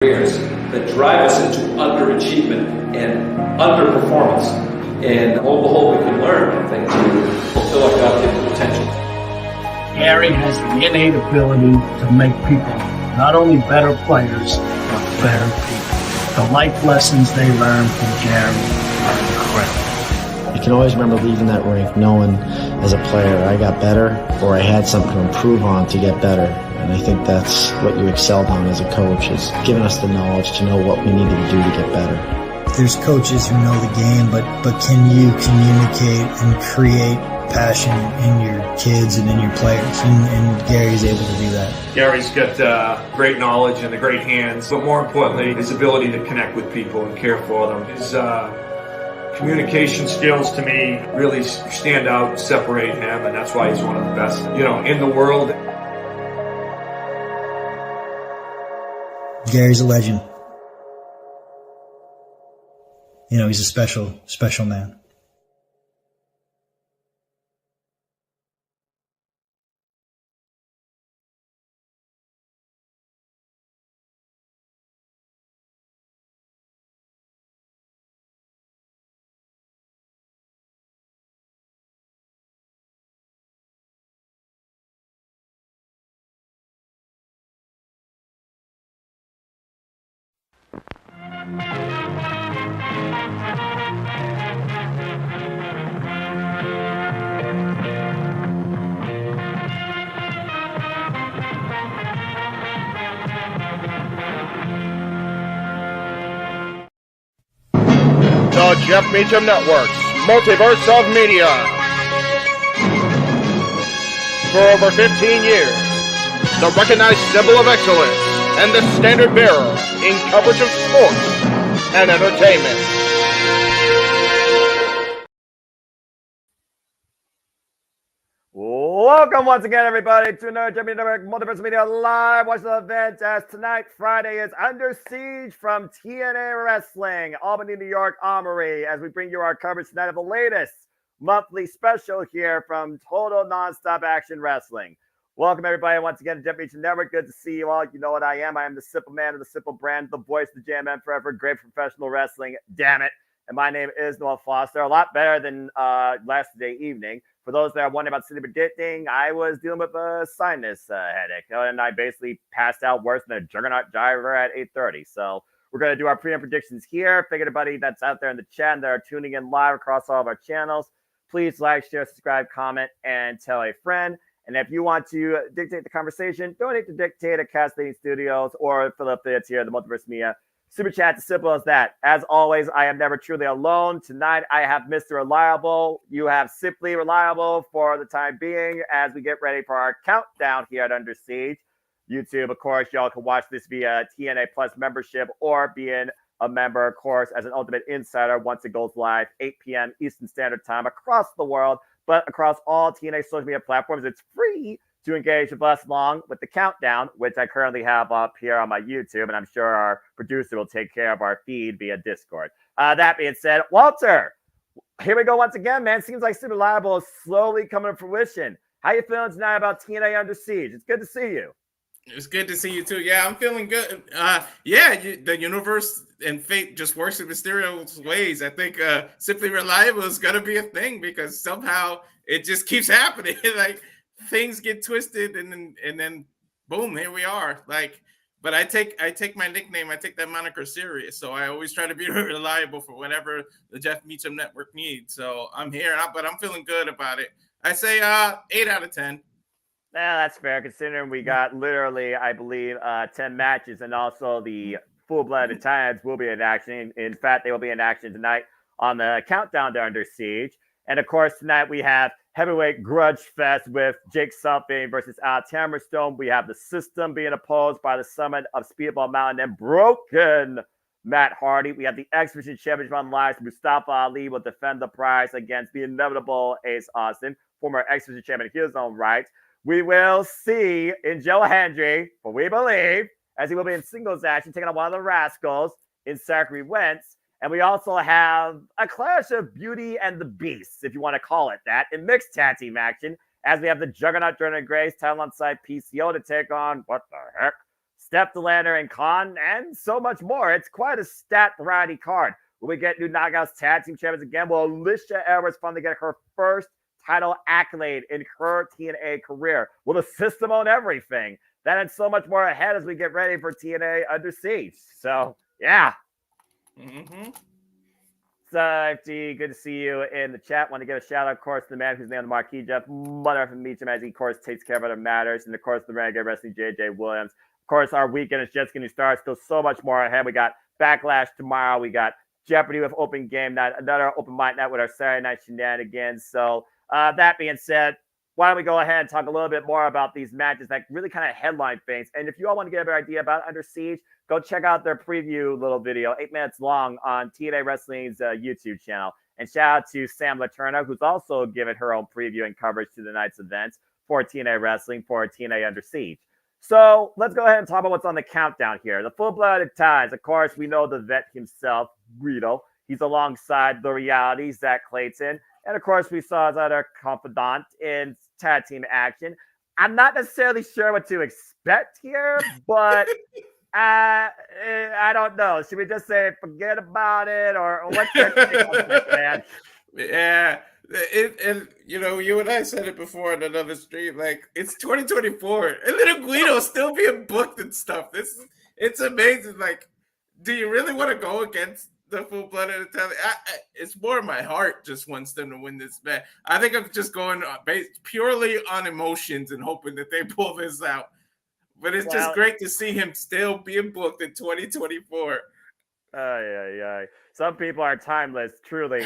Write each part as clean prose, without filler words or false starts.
barriers that drive us into underachievement and underperformance. And on the whole, we can learn things to fulfill our God-given potential. Gary has the innate ability to make people not only better players, but better people. The life lessons they learn from Gary are incredible. You can always remember leaving that rink knowing as a player I got better or I had something to improve on to get better. And I think that's what you excelled on as a coach, is giving us the knowledge to know what we needed to do to get better. There's coaches who know the game, but can you communicate and create passion in your kids and in your players? And Gary's able to do that. Gary's got great knowledge and the great hands, but more importantly, his ability to connect with people and care for them. His communication skills, to me, really stand out, separate him, and that's why he's one of the best, in the world. Gary's a legend. He's a special, special man. The Jeff Meacham Network's Multiverse of Media. For over 15 years, the recognized symbol of excellence and the standard bearer in coverage of sports and entertainment. Welcome once again, everybody, to another Jeff Meacham Network Multiverse Media live watch the event. As tonight, Friday, is Under Siege from TNA Wrestling, Albany, New York Armory, as we bring you our coverage tonight of the latest monthly special here from Total Nonstop Action Wrestling. Welcome, everybody, once again to Jeff Meacham Network. Good to see you all. You know what I am. I am the simple man of the simple brand, the voice of the JMN forever, great professional wrestling, damn it. And my name is Noah Foster. A lot better than yesterday evening. For those that are wondering about city predicting, I was dealing with a sinus headache, and I basically passed out worse than a juggernaut driver at 8:30. So we're going to do our pre-end predictions here. Figure everybody that's out there in the chat and that are tuning in live across all of our channels, please like, share, subscribe, comment, and tell a friend. And if you want to dictate the conversation, donate to Dictate at Castellini Studios or Philip Fitz here, the Multiverse Media. Super chat, as simple as that. As always, I am never truly alone. Tonight, I have Mr. Reliable. You have Simply Reliable for the time being as we get ready for our countdown here at Under Siege. YouTube, of course, y'all can watch this via TNA Plus membership or being a member, of course, as an Ultimate Insider once it goes live, 8 p.m. Eastern Standard Time across the world, but across all TNA social media platforms. It's free to engage with us along with the countdown, which I currently have up here on my YouTube, and I'm sure our producer will take care of our feed via Discord. That being said, Walter, here we go once again, man. Seems like Super Reliable is slowly coming to fruition. How you feeling tonight about TNA Under Siege? It's good to see you. It's good to see you too. Yeah, I'm feeling good. The universe and fate just works in mysterious ways. I think Simply Reliable is gonna be a thing because somehow it just keeps happening. Like things get twisted and then boom, here we are. But I take my nickname, I take that moniker serious. So I always try to be reliable for whatever the Jeff Meacham Network needs. So I'm here, but I'm feeling good about it. I say 8 out of 10. Yeah, that's fair considering we got literally, I believe, 10 matches, and also the full-blooded Italians will be in action. In fact, they will be in action tonight on the countdown to Under Siege. And of course, tonight we have Heavyweight Grudge Fest with Jake Something versus Alex Hammerstone. We have the System being opposed by the Summit of Speedball Mountain and Broken Matt Hardy. We have the X-Division Championship on live. Mustafa Ali will defend the prize against the inevitable Ace Austin, former X-Division champion in his own right. We will see in Joe Hendry, for we believe, as he will be in singles action, taking on one of the Rascals in Zachary Wentz. And we also have a clash of Beauty and the Beast, if you want to call it that, in mixed tag team action, as we have the Juggernaut Jordan Grace, title on side PCO to take on, what the heck, Steph Delander and Khan, and so much more. It's quite a stat variety card. Will we get new Knockouts Tag Team Champions again? Will Alicia Edwards finally get her first title accolade in her TNA career? Will the system own everything? That and so much more ahead as we get ready for TNA Under Siege. So, yeah. Safety, good to see you in the chat. Want to give a shout out, of course, to the man who's named the marquee, Jeff. Mother of meets him as he, of course, takes care of other matters. And, of course, the Renegade Wrestling, JJ Williams. Of course, our weekend is just getting started. Still so much more ahead. We got Backlash tomorrow. We got Jeopardy with Open Game Night, another Open Mic Night with our Saturday Night Shenanigans. So, that being said, why don't we go ahead and talk a little bit more about these matches that really kind of headline things. And if you all want to get a better idea about Under Siege, go check out their preview little video, 8 minutes long, on TNA Wrestling's YouTube channel. And shout out to Sam Laterna, who's also given her own preview and coverage to the night's events for TNA Wrestling for TNA Under Siege. So let's go ahead and talk about what's on the countdown here. The Full-Blooded Ties. Of course, we know the vet himself, Guido. He's alongside the reality, Zach Clayton. And, of course, we saw his other confidant in tag team action. I'm not necessarily sure what to expect here, but I don't know. Should we just say forget about it, or what's your take on this, man? Yeah. And you know, you and I said it before in another stream, like it's 2024 and little Guido's still being booked and stuff. It's amazing. Like, do you really want to go against the Full-Blooded Italian? It's more my heart just wants them to win this match. I think I'm just going based purely on emotions and hoping that they pull this out. But it's just great to see him still being booked in 2024. Some people are timeless, truly.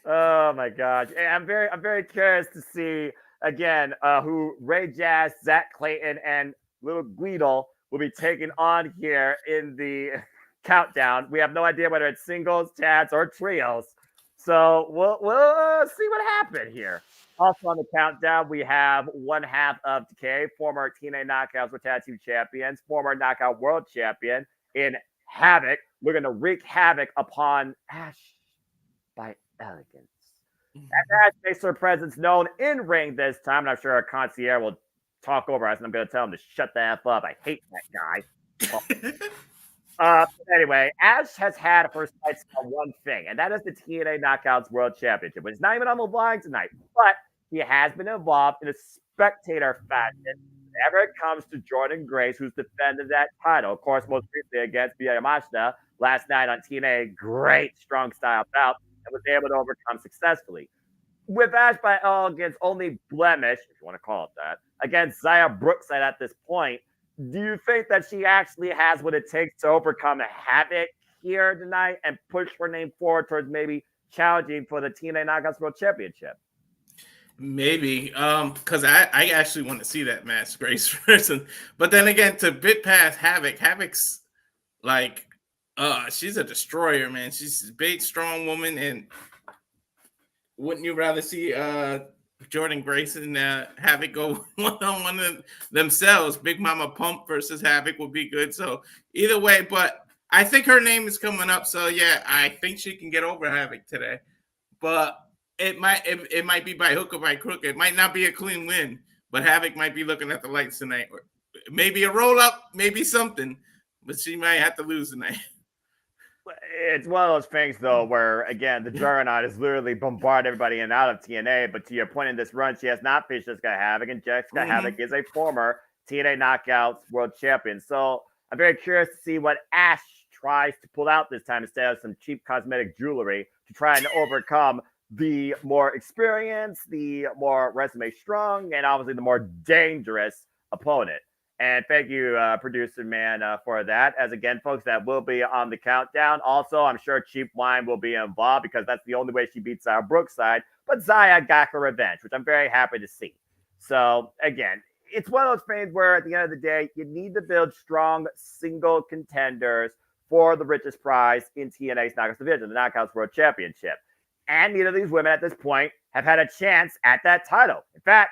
Oh my gosh. I'm very curious to see again who Ray Jazz, Zach Clayton, and little Guido will be taking on here in the countdown. We have no idea whether it's singles, tags, or trios. So we'll see what happened here. Also on the countdown, we have one half of Decay, former TNA Knockouts with Tag Team Champions, former Knockout World Champion in Havoc. We're going to wreak havoc upon Ash by Elegance. And Ash makes her presence known in ring this time. And I'm sure our concierge will talk over us, and I'm going to tell him to shut the F up. I hate that guy. Anyway, Ash has had her sights on one thing, and that is the TNA Knockouts World Championship, which is not even on the line tonight, but he has been involved in a spectator fashion whenever it comes to Jordan Grace, who's defended that title. Of course, most recently against Bia Yamashita last night on TNA. Great strong style bout, and was able to overcome successfully. With Ash by Elegance only blemish, if you want to call it that, against Zaya Brookside at this point, do you think that she actually has what it takes to overcome a Havoc here tonight and push her name forward towards maybe challenging for the TNA Knockouts World Championship? Maybe, because I actually want to see that match, Grace person. But then again, to bit past Havoc's like, she's a destroyer, man. She's a big, strong woman, and wouldn't you rather see Jordan Grace and Havoc go one-on-one themselves? Big Mama Pump versus Havoc would be good. So either way, but I think her name is coming up. So yeah, I think she can get over Havoc today. But it might be by hook or by crook. It might not be a clean win, but Havoc might be looking at the lights tonight. Or maybe a roll up, maybe something, but she might have to lose tonight. It's one of those things, though, where, again, the Juggernaut is literally bombarding everybody in and out of TNA. But to your point in this run, she has not faced Jessica Havoc, and Jessica Havoc is a former TNA Knockouts World Champion. So I'm very curious to see what Ash tries to pull out this time instead of some cheap cosmetic jewelry to try and overcome the more experienced, the more resume strong, and obviously the more dangerous opponent. And thank you, producer man, for that. As again, folks, that will be on the countdown. Also, I'm sure Cheap Wine will be involved because that's the only way she beats Zaya Brookside. But Zaya got her revenge, which I'm very happy to see. So again, it's one of those things where at the end of the day, you need to build strong single contenders for the richest prize in TNA's Knockouts division, the Knockouts World Championship. And neither of these women at this point have had a chance at that title. In fact,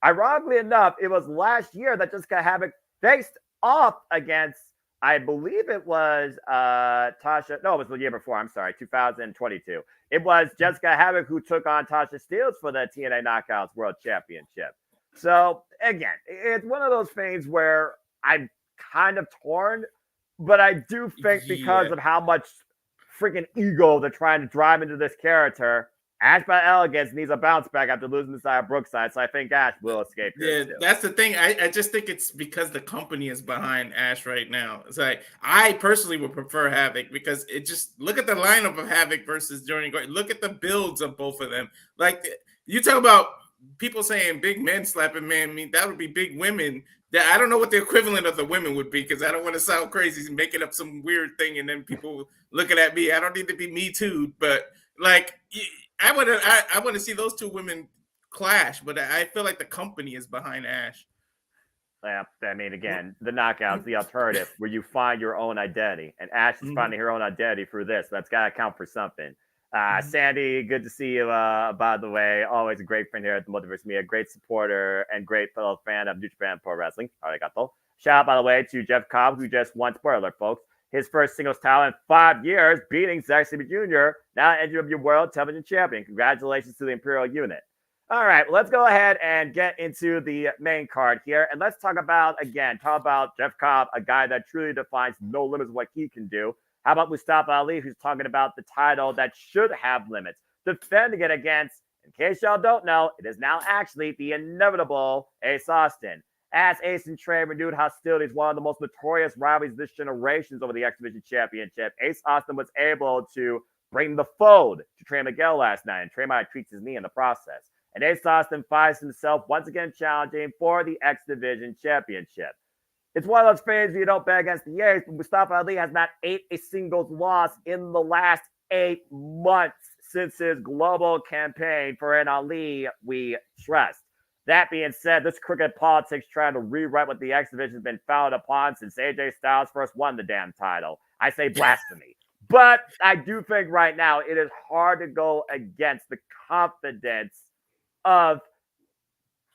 ironically enough, it was last year that Jessica Havoc faced off against, I believe it was Tasha. No, it was the year before. I'm sorry, 2022. It was Jessica Havoc who took on Tasha Steelz for the TNA Knockouts World Championship. So, again, it's one of those things where I'm kind of torn, but I do think because of how much freaking ego they're trying to drive into this character, Ash by Elegance needs a bounce back after losing to Side Brookside, so I think Ash will escape here too. That's the thing. I just think it's because the company is behind Ash right now. It's like I personally would prefer Havoc because it just look at the lineup of Havoc versus Journey. Look at the builds of both of them. Like you talk about people saying big men slapping men. I mean that would be big women. That I don't know what the equivalent of the women would be because I don't want to sound crazy and making up some weird thing and then people looking at me. I don't need to be me too, but like I want to see those two women clash, but I feel like the company is behind Ash. Yeah, I mean, again, the knockouts, the alternative, where you find your own identity, and Ash is finding her own identity through this. That's got to count for something. Sandy, good to see you. By the way, always a great friend here at the Multiverse Media, great supporter and great fellow fan of New Japan Pro Wrestling. Arigato. Shout out, by the way, to Jeff Cobb, who just won, spoiler alert, folks, his first singles title in 5 years, beating Zack Sabre Jr., now NJPW World Television Champion. Congratulations to the Imperial Unit. All right, well, let's go ahead and get into the main card here. And let's talk about Jeff Cobb, a guy that truly defines no limits of what he can do. How about Mustafa Ali, who's talking about the title that should have limits, defending it against, in case y'all don't know, it is now actually the inevitable Ace Austin. As Ace and Trey renewed hostilities, one of the most notorious rivalries this generation over the X Division Championship, Ace Austin was able to bring the fold to Trey Miguel last night, and Trey might have tweaked his knee in the process. And Ace Austin finds himself once again challenging for the X Division Championship. It's one of those phases where you don't bet against the Ace, but Mustafa Ali has not ate a singles loss in the last 8 months since his global campaign for an Ali we trust. That being said, this crooked politics trying to rewrite what the X Division has been founded upon since AJ Styles first won the damn title. I say blasphemy. But I do think right now it is hard to go against the confidence of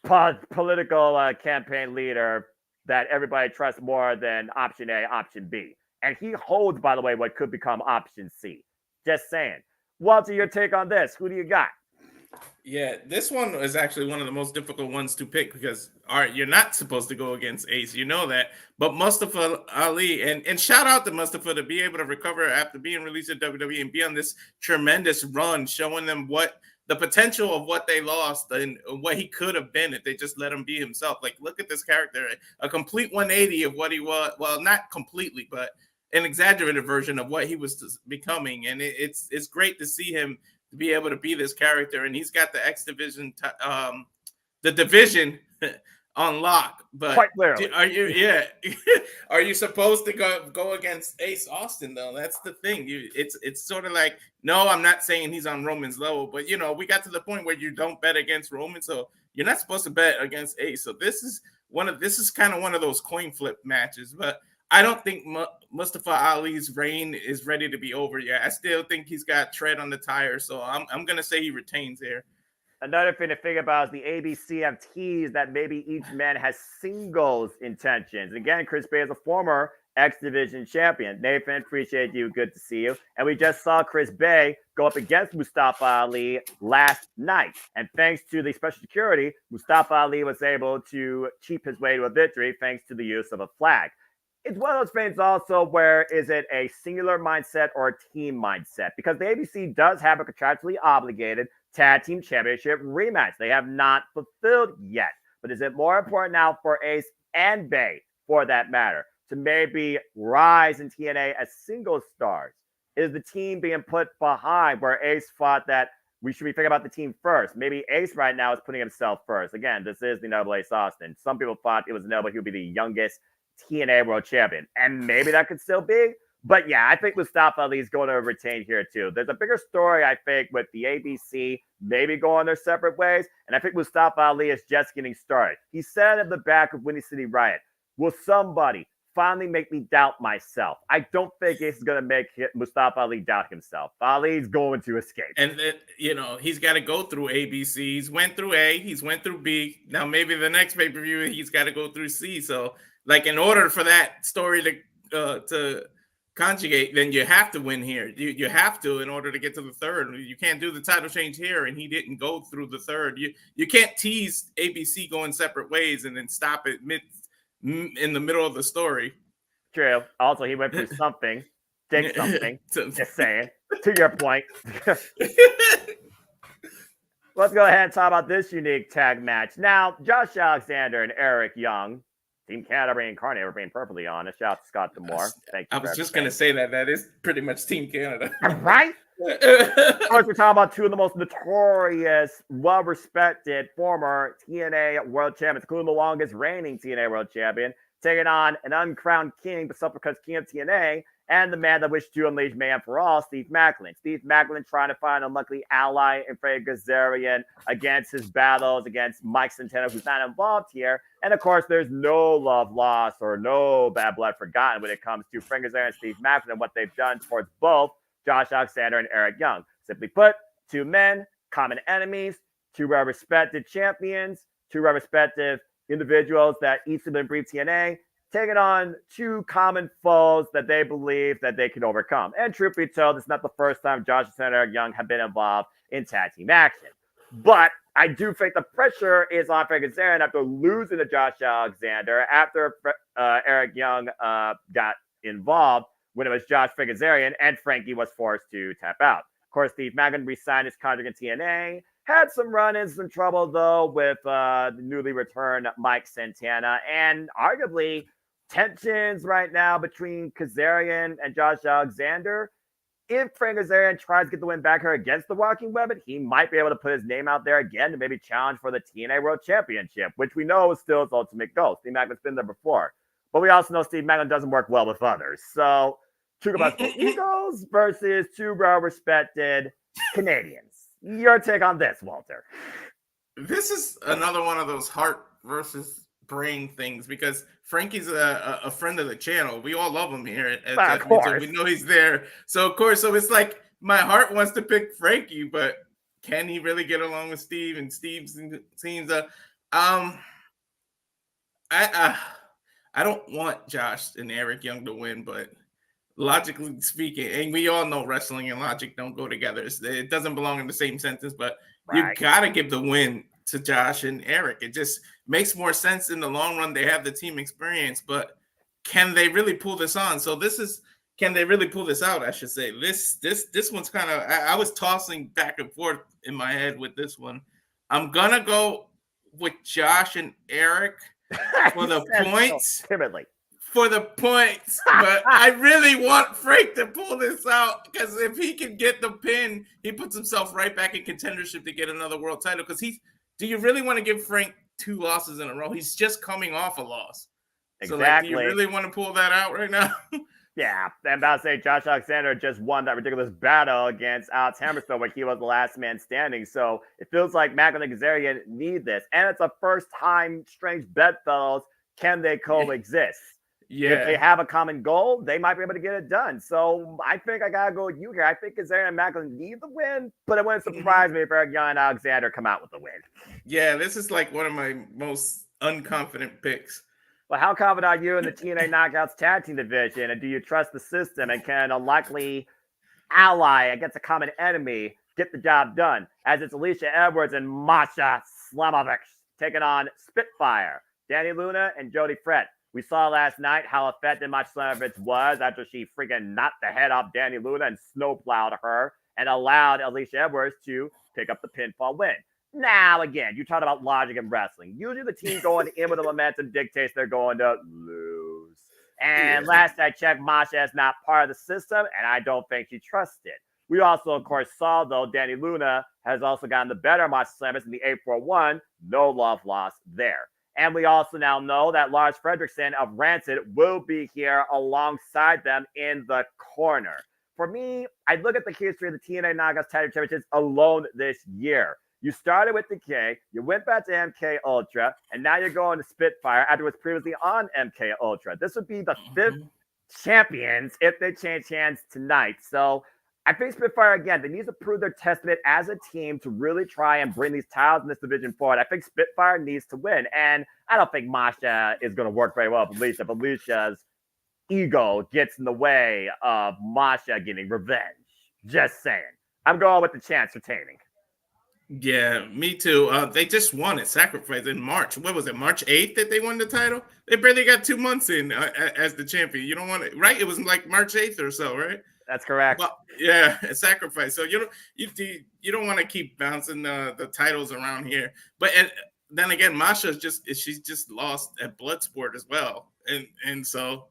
political campaign leader that everybody trusts more than option A, option B. And he holds, by the way, what could become option C. Just saying. Walter, your take on this. Who do you got? Yeah, this one is actually one of the most difficult ones to pick because you're not supposed to go against Ace. You know that. But Mustafa Ali, and shout out to Mustafa to be able to recover after being released at WWE and be on this tremendous run, showing them what the potential of what they lost and what he could have been if they just let him be himself. Like, look at this character, a complete 180 of what he was. Well, not completely, but an exaggerated version of what he was becoming. And it's great to see him to be able to be this character. And he's got the X Division, the division on lock. But quite clearly. Are you supposed to go against Ace Austin though? That's the thing. It's sort of like, no, I'm not saying he's on Roman's level, but we got to the point where you don't bet against Roman, so you're not supposed to bet against Ace. So this is kind of one of those coin flip matches. But I don't think Mustafa Ali's reign is ready to be over yet. I still think he's got tread on the tire, so I'm gonna say he retains here. Another thing to think about is the ABC have teased that maybe each man has singles intentions. Again, Chris Bay is a former X Division champion. Nathan, appreciate you. Good to see you. And we just saw Chris Bay go up against Mustafa Ali last night. And thanks to the special security, Mustafa Ali was able to cheat his way to a victory thanks to the use of a flag. It's one of those things also where is it a singular mindset or a team mindset? Because the ABC does have a contractually obligated tag team championship rematch. They have not fulfilled yet. But is it more important now for Ace and Bay, for that matter, to maybe rise in TNA as single stars? Is the team being put behind where Ace thought that we should be thinking about the team first? Maybe Ace right now is putting himself first. Again, this is the Noble Ace Austin. Some people thought it was Noble. He would be the youngest TNA World Champion. And maybe that could still be. But yeah, I think Mustafa Ali is going to retain here too. There's a bigger story, I think, with the ABC maybe going their separate ways. And I think Mustafa Ali is just getting started. He said at the back of Windy City Riot, will somebody finally make me doubt myself? I don't think Ace is going to make Mustafa Ali doubt himself. Ali's going to escape. And he's got to go through ABC. He's went through A, he's went through B. Now maybe the next pay-per-view he's got to go through C. So like in order for that story to conjugate, then you have to win here. You have to in order to get to the third. You can't do the title change here, and he didn't go through the third. You can't tease ABC going separate ways and then stop it in the middle of the story. True. Also, he went through something. Did something. Just saying. To your point. Let's go ahead and talk about this unique tag match. Now, Josh Alexander and Eric Young, Team Canada reincarnated, we're being perfectly honest. Shout out to Scott Demore. Thank you. I was just going to say that is pretty much Team Canada. Right? Of course, we're talking about two of the most notorious, well-respected former TNA World Champions, including the longest reigning TNA World Champion, taking on an uncrowned king, but self-proclaimed king of TNA, and the man that wished to unleash mayhem for all, Steve Macklin. Steve Macklin trying to find a unlucky ally in Frank Kazarian against his battles against Mike Santana, who's not involved here. And of course, there's no love lost or no bad blood forgotten when it comes to Frank Kazarian and Steve Macklin and what they've done towards both Josh Alexander and Eric Young. Simply put, two men, common enemies, two well-respected champions, two well-respected individuals that each of them breathe TNA, taking on two common foes that they believe that they can overcome. And truth be told, it's not the first time Josh and Eric Young have been involved in tag team action. But I do think the pressure is on Frank Kazarian after losing to Josh Alexander, after Eric Young got involved when it was Josh Frank Kazarian, and Frankie was forced to tap out. Of course, Steve Macklin re-signed his contract in TNA, had some run-ins, some trouble, though, with the newly returned Mike Santana, and arguably tensions right now between Kazarian and Josh Alexander. If Frank Kazarian tries to get the win back here against the Walking Weapon, he might be able to put his name out there again to maybe challenge for the TNA World Championship, which we know is still his ultimate goal. Steve Macklin's been there before. But we also know Steve Macklin doesn't work well with others. So, talk about egos versus two well-respected Canadians. Your take on this, Walter? This is another one of those heart versus brain things because Frankie's a friend of the channel. We all love him here. Of course. We know he's there. So, of course, so it's like my heart wants to pick Frankie, but can he really get along with Steve? And Steve seems I don't want Josh and Eric Young to win, but logically speaking, and we all know wrestling and logic don't go together. It doesn't belong in the same sentence, but you got to give the win to Josh and Eric. It just makes more sense in the long run. They have the team experience, but can they really pull this on? So can they really pull this out? I should say this one's kind of, I was tossing back and forth in my head with this one. I'm going to go with Josh and Eric for the points. Timidly. For the points, but I really want Frank to pull this out because if he can get the pin, he puts himself right back in contendership to get another world title. Because do you really want to give Frank 2 losses in a row? He's just coming off a loss. Exactly. So, do you really want to pull that out right now? Yeah, I'm about to say Josh Alexander just won that ridiculous battle against Alex Hammerstone where he was the last man standing. So it feels like Macklin and Kazarian need this. And it's a first-time strange bedfellows. Can they coexist? Yeah. If they have a common goal, they might be able to get it done. So I think I got to go with you here. I think Kazarian and Macklin need the win, but it wouldn't surprise me if Eric Young and Alexander come out with the win. Yeah, this is like one of my most unconfident picks. Well, how confident are you in the TNA Knockouts tag team division? And do you trust the system? And can a likely ally against a common enemy get the job done? As it's Alicia Edwards and Masha Slamovich taking on Spitfire, Danny Luna, and Jody Fred. We saw last night how effective Masha Slamovich was after she freaking knocked the head off Danny Luna and snowplowed her and allowed Alicia Edwards to pick up the pinfall win. Now, again, you talked about logic in wrestling. Usually the team going in with the momentum dictates they're going to lose. And last I checked, Masha is not part of the system, and I don't think she trusts it. We also, of course, saw, though, Danny Luna has also gotten the better of Masha Slamovich in the 841. No love lost there. And we also now know that Lars Fredrickson of Rancid will be here alongside them in the corner. For me, I look at the history of the TNA Knockouts Tag Team Championships alone this year. You started with Decay, you went back to MK Ultra, and now you're going to Spitfire after it was previously on MK Ultra. This would be the 5th champions if they change hands tonight. So I think Spitfire, again, they need to prove their testament as a team to really try and bring these titles in this division forward. I think Spitfire needs to win. And I don't think Masha is going to work very well with Alicia. But Alicia's ego gets in the way of Masha getting revenge. Just saying. I'm going with the chance retaining. Yeah, me too. They just won at Sacrifice in March. What was it, March 8th that they won the title? They barely got 2 months in as the champion. You don't want it, right? It was like March 8th or so, right? That's correct. Well, yeah, a Sacrifice. So you don't want to keep bouncing the titles around here. But then again, she's just lost at Bloodsport as well, and so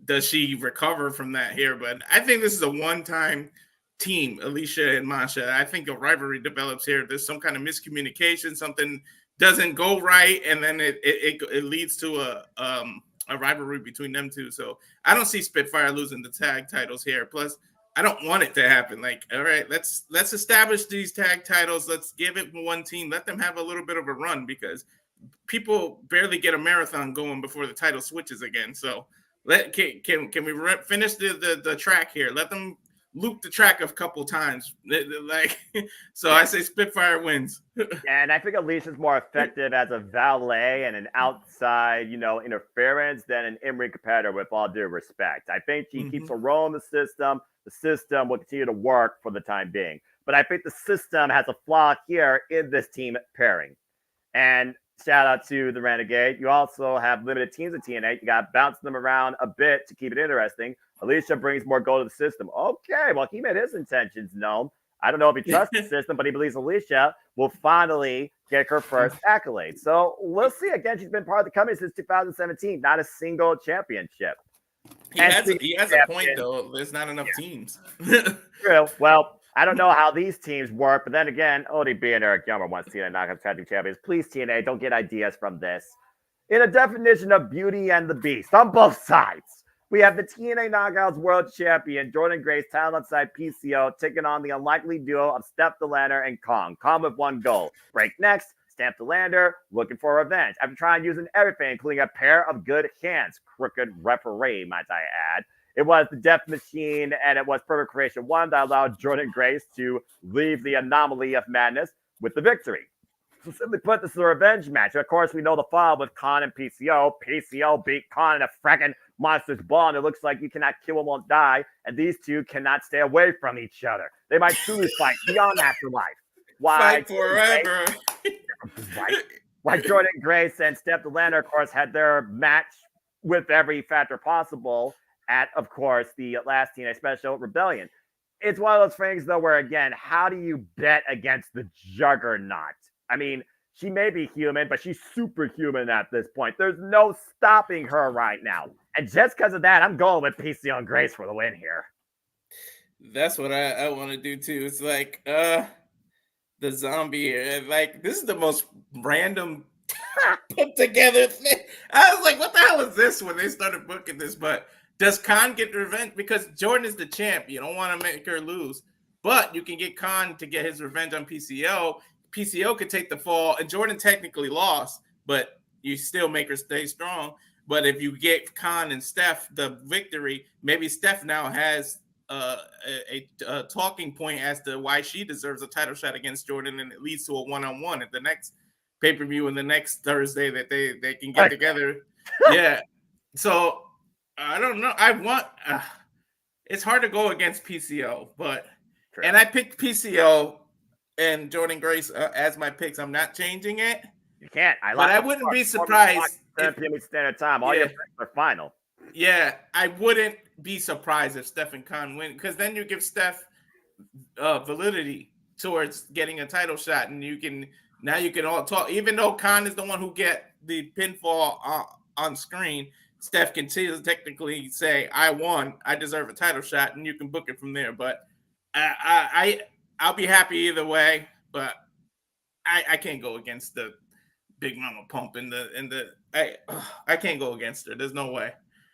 does she recover from that here? But I think this is a one-time team, Alicia and Masha. I think a rivalry develops here. There's some kind of miscommunication, something doesn't go right, and then it leads to a rivalry between them two. So I don't see Spitfire losing the tag titles here. Plus, I don't want it to happen. Like, all right, let's establish these tag titles. Let's give it one team. Let them have a little bit of a run because people barely get a marathon going before the title switches again. So can we finish the track here? Let them loop the track a couple times. Like, so I say Spitfire wins. And I think Alicia's more effective as a valet and an outside, interference than an in-ring competitor, with all due respect. I think she keeps her role in the system. The system will continue to work for the time being. But I think the system has a flaw here in this team pairing. And shout out to the Renegade. You also have limited teams of TNA. You got to bounce them around a bit to keep it interesting. Alicia brings more gold to the system. Okay, well, he made his intentions known. I don't know if he trusts the system, but he believes Alicia will finally get her first accolade. So we'll see. Again, she's been part of the company since 2017. Not a single championship. He has a point, though. There's not enough teams. True. Well, I don't know how these teams work, but then again, ODB and Eric Young are once TNA Knockouts Tag Team Champions. Please, TNA, don't get ideas from this. In a definition of Beauty and the Beast, on both sides, we have the TNA Knockouts World Champion, Jordan Grace, talent side PCO, taking on the unlikely duo of Steph DeLander and Kong. Kong with one goal. Break next, Steph DeLander looking for revenge after trying using everything, including a pair of good hands. Crooked referee, might I add. It was the Death Machine, and it was Perfect Creation 1 that allowed Jordan Grace to leave the anomaly of madness with the victory. So simply put, this is a revenge match. Of course, we know the fall with Khan and PCO. PCO beat Khan in a fracking monster's ball, and it looks like you cannot kill and won't die, and these two cannot stay away from each other. They might truly fight beyond afterlife. Fight forever. Why Jordan Grace and Steph DeLander, of course, had their match with every factor possible at, of course, the last TNA Special Rebellion. It's one of those things, though, where, again, how do you bet against the Juggernaut? I mean, she may be human, but she's superhuman at this point. There's no stopping her right now. And just because of that, I'm going with PCO and Grace for the win here. That's what I want to do, too. It's like the zombie here. Like, this is the most random put together thing. I was like, what the hell is this when they started booking this? But does Khan get revenge? Because Jordan is the champ. You don't want to make her lose. But you can get Khan to get his revenge on PCO. PCO could take the fall, and Jordan technically lost, but you still make her stay strong. But if you get Khan and Steph the victory, maybe Steph now has a talking point as to why she deserves a title shot against Jordan, and it leads to a one-on-one at the next pay-per-view and the next Thursday that they can get together. Yeah. So I don't know. It's hard to go against PCO, but True. And I picked PCO and Jordan Grace as my picks. I'm not changing it. You can't. But I wouldn't be surprised. Standard time. All your picks are final. Yeah, I wouldn't be surprised if Steph and Khan win, because then you give Steph validity towards getting a title shot, and you can all talk. Even though Khan is the one who get the pinfall on screen, Steph can technically say, "I won. I deserve a title shot," and you can book it from there. But I'll be happy either way. But I can't go against the Big Mama Pump I can't go against her. There's no way.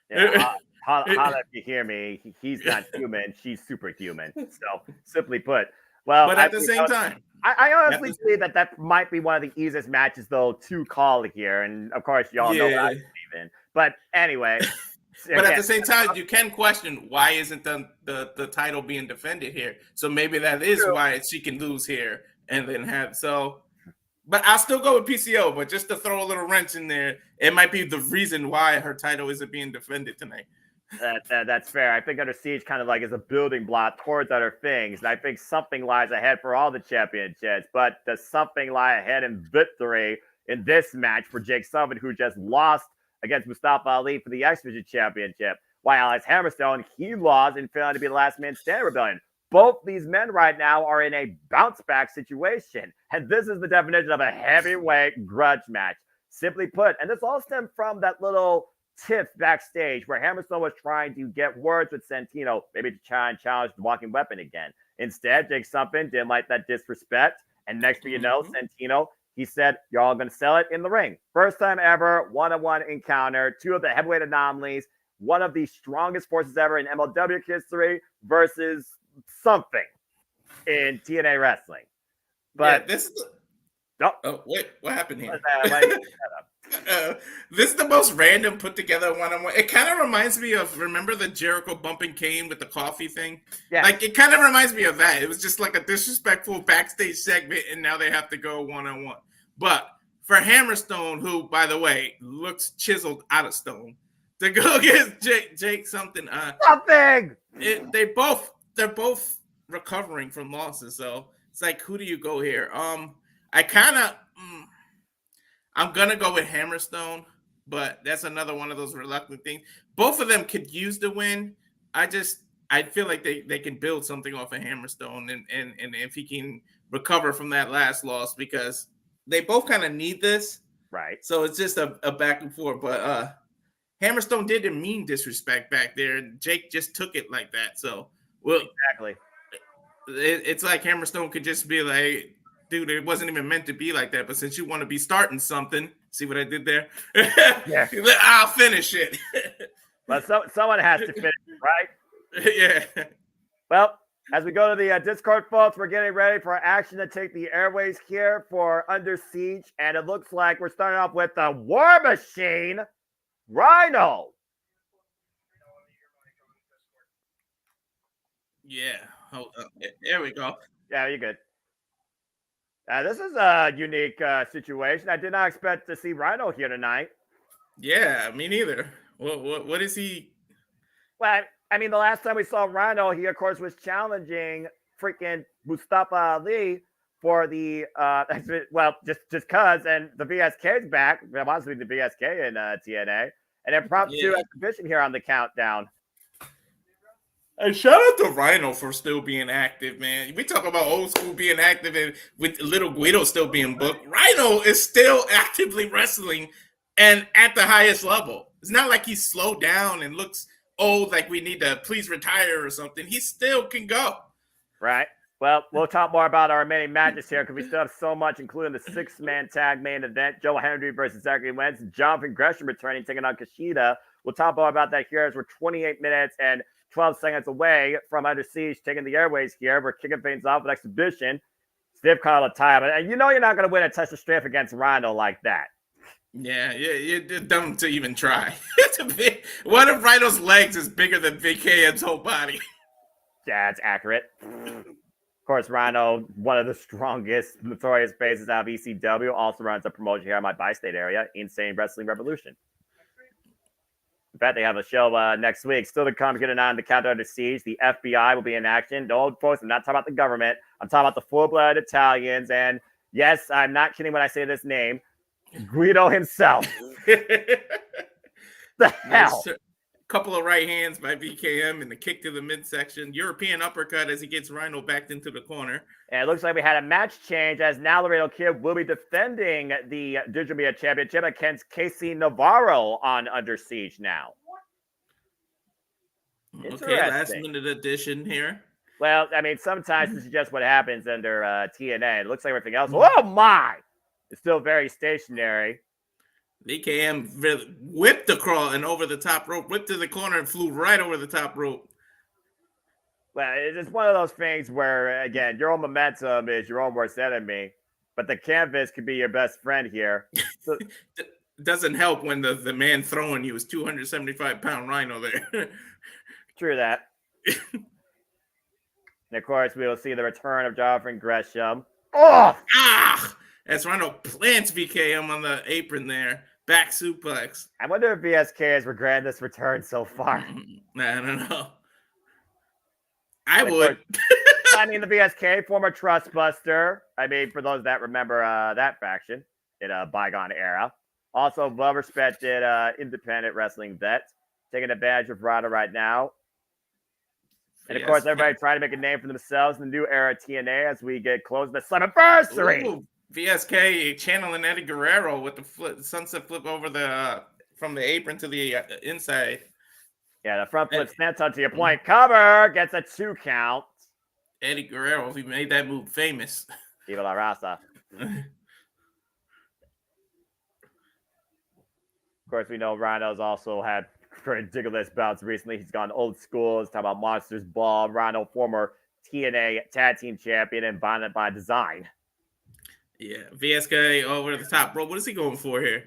Yeah, holla if you hear me. He's not human. She's superhuman. So simply put, well, but at the same time, I honestly believe that might be one of the easiest matches though to call here. And of course, y'all know that even. But anyway, but at the same time, you can question why isn't the title being defended here? So maybe that is why she can lose here and then have so. But I'll still go with PCO, but just to throw a little wrench in there, it might be the reason why her title isn't being defended tonight. That's fair. I think Under Siege kind of like is a building block towards other things. And I think something lies ahead for all the championships. But does something lie ahead in victory in this match for Jake Sullivan, who just lost against Mustafa Ali for the X Division Championship? While Alex Hammerstone, he lost and failing to be the last man standing rebellion. Both these men right now are in a bounce back situation. And this is the definition of a heavyweight grudge match. Simply put, and this all stemmed from that little tiff backstage where Hammerstone was trying to get words with Santino, maybe to try and challenge the walking weapon again. Instead, Jake Sullivan didn't like that disrespect. And next thing you know, Santino, he said, you're all going to sell it in the ring. First time ever, one-on-one encounter, two of the heavyweight anomalies, one of the strongest forces ever in MLW history versus something in TNA wrestling. But yeah, this is oh wait, what happened here? This is the most random put together one-on-one. It kind of reminds me of, remember the Jericho bumping Kane with the coffee thing? Yeah. Like, it kind of reminds me of that. It was just like a disrespectful backstage segment, and now they have to go one-on-one. But for Hammerstone, who, by the way, looks chiseled out of stone, to go get Jake something. They're both recovering from losses, so it's like, who do you go here? I'm gonna go with Hammerstone, but that's another one of those reluctant things. Both of them could use the win. I feel like they can build something off of Hammerstone, and if he can recover from that last loss, because they both kind of need this. Right. So it's just a back and forth. But Hammerstone didn't mean disrespect back there, and Jake just took it like that. So exactly. It's like Hammerstone could just be like, dude, it wasn't even meant to be like that. But since you want to be starting something, see what I did there? Yeah. I'll finish it. But someone has to finish it, right? Yeah. Well, as we go to the Discord, folks, we're getting ready for action to take the airways here for Under Siege. And it looks like we're starting off with the War Machine, Rhino. Yeah. Hold up. There we go. Yeah, you're good. This is a unique situation. I did not expect to see Rhino here tonight. Yeah, me neither. What is he? Well, I mean, the last time we saw Rhino, he, of course, was challenging freaking Mustafa Ali for the, just because, and the VSK's back. Obviously, the VSK in TNA. And impromptu exhibition here on the countdown. And shout out to Rhino for still being active, man. We talk about old school being active and with Little Guido still being booked. Rhino is still actively wrestling and at the highest level. It's not like he's slowed down and looks old, like we need to please retire or something. He still can go. Right. Well, we'll talk more about our remaining matches here because we still have so much, including the six-man tag main event, Joe Hendry versus Zachary Wentz, Jonathan Gresham returning, taking on Kushida. We'll talk more about that here as we're 28 minutes and 12 seconds away from Under Siege, taking the airways here. We're kicking things off with exhibition. Stiff collar tie, and you know you're not going to win a test of strength against Rhino like that. Yeah, you're dumb to even try. One of Rhino's legs is bigger than VKM's whole body. That's accurate. Of course, Rhino, one of the strongest, notorious faces out of ECW, also runs a promotion here in my bi-state area, Insane Wrestling Revolution. In fact, they have a show next week. Still to come, getting on the Countdown Under Siege. The FBI will be in action. No, folks, I'm not talking about the government. I'm talking about the full-blooded Italians. And yes, I'm not kidding when I say this name. Guido himself. The hell? Nice couple of right hands by VKM and the kick to the midsection. European uppercut as he gets Rhino backed into the corner. And it looks like we had a match change as now Laredo Kid will be defending the Digital Media Championship against Casey Navarro on Under Siege now. Okay, last minute addition here. Well, I mean, sometimes this is just what happens under TNA. It looks like everything else. Oh, my! It's still very stationary. VKM really whipped the crawl and over the top rope, whipped to the corner and flew right over the top rope. Well, it's one of those things where, again, your own momentum is your own worst enemy, but the canvas could be your best friend here. So, doesn't help when the man throwing you is 275-pound Rhino there. True that. And, of course, we will see the return of Jonathan Gresham. Oh! Ah! As Rhino plants VKM on the apron there. back suplex. I wonder if VSK has regretted this return so far. I don't know. I Of would. I mean, the VSK, former Trust Buster. I mean, for those that remember that faction in a bygone era. Also, well-respected independent wrestling vet. Taking advantage of Rada right now. And, of course, everybody trying to make a name for themselves in the new era of TNA as we get close to the Slammiversary. Ooh, VSK channeling Eddie Guerrero with the sunset flip over the from the apron to the inside. Yeah, the front flip senton to your point. Cover gets a 2 count. Eddie Guerrero, he made that move famous. Viva la raza. Of course, we know Rhino's also had ridiculous bouts recently. He's gone old school. He's talking about Monsters Ball. Rhino, former TNA Tag Team Champion and Violent by Design. Yeah, VSK over the top. Bro, what is he going for here?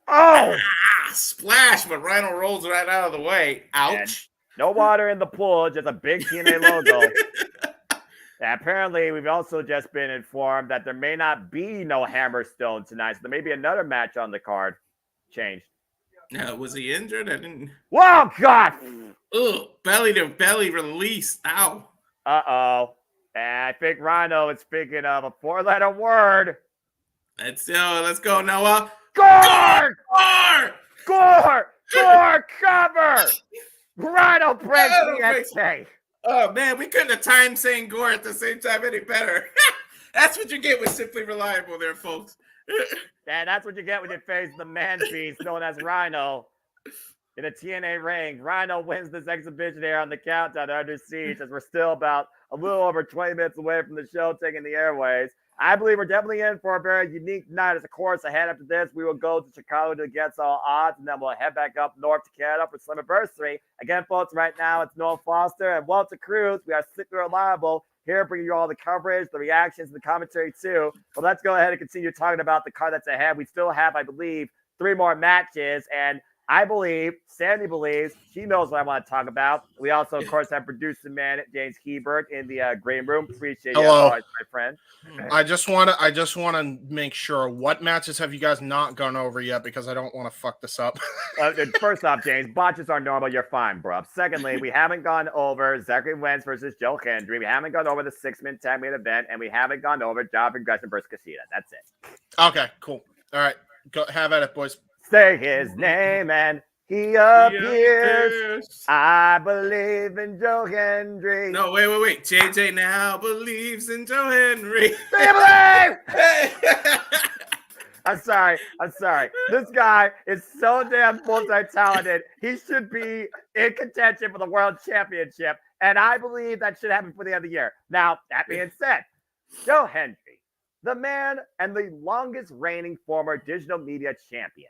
Oh! Splash, but Rhino rolls right out of the way. Ouch. And no water in the pool, just a big TNA logo. And apparently, we've also just been informed that there may not be no Hammerstone tonight. So there may be another match on the card. Changed. Was he injured? I didn't. Whoa, God! Ugh, belly to belly release. Ow. Uh-oh. And I think Rhino is speaking of a 4-letter word. Let's go, Noah. Gore! Gore! Gore! Gore! Cover! Rhino breaks the XK. Oh, man, we couldn't have timed saying gore at the same time any better. That's what you get with Simply Reliable there, folks. And that's what you get when you face the man beast known as Rhino in a TNA ring. Rhino wins this exhibition here on the countdown to Under Siege as we're still about a little over 20 minutes away from the show taking the airways. I believe we're definitely in for a very unique night. As of course, ahead after this, we will go to Chicago to Against All Odds, and then we'll head back up north to Canada for Slammiversary. Again, folks, right now it's Noah Foster and Walter Cruz. We are Simply Reliable here, bringing you all the coverage, the reactions, and the commentary too. But let's go ahead and continue talking about the card that's ahead. We still have, I believe, 3 more matches, and I believe, Sandy believes, she knows what I want to talk about. We also, of course, have producer man James Hebert in the green room. Appreciate you, always, my friend. I just want to make sure, what matches have you guys not gone over yet? Because I don't want to fuck this up. First off, James, botches are normal. You're fine, bro. Secondly, we haven't gone over Zachary Wentz versus Joe Hendry. We haven't gone over the 6-man tag main event, and we haven't gone over Job Progression versus Casita. That's it. Okay, cool. All right, go have at it, boys. Say his name and he appears. I believe in Joe Hendry. No, wait. JJ now believes in Joe Henry. Do you believe? I'm sorry. This guy is so damn multi-talented. He should be in contention for the World Championship. And I believe that should happen for the end of the year. Now, that being said, Joe Hendry, the man and the longest reigning former digital media champion.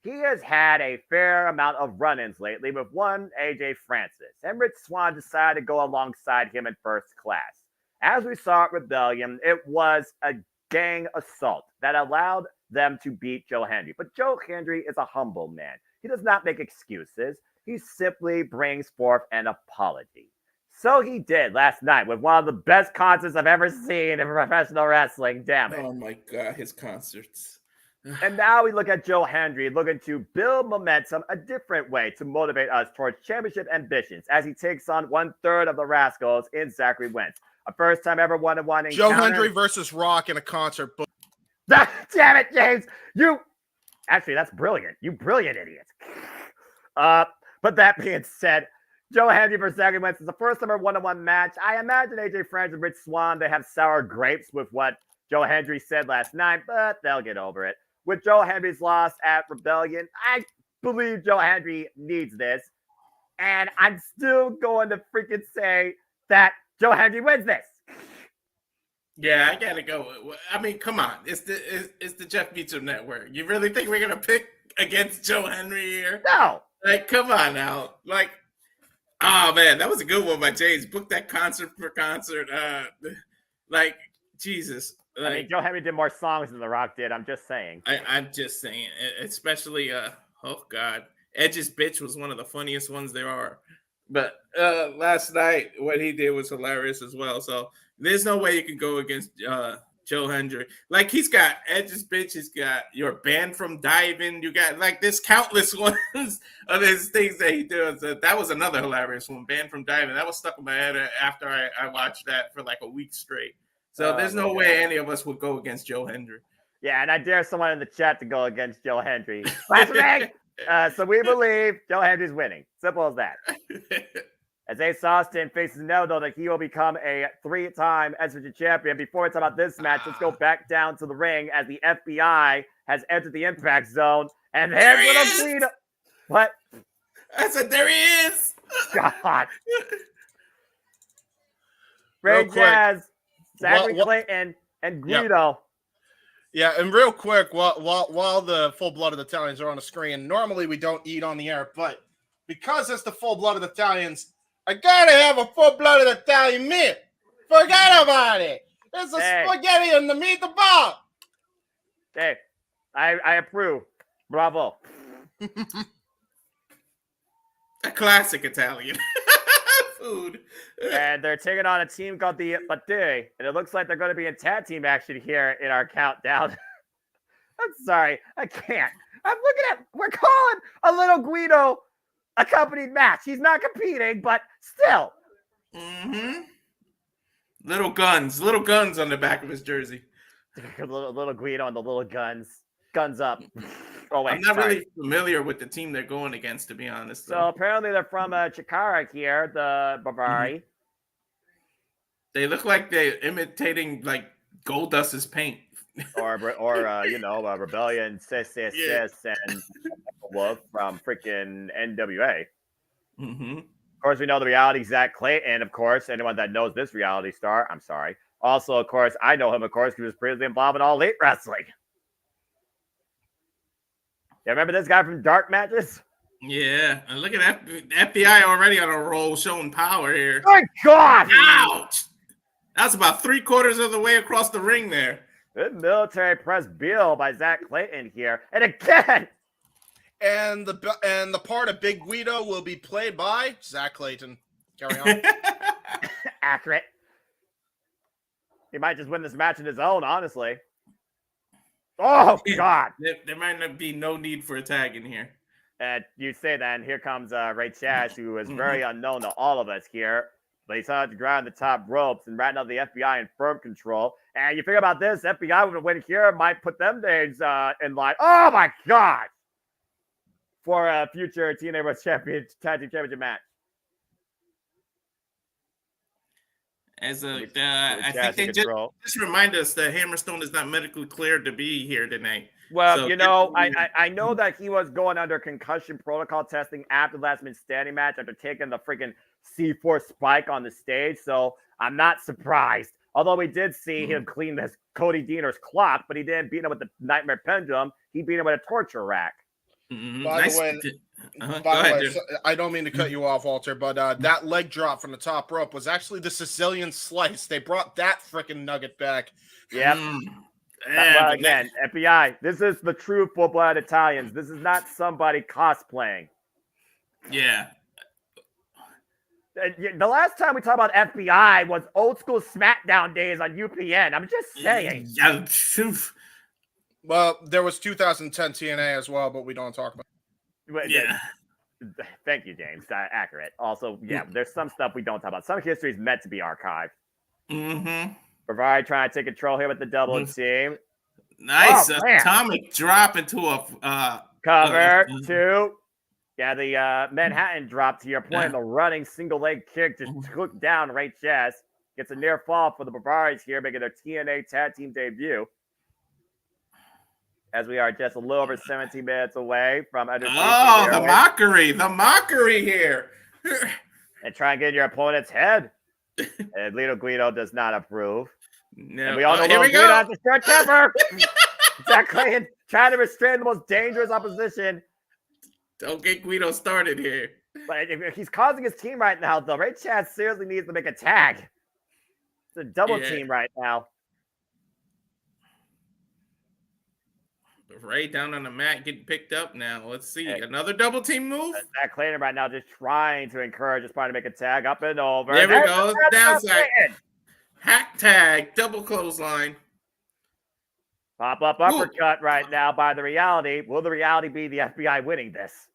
He has had a fair amount of run-ins lately with one AJ Francis, and Rich Swann decided to go alongside him in first class. As we saw at Rebellion, it was a gang assault that allowed them to beat Joe Hendry. But Joe Hendry is a humble man. He does not make excuses. He simply brings forth an apology. So he did last night with one of the best concerts I've ever seen in professional wrestling. Damn it. Oh my God, his concerts. And now we look at Joe Hendry looking to build momentum a different way to motivate us towards championship ambitions as he takes on 1/3 of the Rascals in Zachary Wentz. A first time ever 1-on-1 encounter. Joe Hendry versus Rock in a concert. Damn it, James! Actually, that's brilliant. You brilliant idiot. But that being said, Joe Hendry versus Zachary Wentz is the first ever 1-on-1 match. I imagine AJ Francis and Rich Swann, they have sour grapes with what Joe Hendry said last night, but they'll get over it. With Joe Hendry's loss at Rebellion, I believe Joe Hendry needs this. And I'm still going to freaking say that Joe Hendry wins this. Yeah, I gotta go. I mean, come on. It's the Jeff Beecham Network. You really think we're gonna pick against Joe Hendry here? No. Like, come on now. Like, oh man, that was a good one by James. Book that concert for concert. Like, Jesus. Like, I mean, Joe Hendry did more songs than The Rock did. I'm just saying. I'm just saying, especially, oh God, Edge's bitch was one of the funniest ones there are. But last night, what he did was hilarious as well. So there's no way you can go against Joe Hendry. Like, he's got Edge's bitch. He's got you're banned from diving. You got like this countless ones of his things that he does. That was another hilarious one. Banned from diving. That was stuck in my head after I watched that for like a week straight. So there's no way any of us would go against Joe Hendry. Yeah, and I dare someone in the chat to go against Joe Hendry. So we believe Joe Hendry's winning. Simple as that. As Ace Austin faces Neville, that he will become a 3-time SVG champion. Before we talk about this match, let's go back down to the ring as the FBI has entered the Impact Zone. And there's little Guido. What? I said, there he is. God. Ray Jazz, Zachary Clayton, and Guido. Yeah, and real quick, while the full-blooded Italians are on the screen, normally we don't eat on the air, but because it's the full-blooded Italians, I gotta have a full-blooded Italian meal. Forget about it. It's a spaghetti and the meatball. Hey, I approve. Bravo. A classic Italian food. And they're taking on a team called the Batte, and it looks like they're going to be in tag team action here in our countdown. I'm sorry, I can't. I'm looking at, we're calling a little Guido accompanied match. He's not competing, but still. Mm-hmm. Little guns on the back of his jersey. little Guido and the little guns up. Oh wait, I'm not really familiar with the team they're going against, to be honest. So apparently they're from Chikara here, the Bavari. Mm-hmm. They look like they're imitating like Goldust's paint. or Rebellion, Sis, and Wolf from freaking NWA. Mm-hmm. Of course, we know the reality Zach Clayton. Of course, anyone that knows this reality star, I'm sorry. Also, of course, I know him. Of course, he was previously involved in All Elite Wrestling. Yeah, remember this guy from Dark Matches? Yeah, and look at that FBI already on a roll, showing power here. My God! Ouch! That's about 3/4 of the way across the ring there. Good military press Bill by Zach Clayton here, and again. And the part of Big Guido will be played by Zach Clayton. Carry on. Accurate. He might just win this match on his own, honestly. Oh, God. There might not be no need for a tag in here. You say that, and here comes Ray Chaz, who is very unknown to all of us here. But he's on the ground, the top ropes, and right now the FBI in firm control. And you think about this, FBI with a win here might put them names in line. Oh, my God. For a future TNA World Tag Team Championship match. I think they just remind us that Hammerstone is not medically cleared to be here tonight. Well, so, I know that he was going under concussion protocol testing after the last minute standing match after taking the freaking C4 spike on the stage. So I'm not surprised. Although we did see him clean this Cody Deaner's clock, but he didn't beat him with the Nightmare Pendulum. He beat him with a torture rack. Mm-hmm. By the way, I don't mean to cut you off, Walter, but that leg drop from the top rope was actually the Sicilian slice. They brought that freaking nugget back. Yep. Well, again, FBI, this is the true full-blooded Italians. This is not somebody cosplaying. Yeah. The last time we talked about FBI was old school SmackDown days on UPN. I'm just saying. Yeah. Well, there was 2010 TNA as well, but we don't talk about it. Yeah. Thank you, James. Accurate. Also, yeah, there's some stuff we don't talk about. Some history is meant to be archived. Mm-hmm. Bavari trying to take control here with the double team. Nice atomic drop into a cover two. Yeah, the Manhattan drop to your point. The running single leg kick just took down Ray Chess. Gets a near fall for the Bavaris here, making their TNA tag team debut. As we are just a little over 17 minutes away from the mockery here. And try and get in your opponent's head. And Lito Guido does not approve. No. And we all know Lito Guido has the short temper. Exactly. Trying to restrain the most dangerous opposition. Don't get Guido started here. But if he's causing his team right now, though, Ray Chad seriously needs to make a tag. It's a double team right now. Ray down on the mat getting picked up now. Let's see. Another double team move? Zach Clayton right now just trying to encourage his partner to make a tag up and over. There we go. Downside. Hack tag. Double clothesline. Pop-up uppercut right now by the Reality. Will the Reality be the FBI winning this?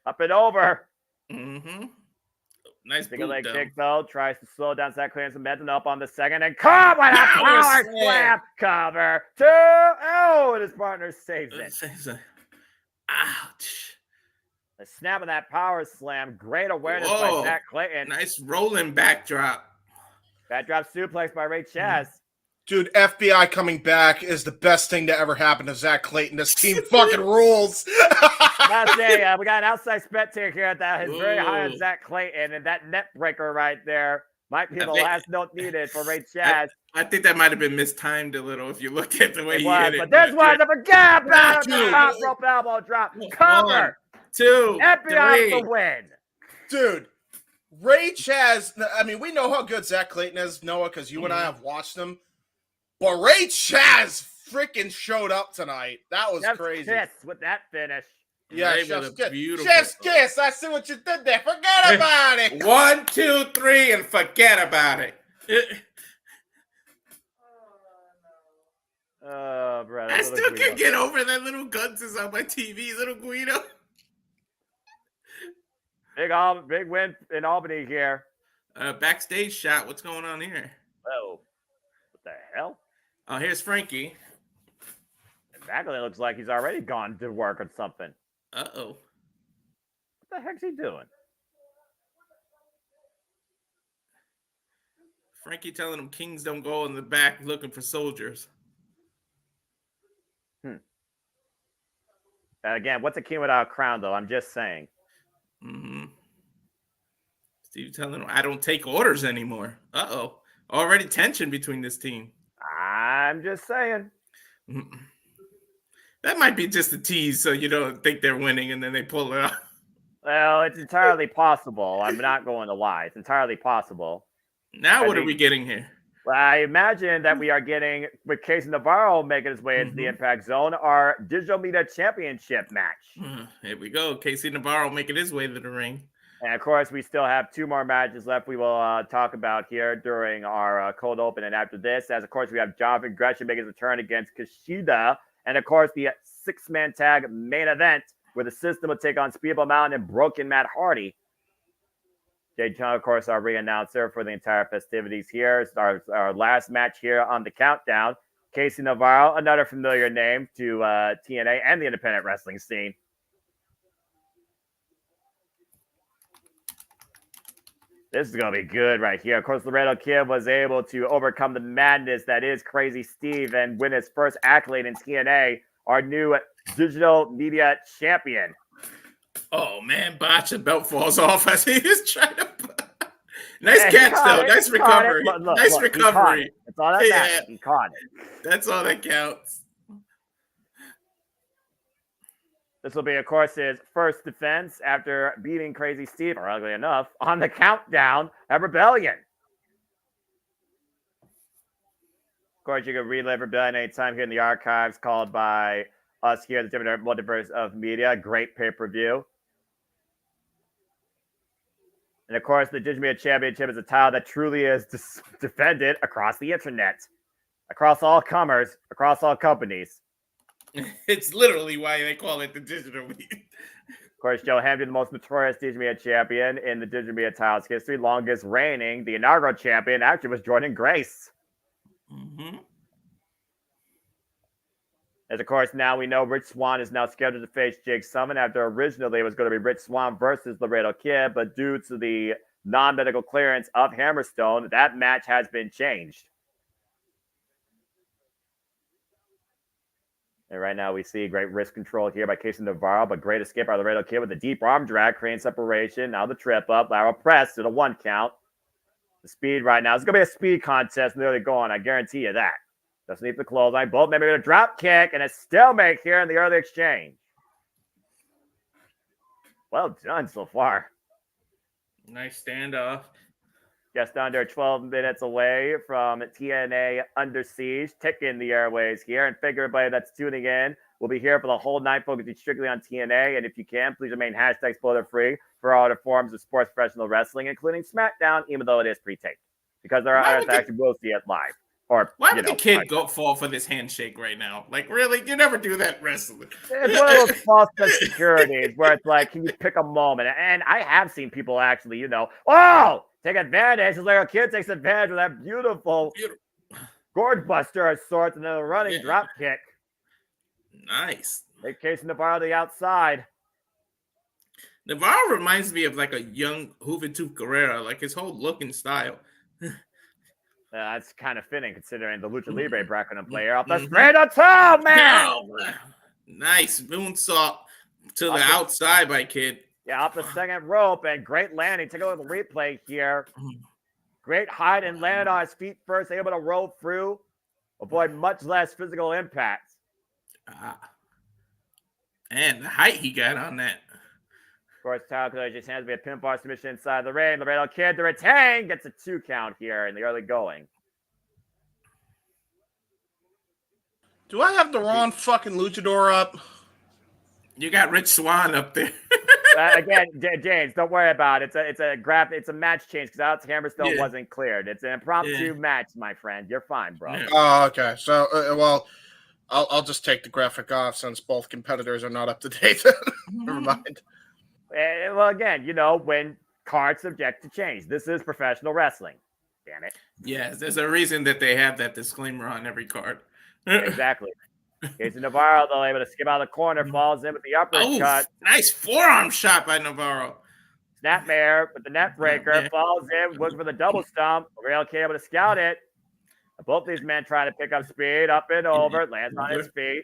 Up and over. Mm-hmm. Nice Single boot, leg though. kick, though. Tries to slow down Zach Clayton's momentum up on the second. And come with a power slam. Cover. 2. Oh, and his partner saves it. Ouch. The snap of that power slam. Great awareness by Zach Clayton. Nice rolling backdrop. Backdrop suplex by Ray Chaz. Dude, FBI coming back is the best thing to ever happen to Zach Clayton. This team fucking rules. I'll say, we got an outside spectator here that is very high on Zach Clayton, and that net breaker right there might be the last note needed for Ray Chaz. I think that might have been mistimed a little if you look at the way he hit it. But this one, don't forget about it. Top rope elbow drop. Cover. 1, 2, FBI 3. the win. Dude, Ray Chaz, I mean, we know how good Zach Clayton is, Noah, because you and I have watched him. But Ray Chaz freaking showed up tonight. That was crazy. Kiss with that finish. Yeah, Chef's kiss. Chef's kiss. I see what you did there. Forget about it. 1, 2, 3, and forget about it. Oh, brother. I still can't get over that little Guns is on my TV, little Guido. Big win in Albany here. Backstage shot. What's going on here? Oh, what the hell? Oh, here's Frankie. Exactly. Looks like he's already gone to work or something. Uh-oh. What the heck's he doing? Frankie telling him kings don't go in the back looking for soldiers. Again, what's a king without a crown, though? I'm just saying. Mm-hmm. Steve telling him, I don't take orders anymore. Uh-oh. Already tension between this team. I'm just saying. That might be just a tease so you don't think they're winning and then they pull it off. Well, it's entirely possible. I'm not going to lie. It's entirely possible. Now what are we getting here? Well, I imagine that we are getting, with Casey Navarro making his way into the Impact Zone, our Digital Media Championship match. Here we go. Casey Navarro making his way to the ring. And, of course, we still have 2 more matches left we will talk about here during our cold open and after this. As, of course, we have Jonathan Gresham making his return against Kushida. And, of course, the 6-man tag main event where the System will take on Speedball Mountain and Broken Matt Hardy. Jay Chung, of course, our re-announcer for the entire festivities here. It's our last match here on the countdown. Casey Navarro, another familiar name to TNA and the independent wrestling scene. This is going to be good right here. Of course, Laredo Kid was able to overcome the madness that is Crazy Steve and win his first accolade in TNA, our new digital media champion. Oh, man, botch, the belt falls off as he is trying to... Nice catch, though. Nice recovery. Nice recovery. That's all that matters. He caught it. That's all that counts. This will be, of course, his first defense after beating Crazy Steve, or ugly enough, on the countdown at Rebellion. Of course, you can relive Rebellion anytime here in the archives, called by us here at the different multiverse of media. Great pay-per-view. And, of course, the Digital Media Championship is a title that truly is defended across the internet, across all comers, across all companies. It's literally why they call it the Digital Media. Of course, Joe Hampton, the most notorious Digital Media champion in the Digital Media titles history, longest reigning. The inaugural champion actually was Jordan Grace. As, of course, now we know Rich Swann is now scheduled to face Jake Summon after originally it was going to be Rich Swann versus Laredo Kid, but due to the non-medical clearance of Hammerstone, that match has been changed. And right now we see great wrist control here by Casey Navarro, but great escape by Laredo Kid with the deep arm drag, creating separation. Now the trip up, lateral press to the 1 count. The speed right now. It's going to be a speed contest nearly going. I guarantee you that. Doesn't need the clothesline. Both maybe a drop kick and a stalemate here in the early exchange. Well done so far. Nice standoff. Just under 12 minutes away from TNA Under Siege, ticking the airways here. And figure everybody that's tuning in will be here for the whole night, focusing strictly on TNA. And if you can, please remain hashtag spoiler free for all other forms of sports professional wrestling, including SmackDown, even though it is pre-taped. Because there are others that actually will see it live. Or, Why you would the know, kid go fall for this handshake right now? Like, really? You never do that in wrestling. it's one of those false insecurities where it's like, can you pick a moment? And I have seen people actually, take advantage. This little kid takes advantage of that beautiful gorge buster of sorts and then a running drop kick. Nice. Big case Navarro to the outside. Navarro reminds me of like a young Juventud Guerrera, like his whole look and style. That's kind of fitting considering the Lucha Libre bracket and player off the straight on top, man. Nice moonsault to the outside by Kid. Yeah, off the second rope and great landing. Take a look at the replay here. Great height and landed on his feet first, able to roll through, avoid much less physical impact. And the height he got on that. Of course, Tyler Collision's hands be a pinfall submission inside the ring. Laredo Kid to retain gets a 2 count here in the early going. Do I have the wrong fucking luchador up? You got Rich Swann up there. Again, James, don't worry about it. It's a match change because Alex Hammerstone wasn't cleared. It's an impromptu match, my friend. You're fine, bro. Oh, okay. So, well, I'll just take the graphic off since both competitors are not up to date. Never mind. Well, again, when cards subject to change. This is professional wrestling. Damn it. Yes, there's a reason that they have that disclaimer on every card. Exactly. Casey Navarro, though, able to skip out of the corner, falls in with the uppercut. Nice forearm shot by Navarro. Snapmare with the net breaker, falls in, looks for the double stomp. Real K able to scout it. Both these men trying to pick up speed, up and over, lands on his feet.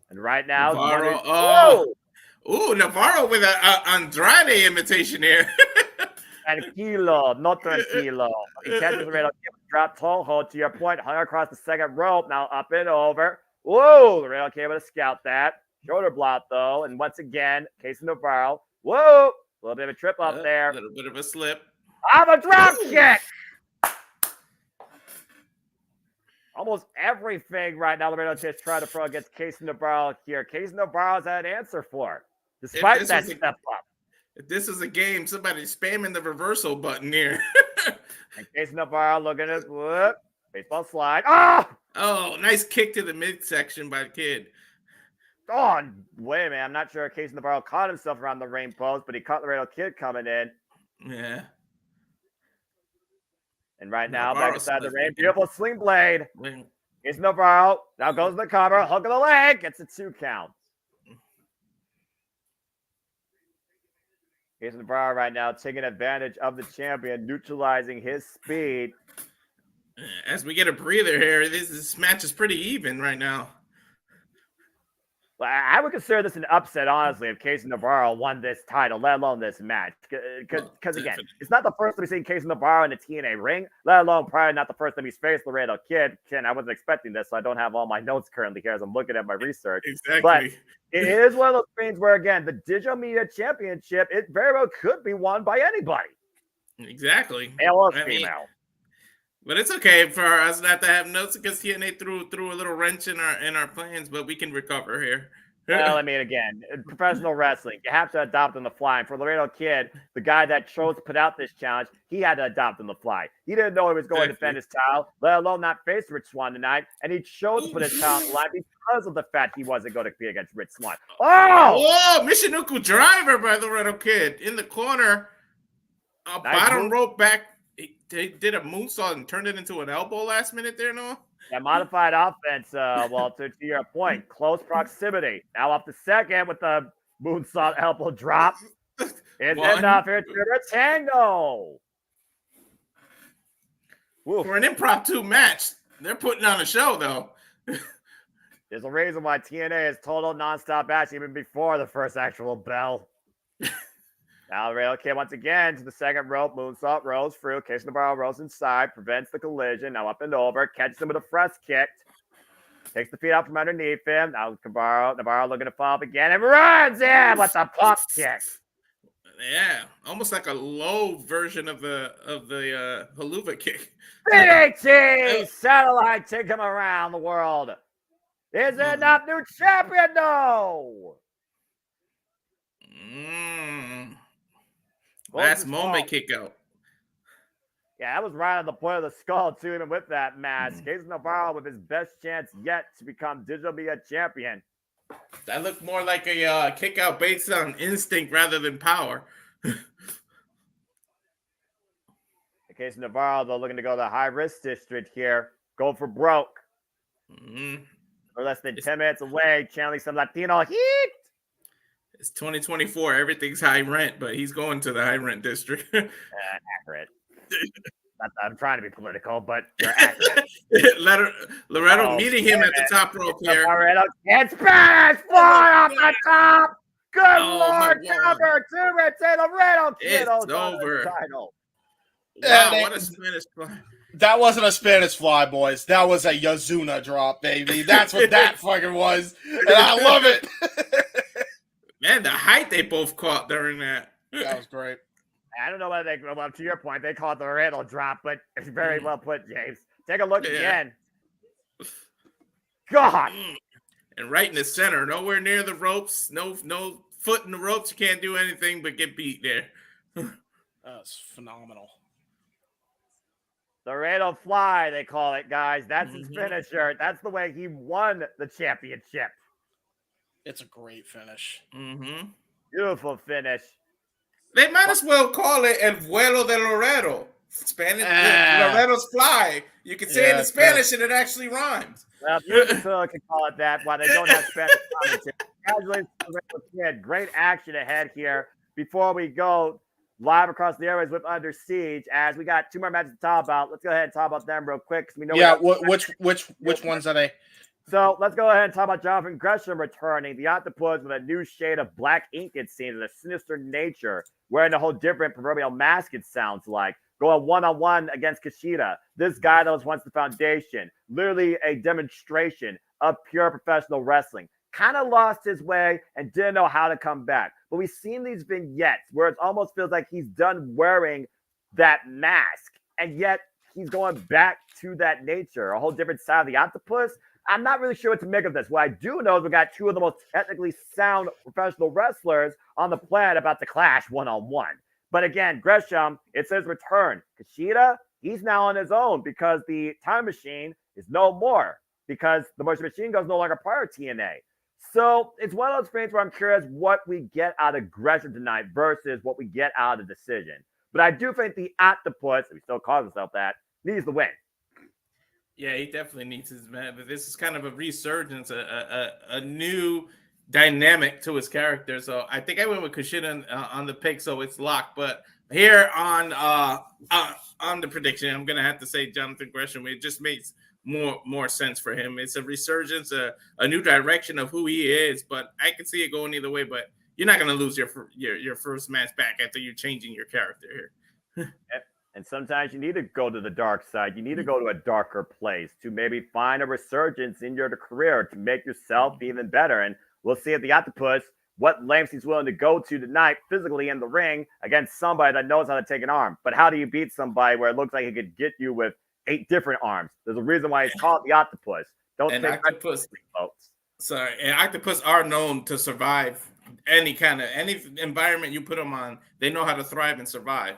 And right now, Navarro, Navarro with an Andrade imitation here. Tranquilo, no tranquilo. He catches the Real K, drop toe hold to your point, hung across the second rope, now up and over. Whoa, the Real K able to scout that. Shoulder block, though. And once again, Casey Navarro. Whoa, a little bit of a trip up there. A little bit of a slip. I'm a drop kick. Almost everything right now, Laredo just trying to throw against Casey Navarro here. Casey Navarro's had an answer for, despite that step up. If this is a game, somebody's spamming the reversal button here. And Casey Navarro looking at baseball slide. Oh, nice kick to the midsection by the Kid. Oh, wait a minute. I'm not sure if Casey Navarro caught himself around the ring post, but he caught the Laredo Kid coming in. Yeah. And right now, back inside the ring, beautiful sling blade. Casey Navarro now goes to the cover, hook of the leg, gets a 2 count. Casey Navarro right now taking advantage of the champion, neutralizing his speed. As we get a breather here, this match is pretty even right now. Well, I would consider this an upset, honestly, if Casey Navarro won this title, let alone this match. Because again, it's not the first time we've seen Casey Navarro in the TNA ring, let alone probably not the first time he's faced Laredo Kid. Ken, I wasn't expecting this, so I don't have all my notes currently here as I'm looking at my research. Exactly. But it is one of those things where, again, the Digital Media Championship, it very well could be won by anybody. Exactly. Male or female. But it's okay for us not to have notes because TNA threw a little wrench in our plans, but we can recover here. Well, I mean, again, professional wrestling, you have to adopt on the fly. And for Laredo Kid, the guy that chose to put out this challenge, he had to adopt on the fly. He didn't know he was going to defend his title, let alone not face Rich Swann tonight. And he chose to put his title on the line because of the fact he wasn't going to be against Rich Swann. Oh, Michinoku driver by Laredo Kid in the corner. Nice bottom move. Rope back. They did a moonsault and turned it into an elbow last minute there, Noah. Yeah, modified offense, to your point, close proximity. Now up to second with the moonsault elbow drop. It's enough here to the tango. For an impromptu match, they're putting on a show, though. There's a reason why TNA is total nonstop match even before the first actual bell. Now, Rail Kid once again to the second rope. Moonsault rolls through. Casey Navarro rolls inside. Prevents the collision. Now up and over. Catches him with a thrust kick. Takes the feet out from underneath him. Now Navarro looking to follow up again. And runs in with the pump kick. Yeah. Almost like a low version of the haluva kick. DDT! Satellite take him around the world. Is it not new champion? No! Last moment kick out. Yeah, that was right on the point of the skull, too, even with that mask. Case Navarro with his best chance yet to become digital media champion. That looked more like a kick out based on instinct rather than power. In case Navarro, though, looking to go to the high risk district here, go for broke. Mm-hmm. We're less than 10 minutes away, channeling some Latino heat. It's 2024. Everything's high rent, but he's going to the high rent district. Accurate. I'm trying to be political, but you're accurate. Loretto meeting him at the top rope here. Loretto gets Spanish fly off the top. Good Lord, cover to retain Loretto. It's over. Title. Wow, what a Spanish fly. That wasn't a Spanish fly, boys. That was a Yazuna drop, baby. That's what that fucking was. And I love it. Man, the height they both caught during that. That was great. I don't know whether they, well, to your point, they call it the Riddle drop, but it's very well put, James. Take a look again. God. And right in the center, nowhere near the ropes, no foot in the ropes. You can't do anything but get beat there. That's phenomenal. The Riddle fly, they call it, guys. That's his finisher. That's the way he won the championship. It's a great finish. Beautiful finish. They might as well call it El Vuelo de Loretto. Spanish, Loretto's fly. You can say it in Spanish and it actually rhymes. Well, people can call it that while they don't have Spanish commentary. Congratulations to the Riddle Kid. Great action ahead here. Before we go live across the airways with Under Siege, as we got 2 more matches to talk about. Let's go ahead and talk about them real quick. We know which ones are they? So let's go ahead and talk about Jonathan Gresham returning. The Octopus with a new shade of black ink, it seems, and a sinister nature, wearing a whole different proverbial mask, it sounds like. Going one-on-one against Kushida. This guy that was once the foundation. Literally a demonstration of pure professional wrestling. Kind of lost his way and didn't know how to come back. But we've seen these vignettes where it almost feels like he's done wearing that mask. And yet he's going back to that nature, a whole different side of the Octopus. I'm not really sure what to make of this. What I do know is we got 2 of the most technically sound professional wrestlers on the planet about to clash one-on-one. But again, Gresham, it's his return. Kushida, he's now on his own because the time machine is no more, because the motion machine goes no longer part of TNA. So it's one of those things where I'm curious what we get out of Gresham tonight versus what we get out of the decision. But I do think the Octopus, if he still calls himself that, needs the win. Yeah, he definitely needs his man. But this is kind of a resurgence, a new dynamic to his character. So I think I went with Kushida on the pick, so it's locked. But here on the prediction, I'm gonna have to say Jonathan Gresham. It just makes more sense for him. It's a resurgence, a new direction of who he is. But I can see it going either way. But you're not gonna lose your first match back after you're changing your character here. And sometimes you need to go to the dark side. You need to go to a darker place to maybe find a resurgence in your career to make yourself even better. And we'll see at the Octopus what lengths he's willing to go to tonight physically in the ring against somebody that knows how to take an arm. But how do you beat somebody where it looks like he could get you with 8 different arms? There's a reason why he's called the Octopus. Don't and take Octopus, folks. Sorry, and Octopus are known to survive any environment you put them on. They know how to thrive and survive.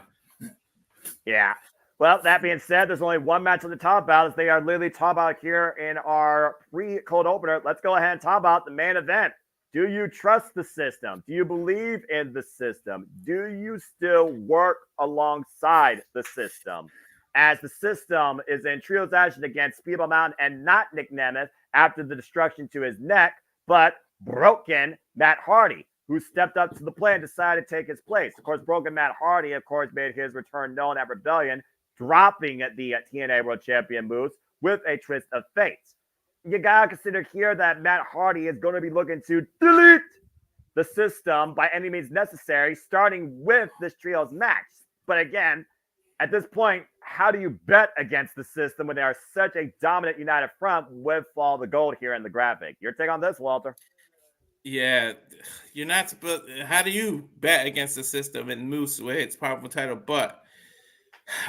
Yeah. Well, that being said, there's only one match on the top about as they are literally talking about here in our pre-cold opener. Let's go ahead and talk about the main event. Do you trust the system? Do you believe in the system? Do you still work alongside the system? As the system is in trios action against Speedball Mountain and not Nick Nemeth after the destruction to his neck, but broken Matt Hardy, who stepped up to the plate and decided to take his place. Of course, broken Matt Hardy, of course, made his return known at Rebellion, dropping the TNA World Champion moves with a twist of fate. You got to consider here that Matt Hardy is going to be looking to delete the system by any means necessary, starting with this trios match. But again, at this point, how do you bet against the system when they are such a dominant united front with all the gold here in the graphic? Your take on this, Walter? Yeah, you're not supposed. How do you bet against the system and Moose with its powerful title? But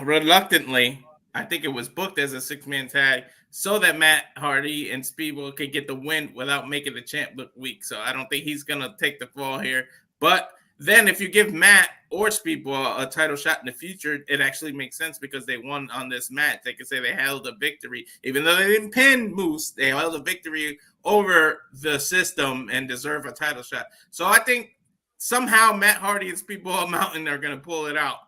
reluctantly, I think it was booked as a 6-man tag so that Matt Hardy and Speedball could get the win without making the champ look weak. So I don't think he's gonna take the fall here. But then if you give Matt or Speedball a title shot in the future, it actually makes sense because they won on this match. They can say they held a victory, even though they didn't pin Moose. They held a victory over the system and deserve a title shot. So I think somehow Matt Hardy and Speedball Mountain are going to pull it out.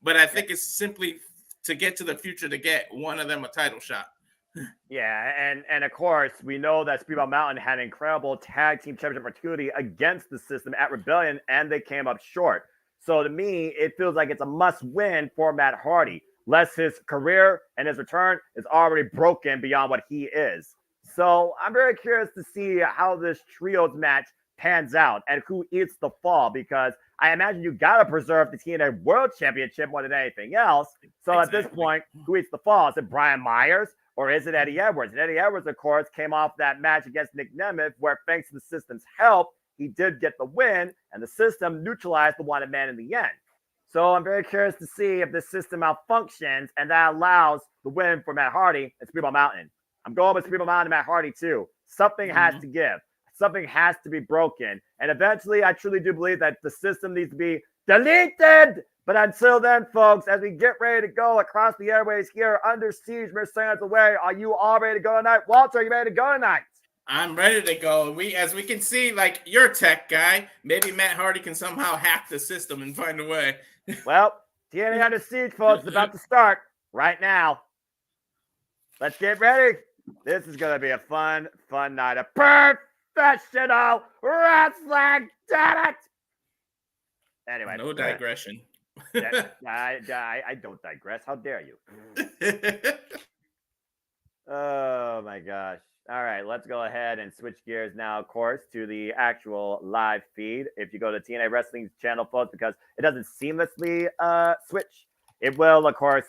But I think it's simply to get to the future to get one of them a title shot. Yeah, and of course, we know that Speedball Mountain had an incredible tag team championship opportunity against the system at Rebellion, and they came up short. So to me, it feels like it's a must-win for Matt Hardy. Lest his career and his return is already broken beyond what he is. So I'm very curious to see how this trios match pans out and who eats the fall, because I imagine you got to preserve the TNA World Championship more than anything else. So at this point, who eats the fall? Is it Brian Myers? Or is it Eddie Edwards? And Eddie Edwards, of course, came off that match against Nick Nemeth, where thanks to the system's help, he did get the win, and the system neutralized the wanted man in the end. So I'm very curious to see if this system malfunctions, and that allows the win for Matt Hardy and Speedball Mountain. I'm going with Speedball Mountain and Matt Hardy, too. Something has to give. Something has to be broken. And eventually, I truly do believe that the system needs to be deleted. But until then, folks, as we get ready to go across the airways here under siege, Mercedes away, are you all ready to go tonight? Walter, are you ready to go tonight? I'm ready to go. As we can see, like, you're a tech guy. Maybe Matt Hardy can somehow hack the system and find a way. Well, TNA Under Siege, folks, is about to start right now. Let's get ready. This is going to be a fun night of professional wrestling. Damn it! Anyway. No digression. I don't digress. How dare you? Oh, my gosh. All right, let's go ahead and switch gears now, of course, to the actual live feed. If you go to TNA Wrestling's channel, folks, because it doesn't seamlessly switch, it will, of course,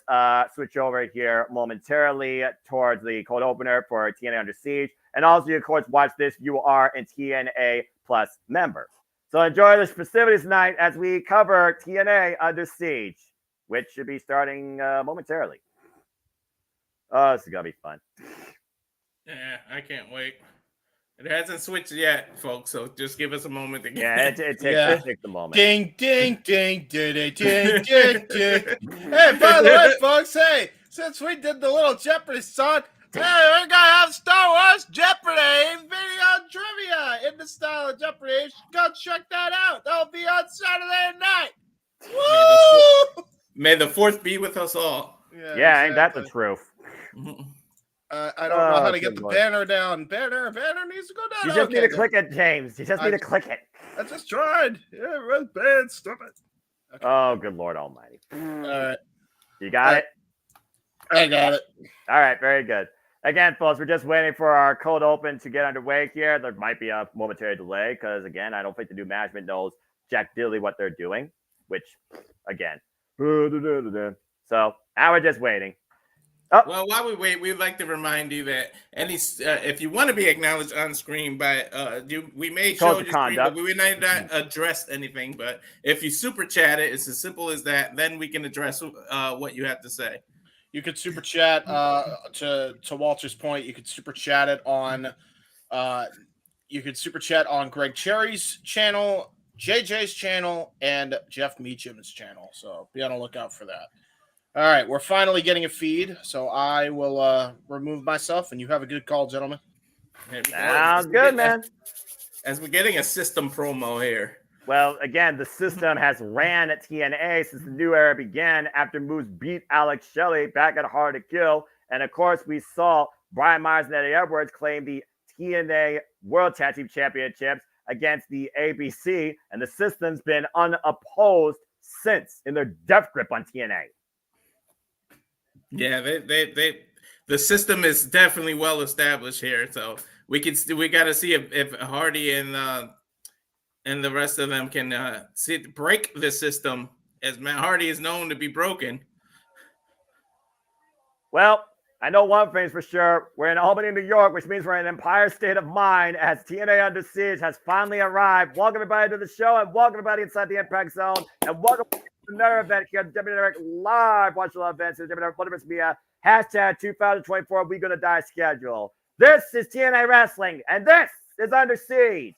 switch over here momentarily towards the cold opener for TNA Under Siege. And also, you, of course, watch this. You are a TNA Plus member. So enjoy the festivities tonight as we cover TNA Under Siege, which should be starting momentarily. Oh, this is going to be fun. Yeah, I can't wait. It hasn't switched yet, folks, so just give us a moment to get it takes a moment. Ding, ding, ding, ding, ding, ding, ding, ding. Hey, by the way, folks, since we did the little Jeopardy song, hey, we're going to have Star Wars Jeopardy video trivia in the style of Jeopardy. You should go check that out. That'll be on Saturday night. Woo! May the fourth be with us all. Yeah, ain't that the truth? I don't know how to get the banner down. Banner needs to go down. You just need to click it, James. You just need to click it. I just tried. Yeah, red band, stupid. Okay. Oh, good Lord Almighty. All right. You got it? I got it. All right, very good. Again, folks, we're just waiting for our cold open to get underway here. There might be a momentary delay because, again, I don't think the new management knows jack diddly what they're doing, which, again. So now we're just waiting. Oh. Well, while we wait, we'd like to remind you that if you want to be acknowledged on screen by we may show your screen, but we may not address anything. But if you super chat it, it's as simple as that. Then we can address what you have to say. You could super chat to Walter's point. You could super chat it on Greg Cherry's channel, JJ's channel, and Jeff Meacham's channel. So be on the lookout for that. All right, we're finally getting a feed, so I will remove myself, and you have a good call, gentlemen. Sounds good, man. As we're getting a system promo here. Well, again, the system has ran at TNA since the new era began after Moose beat Alex Shelley back at Hard to Kill. And, of course, we saw Brian Myers and Eddie Edwards claim the TNA World Tag Team Championships against the ABC, and the system's been unopposed since in their death grip on TNA. Yeah, the system is definitely well established here, so we got to see if Hardy and the rest of them can break the system, as Matt Hardy is known to be broken. Well, I know one thing's for sure: we're in Albany, New York, which means we're in an Empire State of Mind as TNA Under Siege has finally arrived. Welcome everybody to the show, and welcome everybody inside the Impact Zone, and welcome another event here at WWE Network Live. Watch the events at WWE Network Media. Hashtag 2024 We Gonna Die schedule. This is TNA Wrestling, and this is Under Siege.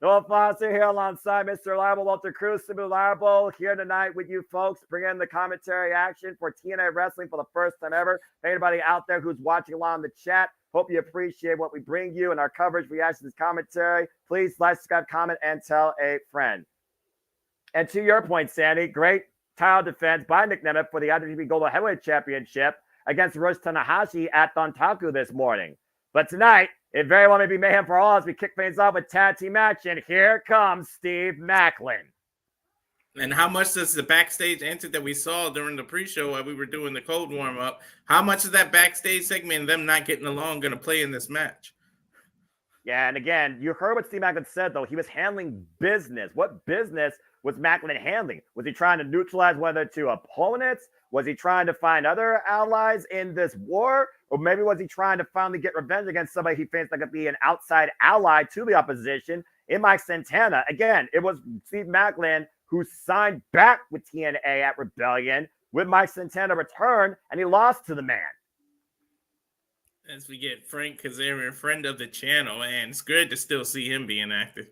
Noah Foster here alongside Mr. Liable, Walter Cruz, Simu Liable, here tonight with you folks, bringing the commentary action for TNA Wrestling for the first time ever. Anybody out there who's watching along in the chat, hope you appreciate what we bring you and our coverage, reactions, commentary. Please like, subscribe, comment, and tell a friend. And to your point, Sandy, great title defense by Nick Nemeth for the IWGP Global Heavyweight Championship against Hiroshi Tanahashi at Dontaku this morning. But tonight, it very well may be mayhem for all as we kick things off with tag team action. Here comes Steve Maclin. And how much does the backstage entrance that we saw during the pre-show while we were doing the cold warm-up, how much is that backstage segment and them not getting along going to play in this match? Yeah, and again, you heard what Steve Maclin said, though. He was handling business. What business was Maclin handling? Was he trying to neutralize one of the two opponents? Was he trying to find other allies in this war? Or maybe was he trying to finally get revenge against somebody he thinks that could be an outside ally to the opposition in Mike Santana? Again, it was Steve Maclin who signed back with TNA at Rebellion with Mike Santana return, and he lost to the man. As we get Frank Kazarian, friend of the channel, and it's good to still see him being active.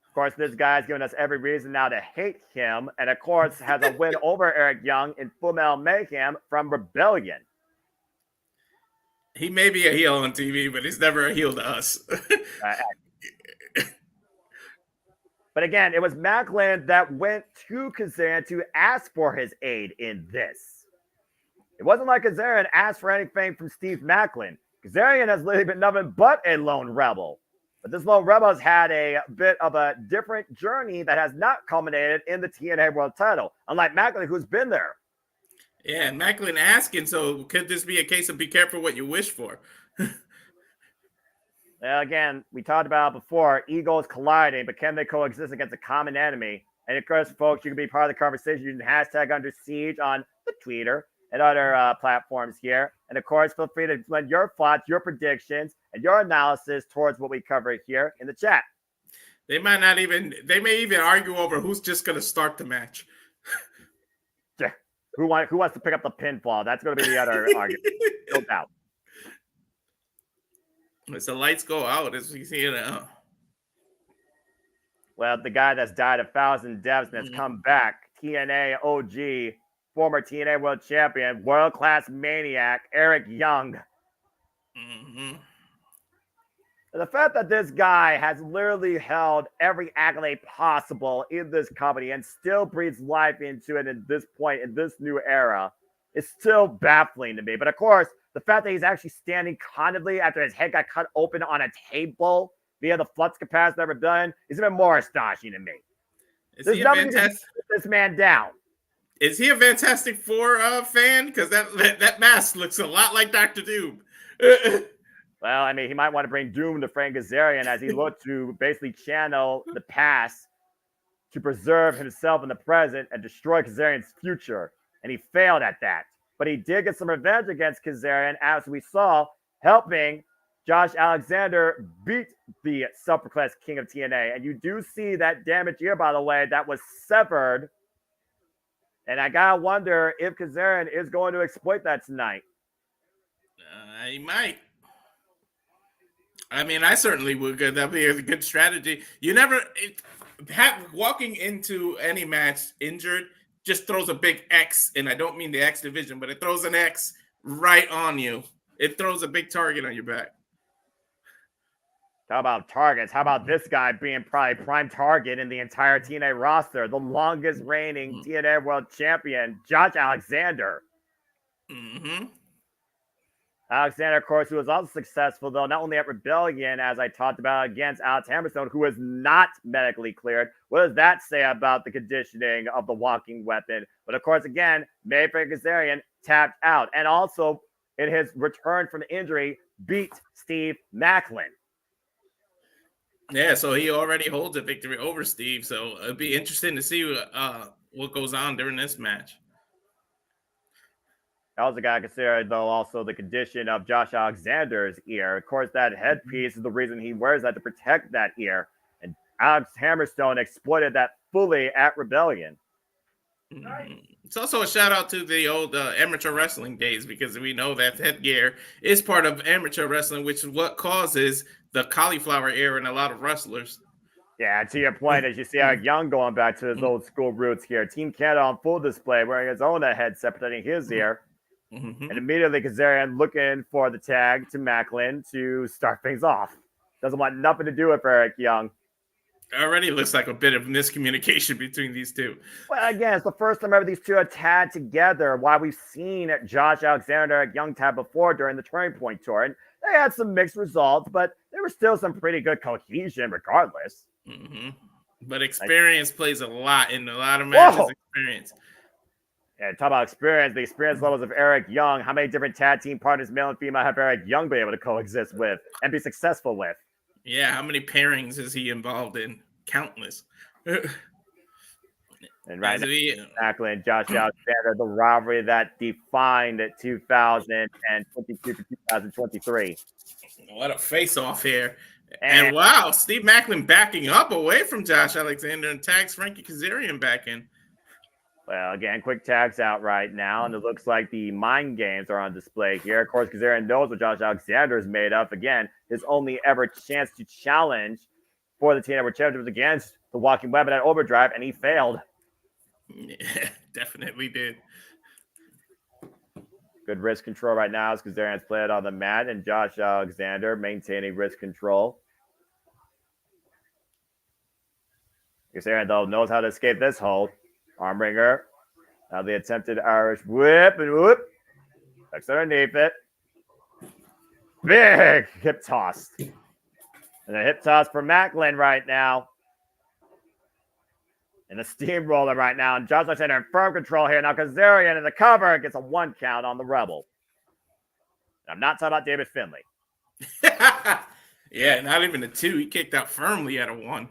Of course, this guy's giving us every reason now to hate him, and of course has a win over Eric Young in Full Metal Mayhem from Rebellion. He may be a heel on TV, but he's never a heel to us. But again, it was Maclin that went to Kazarian to ask for his aid in this. It wasn't like Kazarian asked for anything from Steve Maclin. Kazarian has literally been nothing but a lone rebel. But this lone rebel has had a bit of a different journey that has not culminated in the TNA World title, unlike Maclin, who's been there. Yeah, and Maclin asking, so could this be a case of be careful what you wish for? Again, we talked about it before, egos colliding, but can they coexist against a common enemy? And of course, folks, you can be part of the conversation using hashtag Under Siege on the Twitter and other platforms here. And of course, feel free to lend your thoughts, your predictions, and your analysis towards what we cover here in the chat. They may even argue over who's just going to start the match. Who wants to pick up the pinfall? That's going to be the other argument. No doubt. As the lights go out, as we see it now. Well, the guy that's died 1,000 deaths and has come back, TNA OG, former TNA World Champion, world-class maniac, Eric Young. Mm-hmm. The fact that this guy has literally held every accolade possible in this company and still breathes life into it at this point, in this new era, is still baffling to me. But of course, the fact that he's actually standing confidently after his head got cut open on a table via the flux capacitor of Rebellion is even more astonishing to me. There's nothing to get this man down. Is he a Fantastic Four fan? Because that mask looks a lot like Dr. Doom. Well, I mean, he might want to bring Doom to Frank Kazarian as he looked to basically channel the past to preserve himself in the present and destroy Kazarian's future. And he failed at that. But he did get some revenge against Kazarian, as we saw, helping Josh Alexander beat the self-proclaimed king of TNA. And you do see that damaged ear, by the way, that was severed. And I gotta wonder if Kazarian is going to exploit that tonight. He might. I mean, I certainly would. That'd be a good strategy. You never walking into any match injured just throws a big X, and I don't mean the X division, but it throws an X right on you. It throws a big target on your back. How about targets? How about this guy being probably prime target in the entire TNA roster? The longest reigning TNA World Champion, Josh Alexander. Mm-hmm. Alexander, of course, who was also successful, though, not only at Rebellion, as I talked about, against Alex Hammerstone, who is not medically cleared. What does that say about the conditioning of the walking weapon? But, of course, again, Mayfair Kazarian tapped out. And also, in his return from injury, beat Steve Maclin. Yeah, so he already holds a victory over Steve. So it'd be interesting to see what goes on during this match. I also got to consider, though, also the condition of Josh Alexander's ear. Of course, that headpiece is the reason he wears that, to protect that ear. And Alex Hammerstone exploited that fully at Rebellion. It's also a shout out to the old amateur wrestling days, because we know that headgear is part of amateur wrestling, which is what causes the cauliflower ear in a lot of wrestlers. Yeah, to your point, as you see Eric Young going back to his old school roots here. Team Canada on full display, wearing his own headset protecting his ear. Mm-hmm. And immediately Kazarian looking for the tag to Macklin to start things off. Doesn't want nothing to do with Eric Young. Already looks like a bit of miscommunication between these two. Well, again, it's the first time ever these two are tagged together. While we've seen Josh Alexander and Eric Young tag before during the Turning Point Tour. And they had some mixed results, but there was still some pretty good cohesion regardless. Mm-hmm. But experience plays a lot in a lot of matches. Experience. And talk about experience, the experience levels of Eric Young. How many different tag team partners, male and female, have Eric Young been able to coexist with and be successful with? Yeah, how many pairings is he involved in? Countless. And right now, Macklin, Josh Alexander, the rivalry that defined 2022 to 2023. What a face-off here. And wow, Steve Macklin backing up away from Josh Alexander and tags Frankie Kazarian back in. Well, again, quick tags out right now, and it looks like the mind games are on display here. Of course, Kazarian knows what Josh Alexander is made of. Again, his only ever chance to challenge for the TNA World Championship was against the Walking Weapon at Overdrive, and he failed. Yeah, definitely did. Good wrist control right now as Kazarian's played on the mat, and Josh Alexander maintaining wrist control. Kazarian, though, knows how to escape this hold. Armbringer. Now the attempted Irish whip and whoop. Tucks underneath it. Big hip toss. And a hip toss for Macklin right now. And the steamroller right now. And Josh Alexander in firm control here. Now Kazarian in the cover gets a 1 count on the Rebel. And I'm not talking about David Finlay. Yeah, not even a 2. He kicked out firmly at a 1.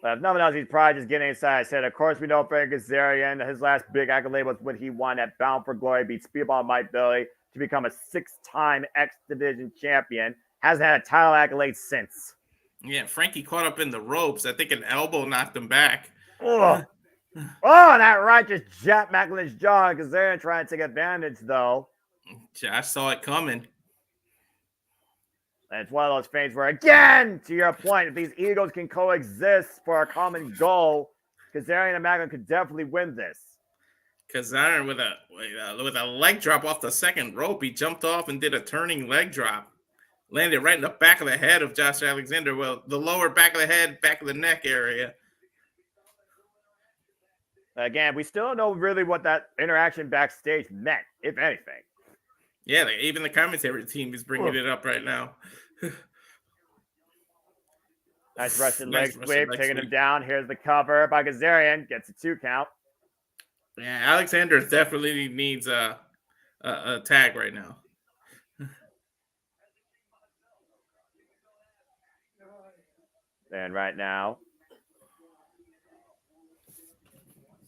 But if nothing else, he's probably just getting inside his head. Of course, we know Frank Kazarian, his last big accolade was when he won at Bound for Glory, beat Speedball Mike Bailey to become a 6-time X Division champion. Hasn't had a title accolade since. Yeah, Frankie caught up in the ropes. I think an elbow knocked him back. Oh, that right just jabbed Macklin's jaw. Kazarian trying to take advantage, though. Josh saw it coming. And it's one of those things where, again, to your point, if these egos can coexist for a common goal, Kazarian and Macklin could definitely win this. Kazarian with a leg drop off the second rope, he jumped off and did a turning leg drop. Landed right in the back of the head of Josh Alexander. Well, the lower back of the head, back of the neck area. Again, we still don't know really what that interaction backstage meant, if anything. Yeah, even the commentary team is bringing it up right now. Nice Russian leg sweep, taking him down. Here's the cover by Kazarian. Gets a 2 count. Yeah, Alexander definitely needs a tag right now. And right now,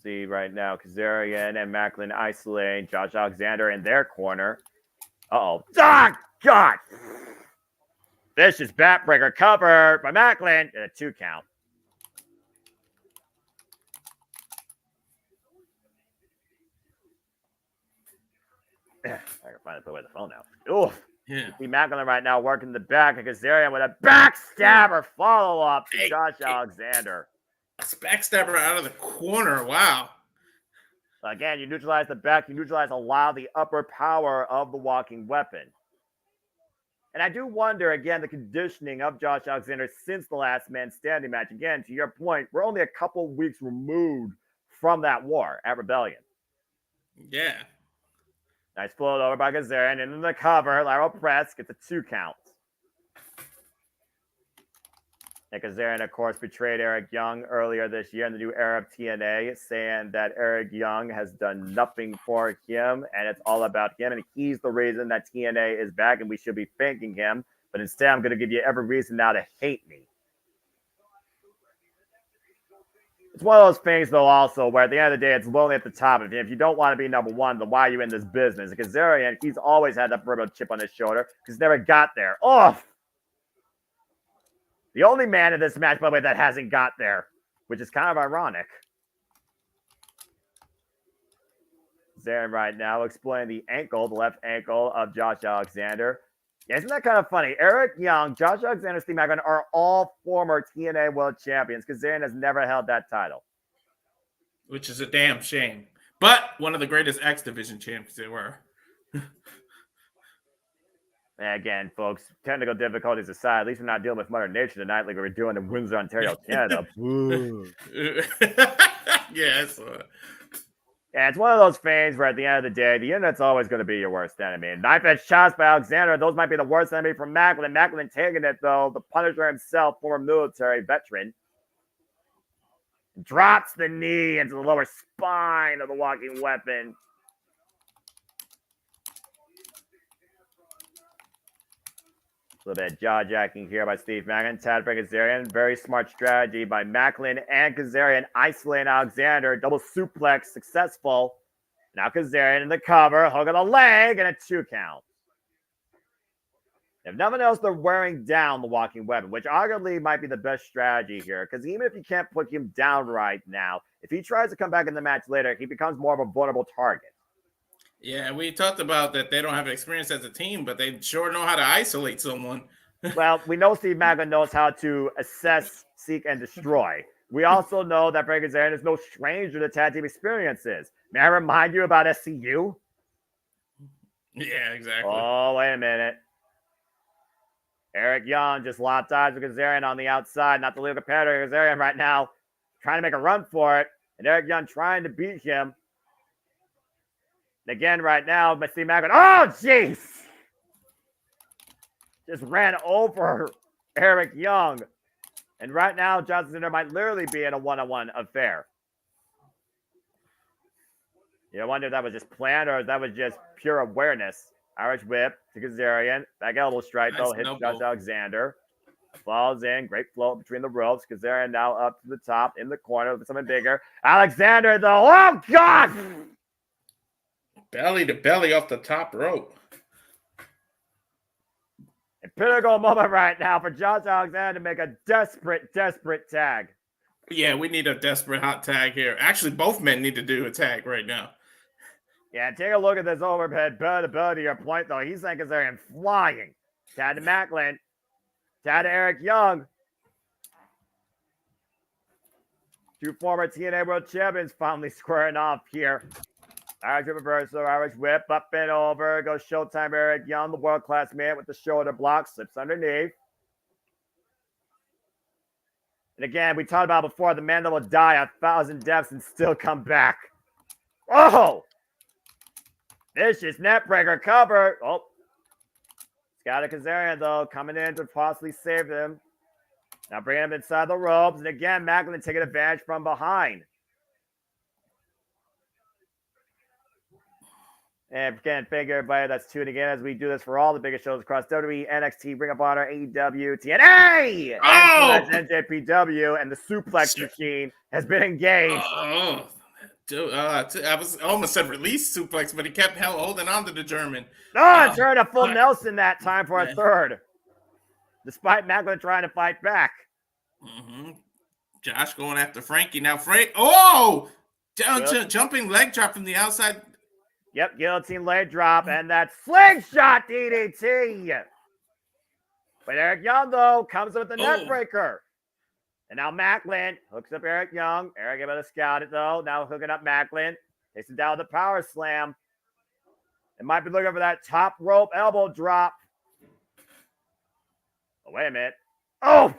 see right now, Kazarian and Macklin isolating Josh Alexander in their corner. Uh-oh. Ah, God! Vicious backbreaker covered by Macklin and a 2 count. I can finally put away the phone now. Oof. Yeah. See Macklin right now working the back, and Kazarian with a backstabber follow-up to Josh Alexander. A backstabber out of the corner. Wow. Again, you neutralize the back, you neutralize a lot of the upper power of the walking weapon. And I do wonder, again, the conditioning of Josh Alexander since the last man standing match. Again, to your point, we're only a couple weeks removed from that war at Rebellion. Yeah. Nice float over by Kazarian into the cover. Lateral press gets a 2 count. And Kazarian, of course, betrayed Eric Young earlier this year in the new era of TNA, saying that Eric Young has done nothing for him, and it's all about him, and he's the reason that TNA is back, and we should be thanking him. But instead, I'm going to give you every reason now to hate me. It's one of those things, though, also, where at the end of the day, it's lonely at the top. If you don't want to be number one, then why are you in this business? Because Kazarian, he's always had that proverbial chip on his shoulder because never got there. Oh! The only man in this match, by the way, that hasn't got there, which is kind of ironic. Kazarian right now exploiting the ankle, the left ankle of Josh Alexander. Yeah, isn't that kind of funny? Eric Young, Josh Alexander, Steve Macklin are all former TNA World Champions. Kazarian has never held that title. Which is a damn shame. But one of the greatest X Division champions they were. Again, folks, technical difficulties aside, at least we're not dealing with Mother Nature tonight like we were doing in Windsor, Ontario, Canada. Boo. Yes. Yeah, it's one of those things where at the end of the day, the internet's always going to be your worst enemy. Knife edge shots by Alexander, those might be the worst enemy for Macklin. Macklin taking it, though. The Punisher himself, former military veteran, drops the knee into the lower spine of the walking weapon. A little bit of jaw jacking here by Steve Macklin. Tad for Kazarian. Very smart strategy by Macklin and Kazarian. Isolating Alexander. Double suplex successful. Now Kazarian in the cover. Hook of the leg and a 2 count. If nothing else, they're wearing down the walking weapon, which arguably might be the best strategy here. Because even if you can't put him down right now, if he tries to come back in the match later, he becomes more of a vulnerable target. Yeah, we talked about that they don't have experience as a team, but they sure know how to isolate someone. Well, we know Steve Macklin knows how to assess, seek, and destroy. We also know that Frank Kazarian is no stranger to tag team experiences. May I remind you about SCU? Yeah, exactly. Oh, wait a minute. Eric Young just locked eyes with Kazarian on the outside. Not the legal competitor. Kazarian right now trying to make a run for it. And Eric Young trying to beat him. And again, right now, but Steve Macklin. Oh, jeez! Just ran over Eric Young. And right now, Johnson Center might literally be in a one-on-one affair. You wonder if that was just planned or if that was just pure awareness. Irish whip to Kazarian. Back elbow strike, though. Hits Josh Alexander. Falls in. Great float between the ropes. Kazarian now up to the top in the corner with something bigger. Alexander, though. Oh, God! Belly to belly off the top rope. A pinnacle moment right now for Josh Alexander to make a desperate, desperate tag. Yeah, we need a desperate hot tag here. Actually, both men need to do a tag right now. Yeah, take a look at this overhead belly to belly to your point, though. He's thinking Kazarian flying. Tag to Macklin. Tag to Eric Young. Two former TNA World Champions finally squaring off here. Irish whip reversal, Irish whip, up and over. Goes Showtime Eric Young, the world-class man with the shoulder block, slips underneath. And again, we talked about before, the man that will die 1,000 deaths and still come back. Oh! Vicious neckbreaker cover. Oh. Scott Kazarian, though, coming in to possibly save him. Now bringing him inside the ropes. And again, Macklin taking advantage from behind. And again, thank you everybody that's tuning in as we do this for all the biggest shows across WWE, NXT, Ring of Honor, AEW, TNA, and NJPW, and the suplex machine has been engaged. I was almost said release suplex, but he kept holding on to the German. Oh, turned a full Nelson that time for a third, despite Macklin trying to fight back. Mm-hmm. Josh going after Frankie. Now Frank, jumping leg drop from the outside. Yep, guillotine leg drop, and that slingshot DDT. But Eric Young, though, comes with the neck breaker. And now Macklin hooks up Eric Young. Eric able to scout it, though. Now hooking up Macklin. Takes it down with the power slam. It might be looking for that top rope elbow drop. Oh, wait a minute. Oh!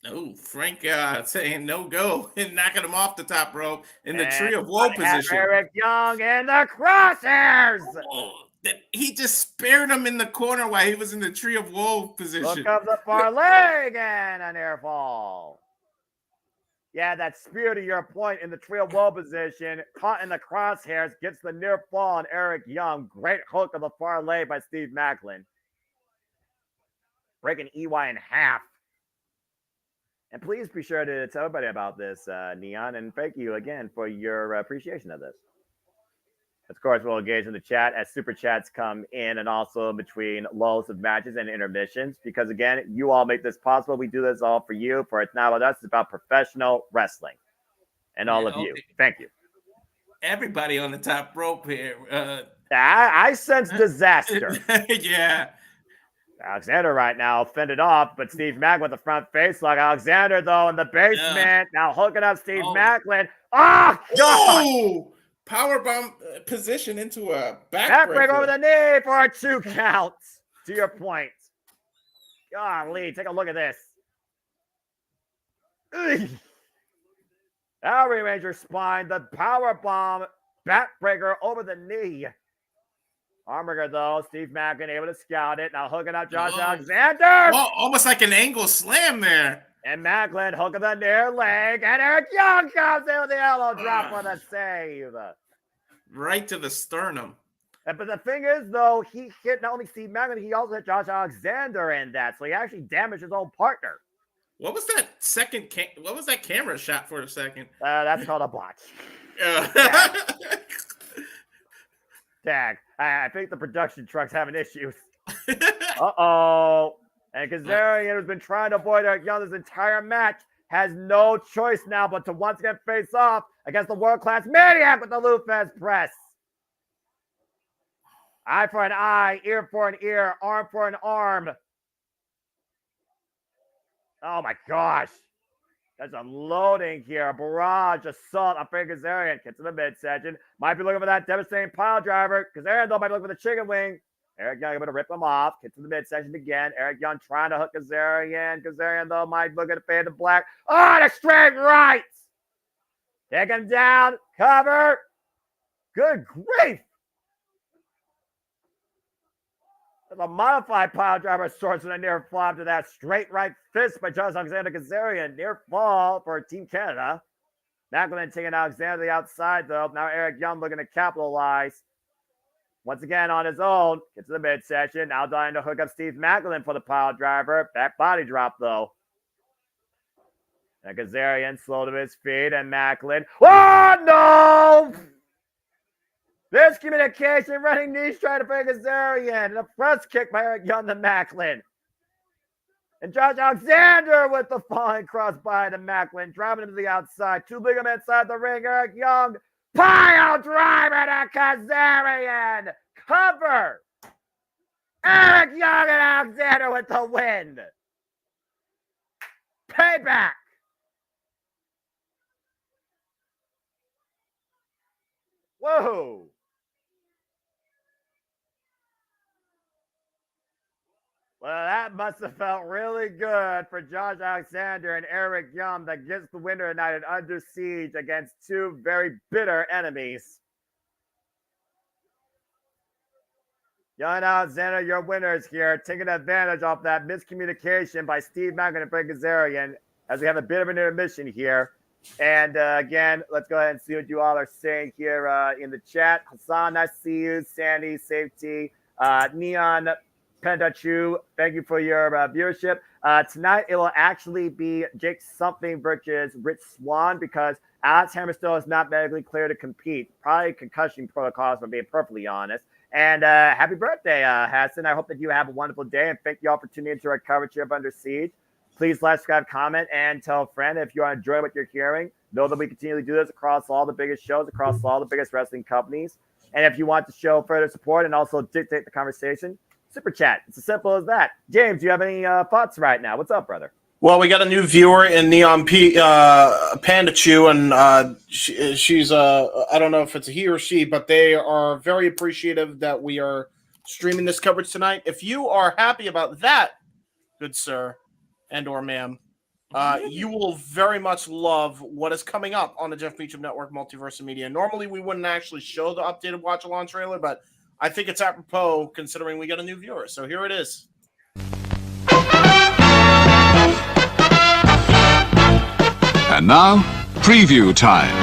Oh, Frank saying no go and knocking him off the top rope in the tree of woe position. Eric Young and the crosshairs. Oh, he just spared him in the corner while he was in the tree of woe position. Look up the far leg and an air fall. Yeah, that spear to your point in the tree of woe position, caught in the crosshairs, gets the near fall on Eric Young. Great hook of the far leg by Steve Macklin. Breaking EY in half. And please be sure to tell everybody about this, Neon, and thank you again for your appreciation of this. Of course, we'll engage in the chat as super chats come in and also between lulls of matches and intermissions because, again, you all make this possible. We do this all for you. For it's not about us. It's about professional wrestling and all of you. Thank you. Everybody on the top rope here. I sense disaster. Yeah. Alexander right now fended off, but Steve Macklin with the front face lock. Alexander, though, in the basement. Now hooking up Steve Macklin. Oh, God! Oh! Powerbomb position into a Backbreaker backbreaker. over the knee for a 2 count. To your point. Golly, take a look at this. Now rearrange your spine. The powerbomb backbreaker over the knee. Armbringer, though. Steve Macklin able to scout it. Now hooking up Josh Alexander. Oh, almost like an angle slam there. And Macklin hooking the near leg. And Eric Young comes in with the elbow drop for the save. Right to the sternum. But the thing is, though, he hit not only Steve Macklin, he also hit Josh Alexander in that. So he actually damaged his own partner. What was that second? What was that camera shot for a second? That's called a botch. Tag. I think the production truck's having issues. Uh-oh. And Kazarian, who's been trying to avoid Eric Young this entire match, has no choice now but to once again face off against the world-class maniac with the Lufez press. Eye for an eye, ear for an ear, arm for an arm. Oh my gosh. That's unloading here. A barrage assault on Frank Kazarian. Gets to the midsection. Might be looking for that devastating pile driver. Kazarian, though, might be looking for the chicken wing. Eric Young able to rip him off. Gets to the midsection again. Eric Young trying to hook Kazarian. Kazarian, though, might look at a fade to black. Oh, the straight right. Take him down. Cover. Good grief. A modified pile driver sorts in a near fall to that straight right fist by Josh Alexander Kazarian. Near fall for Team Canada. Macklin taking Alexander to the outside, though. Now Eric Young looking to capitalize. Once again on his own. Gets to the midsection. Now dying to hook up Steve Macklin for the pile driver. Back body drop, though. And Kazarian slow to his feet. And Macklin. Oh, no! Miscommunication, running knees trying to bring Kazarian. And a press kick by Eric Young to Macklin. And Josh Alexander with the falling crossbody to Macklin, driving him to the outside. 2 big men inside the ring. Eric Young, pile driver to Kazarian. Cover. Eric Young and Alexander with the win. Payback. Whoa. Well, that must have felt really good for Josh Alexander and Eric Young that gets the winner tonight at Under Siege against 2 very bitter enemies. Young and Alexander, your winners here, taking advantage of that miscommunication by Steve Macklin and Frank Kazarian as we have a bit of an intermission here. And again, let's go ahead and see what you all are saying here in the chat. Hassan, nice to see you. Sandy, Safety, Neon, Pentachu, thank you for your viewership. Tonight, it will actually be Jake Something versus Rich Swan because Alex Hammerstone is not medically clear to compete. Probably concussion protocols, for being perfectly honest. And happy birthday, Hassan. I hope that you have a wonderful day, and thank you all for tuning into our coverage here of Under Siege. Please like, subscribe, comment, and tell a friend if you are enjoying what you're hearing. Know that we continually do this across all the biggest shows, across all the biggest wrestling companies. And if you want to show further support and also dictate the conversation, Super Chat. It's as simple as that. James, do you have any thoughts right now? What's up, brother? Well, we got a new viewer in Neon Panda Chew, and she's I don't know if it's a he or she, but they are very appreciative that we are streaming this coverage tonight. If you are happy about that, good sir and or ma'am, you will very much love what is coming up on the Jeff Meacham Network Multiverse of Media. Normally, we wouldn't actually show the updated Watch Along trailer, but I think it's apropos considering we got a new viewer. So here it is. And now, preview time.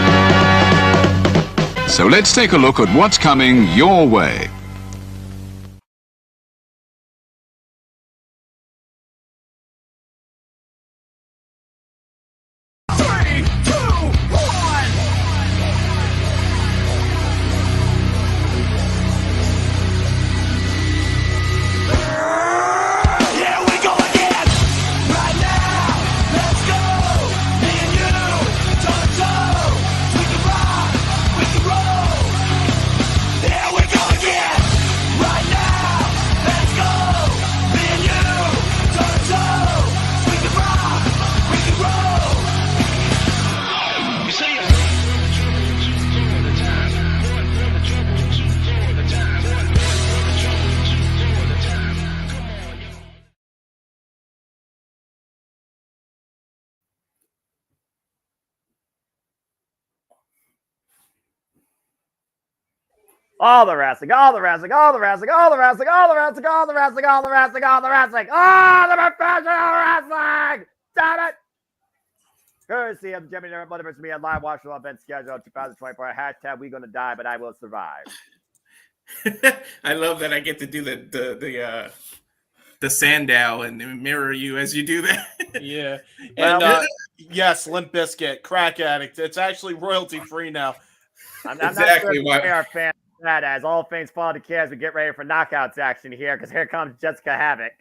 So let's take a look at what's coming your way. Here we go again! All the wrestling, all the wrestling, all the wrestling, all the wrestling, all the wrestling, all the wrestling, all the wrestling, all the wrestling, all the professional wrestling. Damn it! Courtesy of the Jimmy Multiverse Media live watchable event schedule 2024. Hashtag we gonna die, but I will survive. I love that I get to do the Sandow and mirror you as you do that. Yeah. Well, And yes, Limp Bizkit, Crack Addict. It's actually royalty free now. I'm Exactly not sure why- if we are fans of that, as all things fall to care as we get ready for knockouts action here, because here comes Jessica Havoc.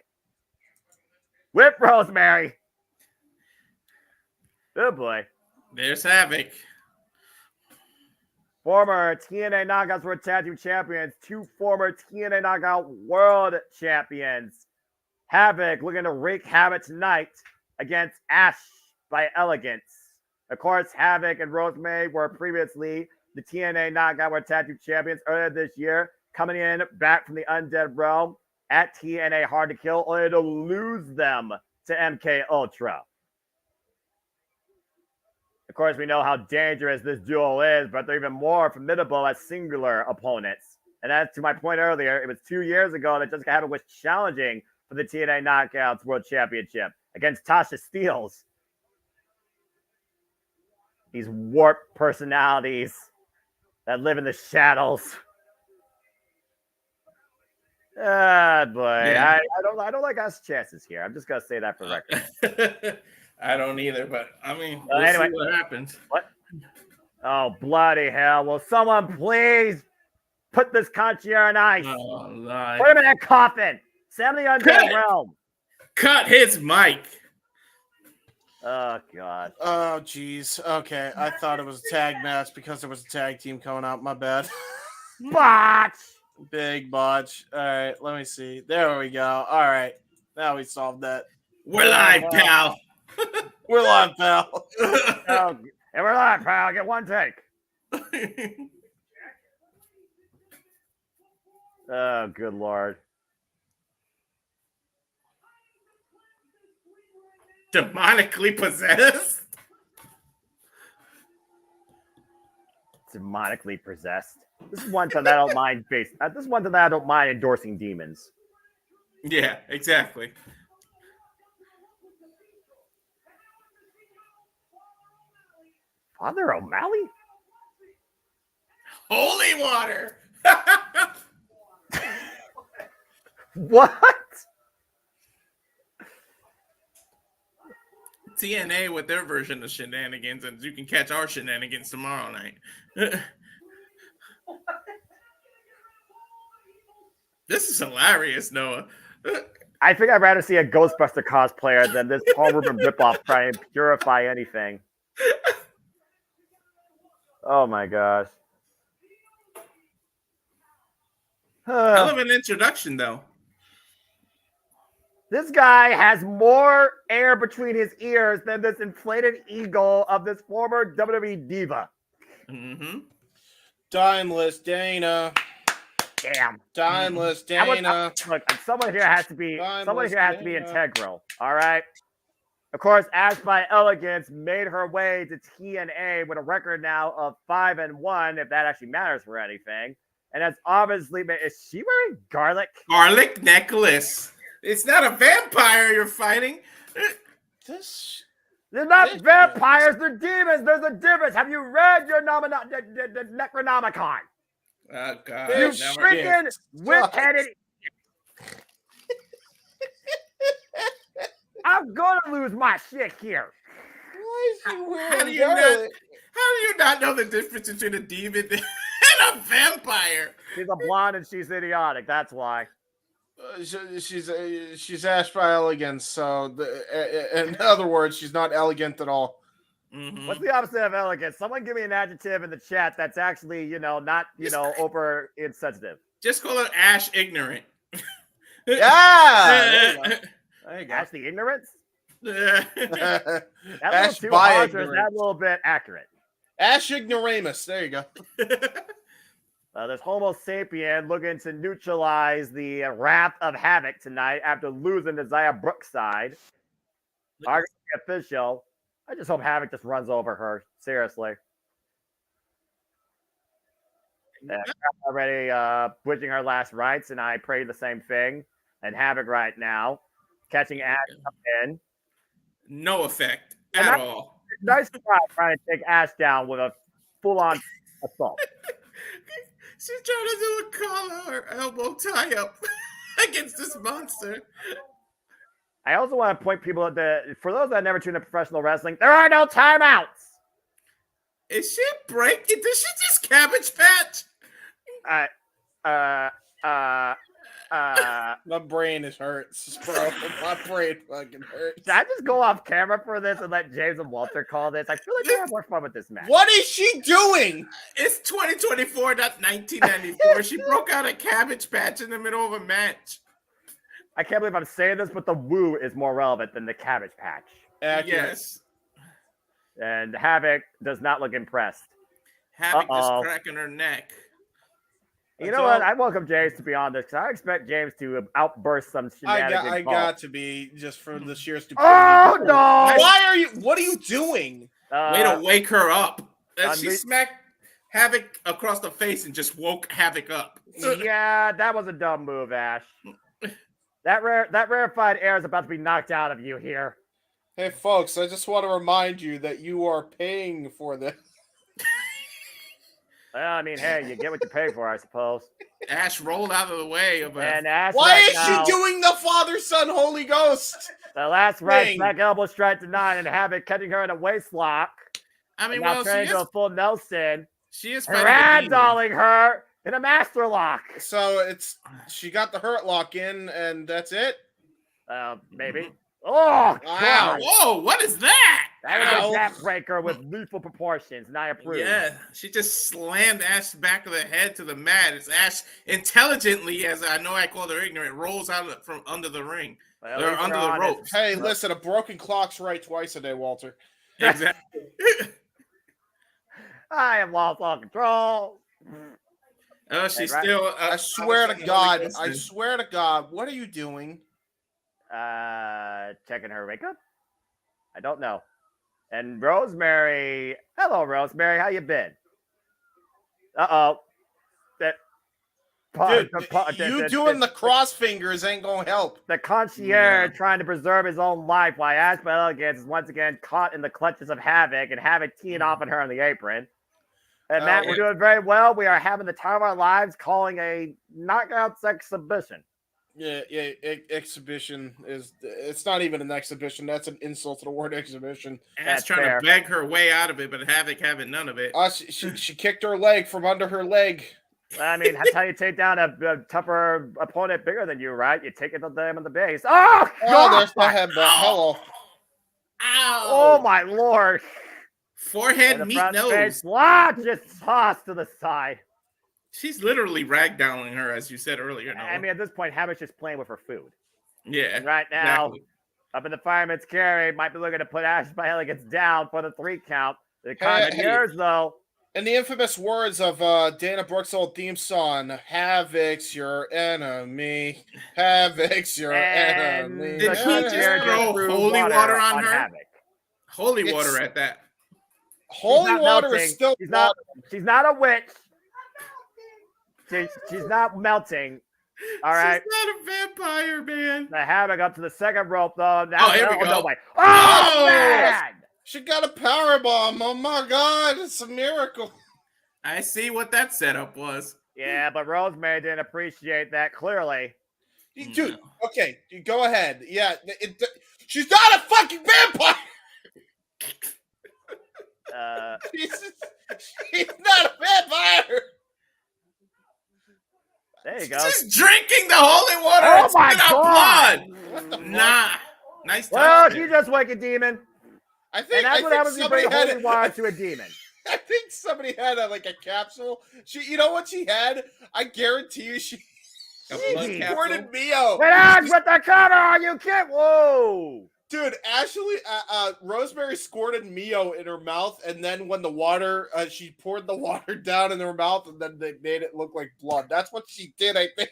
Whip Rosemary. Oh boy. There's Havoc. Former TNA Knockouts World Tag Team Champions, two former TNA Knockout World Champions. Havoc looking to wreak havoc tonight against Ash by Elegance. Of course, Havoc and Rosemary were previously the TNA Knockout World Tag Team Champions earlier this year, coming in back from the Undead Realm at TNA Hard to Kill, only to lose them to MK Ultra. Of course, we know how dangerous this duo is, but they're even more formidable as singular opponents. And that's to my point earlier. It was 2 years ago that Jessica Havoc was challenging for the TNA Knockouts World Championship against Tasha Steelz. These warped personalities that live in the shadows. Ah, boy. Yeah. I don't like us chances here. I'm just gonna say that for the record. I don't either, but I mean, we'll anyway, see what happens. What? Oh, bloody hell. Will someone please put this Conchier on ice? Oh, Lord. Put him in that coffin. Send the Undead Realm. Cut his mic. Oh, God. Oh, geez. Okay. I thought it was a tag match because there was a tag team coming out. My bad. Botch. Big botch. All right. Let me see. There we go. All right. Now we solved that. We're live, pal. We're live, pal. Oh, and we're live, pal. Get one take. Oh, good Lord. Demonically possessed? Demonically possessed. This is one time that I don't mind. This is one time that I don't mind endorsing demons. Yeah, exactly. Father O'Malley? Holy water. What? TNA with their version of shenanigans, and you can catch our shenanigans tomorrow night. This is hilarious, Noah. I think I'd rather see a Ghostbuster cosplayer than this Paul Rubin ripoff try and purify anything. Oh my gosh. Hell of an introduction, though. This guy has more air between his ears than this inflated ego of this former WWE diva. Mm-hmm. Timeless Dana. Damn. Timeless Dana. Look, someone here has to be Dana. integral. All right. Of course, Ash by Elegance made her way to TNA with a record now of 5-1, if that actually matters for anything. And that's obviously, is she wearing garlic? Garlic necklace. It's not a vampire you're fighting. They're not vampires, they're demons. There's a difference. Have you read your the Necronomicon? Oh, God. You freaking whip-headed. I'm gonna lose my shit here. Why is he wearing How do you not know the difference between a demon and a vampire? She's a blonde and she's idiotic. That's why. She's Ash by Elegance, so in other words, she's not elegant at all. Mm-hmm. What's the opposite of elegant? Someone give me an adjective in the chat that's actually, not, over insensitive. Just call it Ash ignorant. Yeah. There you go. Ash the ignorance? That That Ash little too by harsh, or is ignorance. that a little bit accurate? Ash ignoramus. There you go. This Homo sapien looking to neutralize the wrath of Havoc tonight after losing to Zaya Brookside. Arguably official. I just hope Havoc just runs over her. Seriously. Already bridging her last rites, and I pray the same thing. And Havoc right now, catching Ash up in. No effect And at that's all. a nice try trying to take Ash down with a full-on assault. She's trying to do a collar or elbow tie up against this monster. I also want to point people at for those that never tuned in professional wrestling, there are no timeouts. Is she breaking? Did she just cabbage patch? My brain is hurts, bro. My brain fucking hurts. Should I just go off camera for this and let James and Walter call this? I feel like they have more fun with this match. What is she doing? It's 2024, not 1994. She broke out a cabbage patch in the middle of a match. I can't believe I'm saying this, but the woo is more relevant than the cabbage patch. Yes. And Havoc does not look impressed. Havoc is cracking her neck. You know what? I welcome James to be on this because I expect James to outburst some shenanigans. I got to be just for the sheer stupidity. Oh no! Why are you? What are you doing? Way to wake her up. She smacked Havoc across the face and just woke Havoc up. Yeah, that was a dumb move, Ash. That rarefied air is about to be knocked out of you here. Hey, folks, I just want to remind you that you are paying for this. Well, I mean, hey, you get what you pay for, I suppose. Ash rolled out of the way of and Ash Why right is now, she doing the Father, Son, Holy Ghost? The last right back elbow strike to 9 and Havoc catching her in a waist lock. I mean, now turning into a full Nelson. She is ragdolling her in a master lock. So she got the hurt lock in, and that's it? Maybe. Oh, wow. Whoa, what is that? That was a gap breaker with lethal proportions, and I approve. Yeah, she just slammed Ash's back of the head to the mat. It's Ash intelligently, as I know I called her ignorant, rolls out from under the ring. Well, or under the ropes. Hey, listen, a broken clock's right twice a day, Walter. Exactly. I have lost all control. Oh, she's still... I swear to God, what are you doing? Checking her makeup? I don't know. And Rosemary, hello Rosemary, how you been? Dude, you doing the cross fingers ain't gonna help. The concierge trying to preserve his own life while Ash by Elegance is once again caught in the clutches of Havoc and Havoc teeing off on her on the apron. And Matt, we're doing very well. We are having the time of our lives calling a knockouts exhibition. Yeah, exhibition it's not even an exhibition. That's an insult to the word exhibition. Ash trying to beg her way out of it, but Havoc having none of it. She kicked her leg from under her leg. I mean, that's how you take down a tougher opponent bigger than you, right? You take it to them in the base. Oh, there's my headbutt. Hello. Ow. Oh, my Lord. Forehead, meat, nose. Just tossed to the side. She's literally ragdolling her, as you said earlier. I mean, at this point, Havoc's just playing with her food. Yeah. And right now, up in the fireman's carry, might be looking to put Ash by Elegance down for the 3 count. The Concierge, though. In the infamous words of Dana Brooks' old theme song, Havoc's your enemy. Havoc's your enemy. Did he just throw holy water on her? Havoc. Holy water at that. Holy water is still She's not a witch. She's not melting. All right. She's not a vampire, man. The Havoc up to the second rope, though. Now, here we go. No way. Oh, man! She got a power bomb. Oh, my God. It's a miracle. I see what that setup was. Yeah, but Rosemary didn't appreciate that clearly. Dude, okay. Go ahead. Yeah. She's not a fucking vampire. She's not a vampire. There you go. She's drinking the holy water. Oh my God! Nah. Nice time. Well, she's just like a demon. I think that's what happens when you bring holy water to a demon. I think somebody had a capsule. You know what she had? I guarantee you she squirted Mio. Wait out with the cover! Are you kidding? Whoa! Dude, Ashley, Rosemary squirted Mio in her mouth, and then when the water, she poured the water down in her mouth, and then they made it look like blood. That's what she did, I think.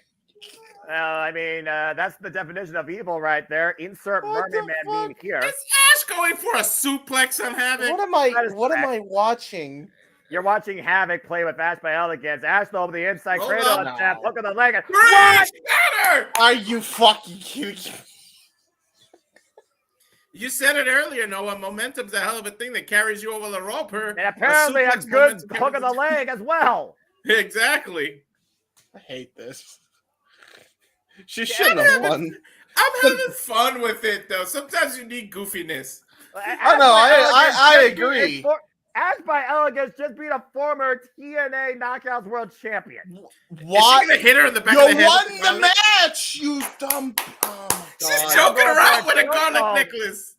Well, I mean, that's the definition of evil right there. Insert Mermaid Man being here. Is Ash going for a suplex on Havoc? What am I watching? You're watching Havoc play with Ash by Elegance. Ash over the inside Hold cradle on. attempt. Look at the leg. What? Better! Are you fucking kidding? You said it earlier, Noah. Momentum's a hell of a thing that carries you over the rope. And apparently a good hook of the leg as well. Exactly. I hate this. She shouldn't have won. I'm having fun with it, though. Sometimes you need goofiness. I know. I agree. Ash by Elegance just beat a former TNA Knockouts World Champion. What? Is she gonna hit her in the back you of the head? won the match, you dumb. Oh my She's God. choking around with a garlic necklace.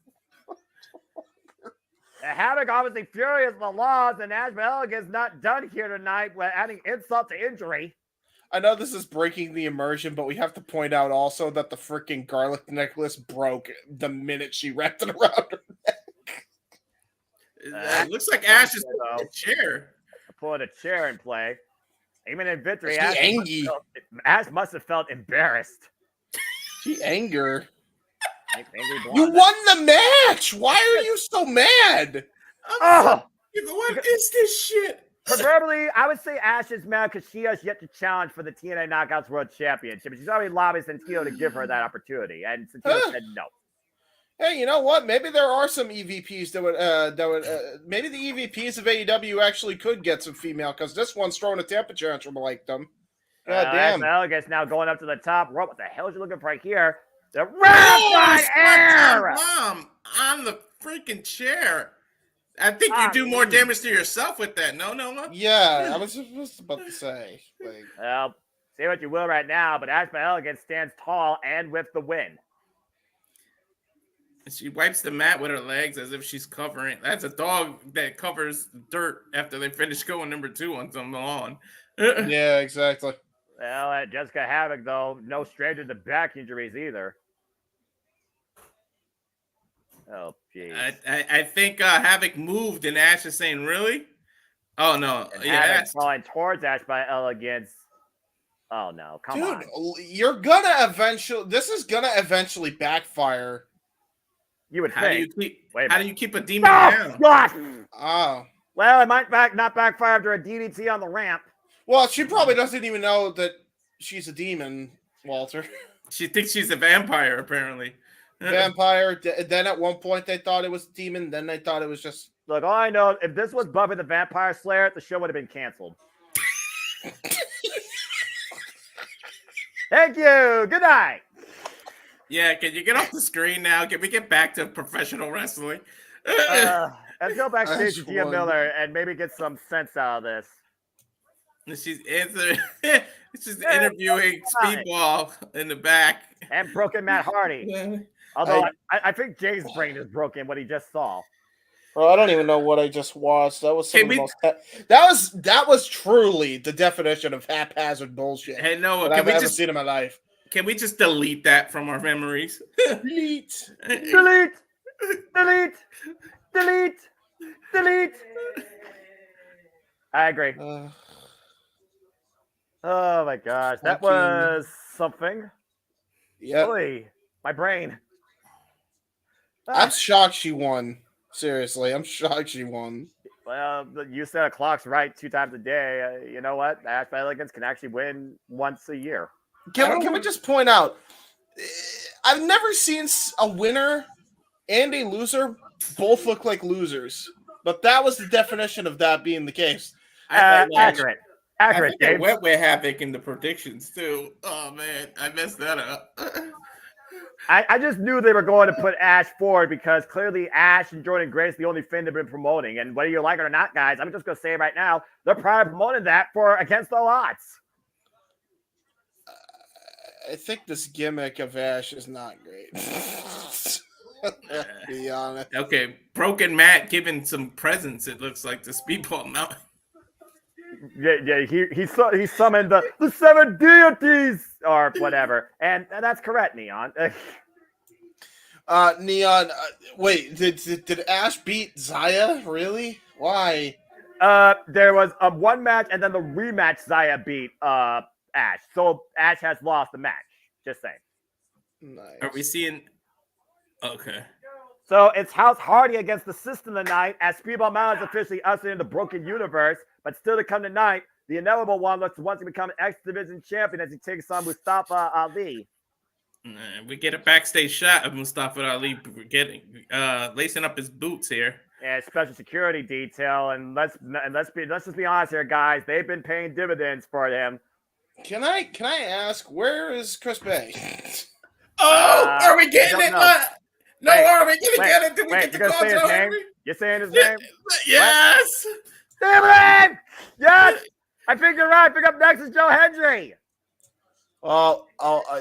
Havoc obviously furious with the loss, and Ash by Elegance not done here tonight with adding insult to injury. I know this is breaking the immersion, but we have to point out also that the freaking garlic necklace broke the minute she wrapped it around her neck. It looks like Ash is pulling a chair. Pulling a chair in play. Even in victory, She Ash must have felt embarrassed. She anger. Angry You won the match. Why are you so mad? Oh, what is this shit? Preferably, I would say Ash is mad because she has yet to challenge for the TNA Knockouts World Championship. She's already lobbied Santino to give her that opportunity, and Santino said no. Hey, you know what? Maybe there are some EVPs that would maybe the EVPs of AEW actually could get some female, because this one's throwing a temperature tantrum like them. God damn. Elegance now going up to the top rope. What the hell is you looking for here? The rarefied air! Bomb on the freaking chair. I think you do more damage to yourself with that. No. Yeah, I was just about to say. Like, well, say what you will right now, but Ash by Elegance stands tall and with the win. She wipes the mat with her legs as if she's covering. That's a dog that covers dirt after they finish going number 2 on some lawn. yeah, exactly. Well, Jessica Havoc, though, no stranger to back injuries either. Oh, jeez. I think Havoc moved, and Ash is saying, really? Oh, no. And Yeah, Havoc falling towards Ash by Elegance. Oh, no. Come on. You're going to eventually... This is going to eventually backfire. You would how think. How do you keep a demon down? Gosh! Oh. Well, it might not backfire after a DDT on the ramp. Well, she probably doesn't even know that she's a demon, Walter. She thinks she's a vampire, apparently. Vampire. Then at one point they thought it was a demon. Then they thought it was just... Look, all I know, if this was Buffy the Vampire Slayer, the show would have been canceled. Thank you. Good night. Yeah, can you get off the screen now? Can we get back to professional wrestling? Let's go backstage to Gia Miller and maybe get some sense out of this. She's answering. She's interviewing Speedball in the back. And broken Matt Hardy. Although I think Jay's brain is broken, what he just saw. Well, I don't even know what I just watched. That was some of the most. That was truly the definition of haphazard bullshit. Hey Noah, I've ever seen in my life. Can we just delete that from our memories? Delete. I agree. Oh my gosh, that was something. Yeah. Boy, my brain. I'm shocked she won. Seriously, I'm shocked she won. Well, you said a clock's right 2 times a day. You know what? Ash by Elegance can actually win once a year. Can we just point out, I've never seen a winner and a loser both look like losers, but that was the definition of that being the case. Accurate. I think went with Havoc in the predictions too. Oh man, I messed that up. I just knew they were going to put Ash forward because clearly Ash and Jordan Grace the only thing they've been promoting. And whether you like it or not, guys, I'm just going to say right now, they're probably promoting that for Against All Odds. I think this gimmick of Ash is not great. Be honest. Okay, broken Matt giving some presents. It looks like the Speedball Mountain. Yeah. He summoned the 7 deities or whatever, and that's correct, Neon. Neon. Wait, did Ash beat Zaya? Really? Why? There was one match, and then the rematch. Zaya beat Ash, so Ash has lost the match. Just saying. Nice. Are we seeing? Okay. So it's House Hardy against the System tonight as Speedball Mountain is officially ushered into the Broken Universe. But still to come tonight, the inevitable one looks to once become X Division champion as he takes on Mustafa Ali. We get a backstage shot of Mustafa Ali lacing up his boots here. And special security detail, and let's just be honest here, guys. They've been paying dividends for him. Can I ask, where is Chris Bay? Are we getting it? No, are we gonna get it? Did we get the call, Joe Henry? You're saying his name? Yes. Damn it! Yes! I think you're right. Pick up next is Joe Hendry. Well,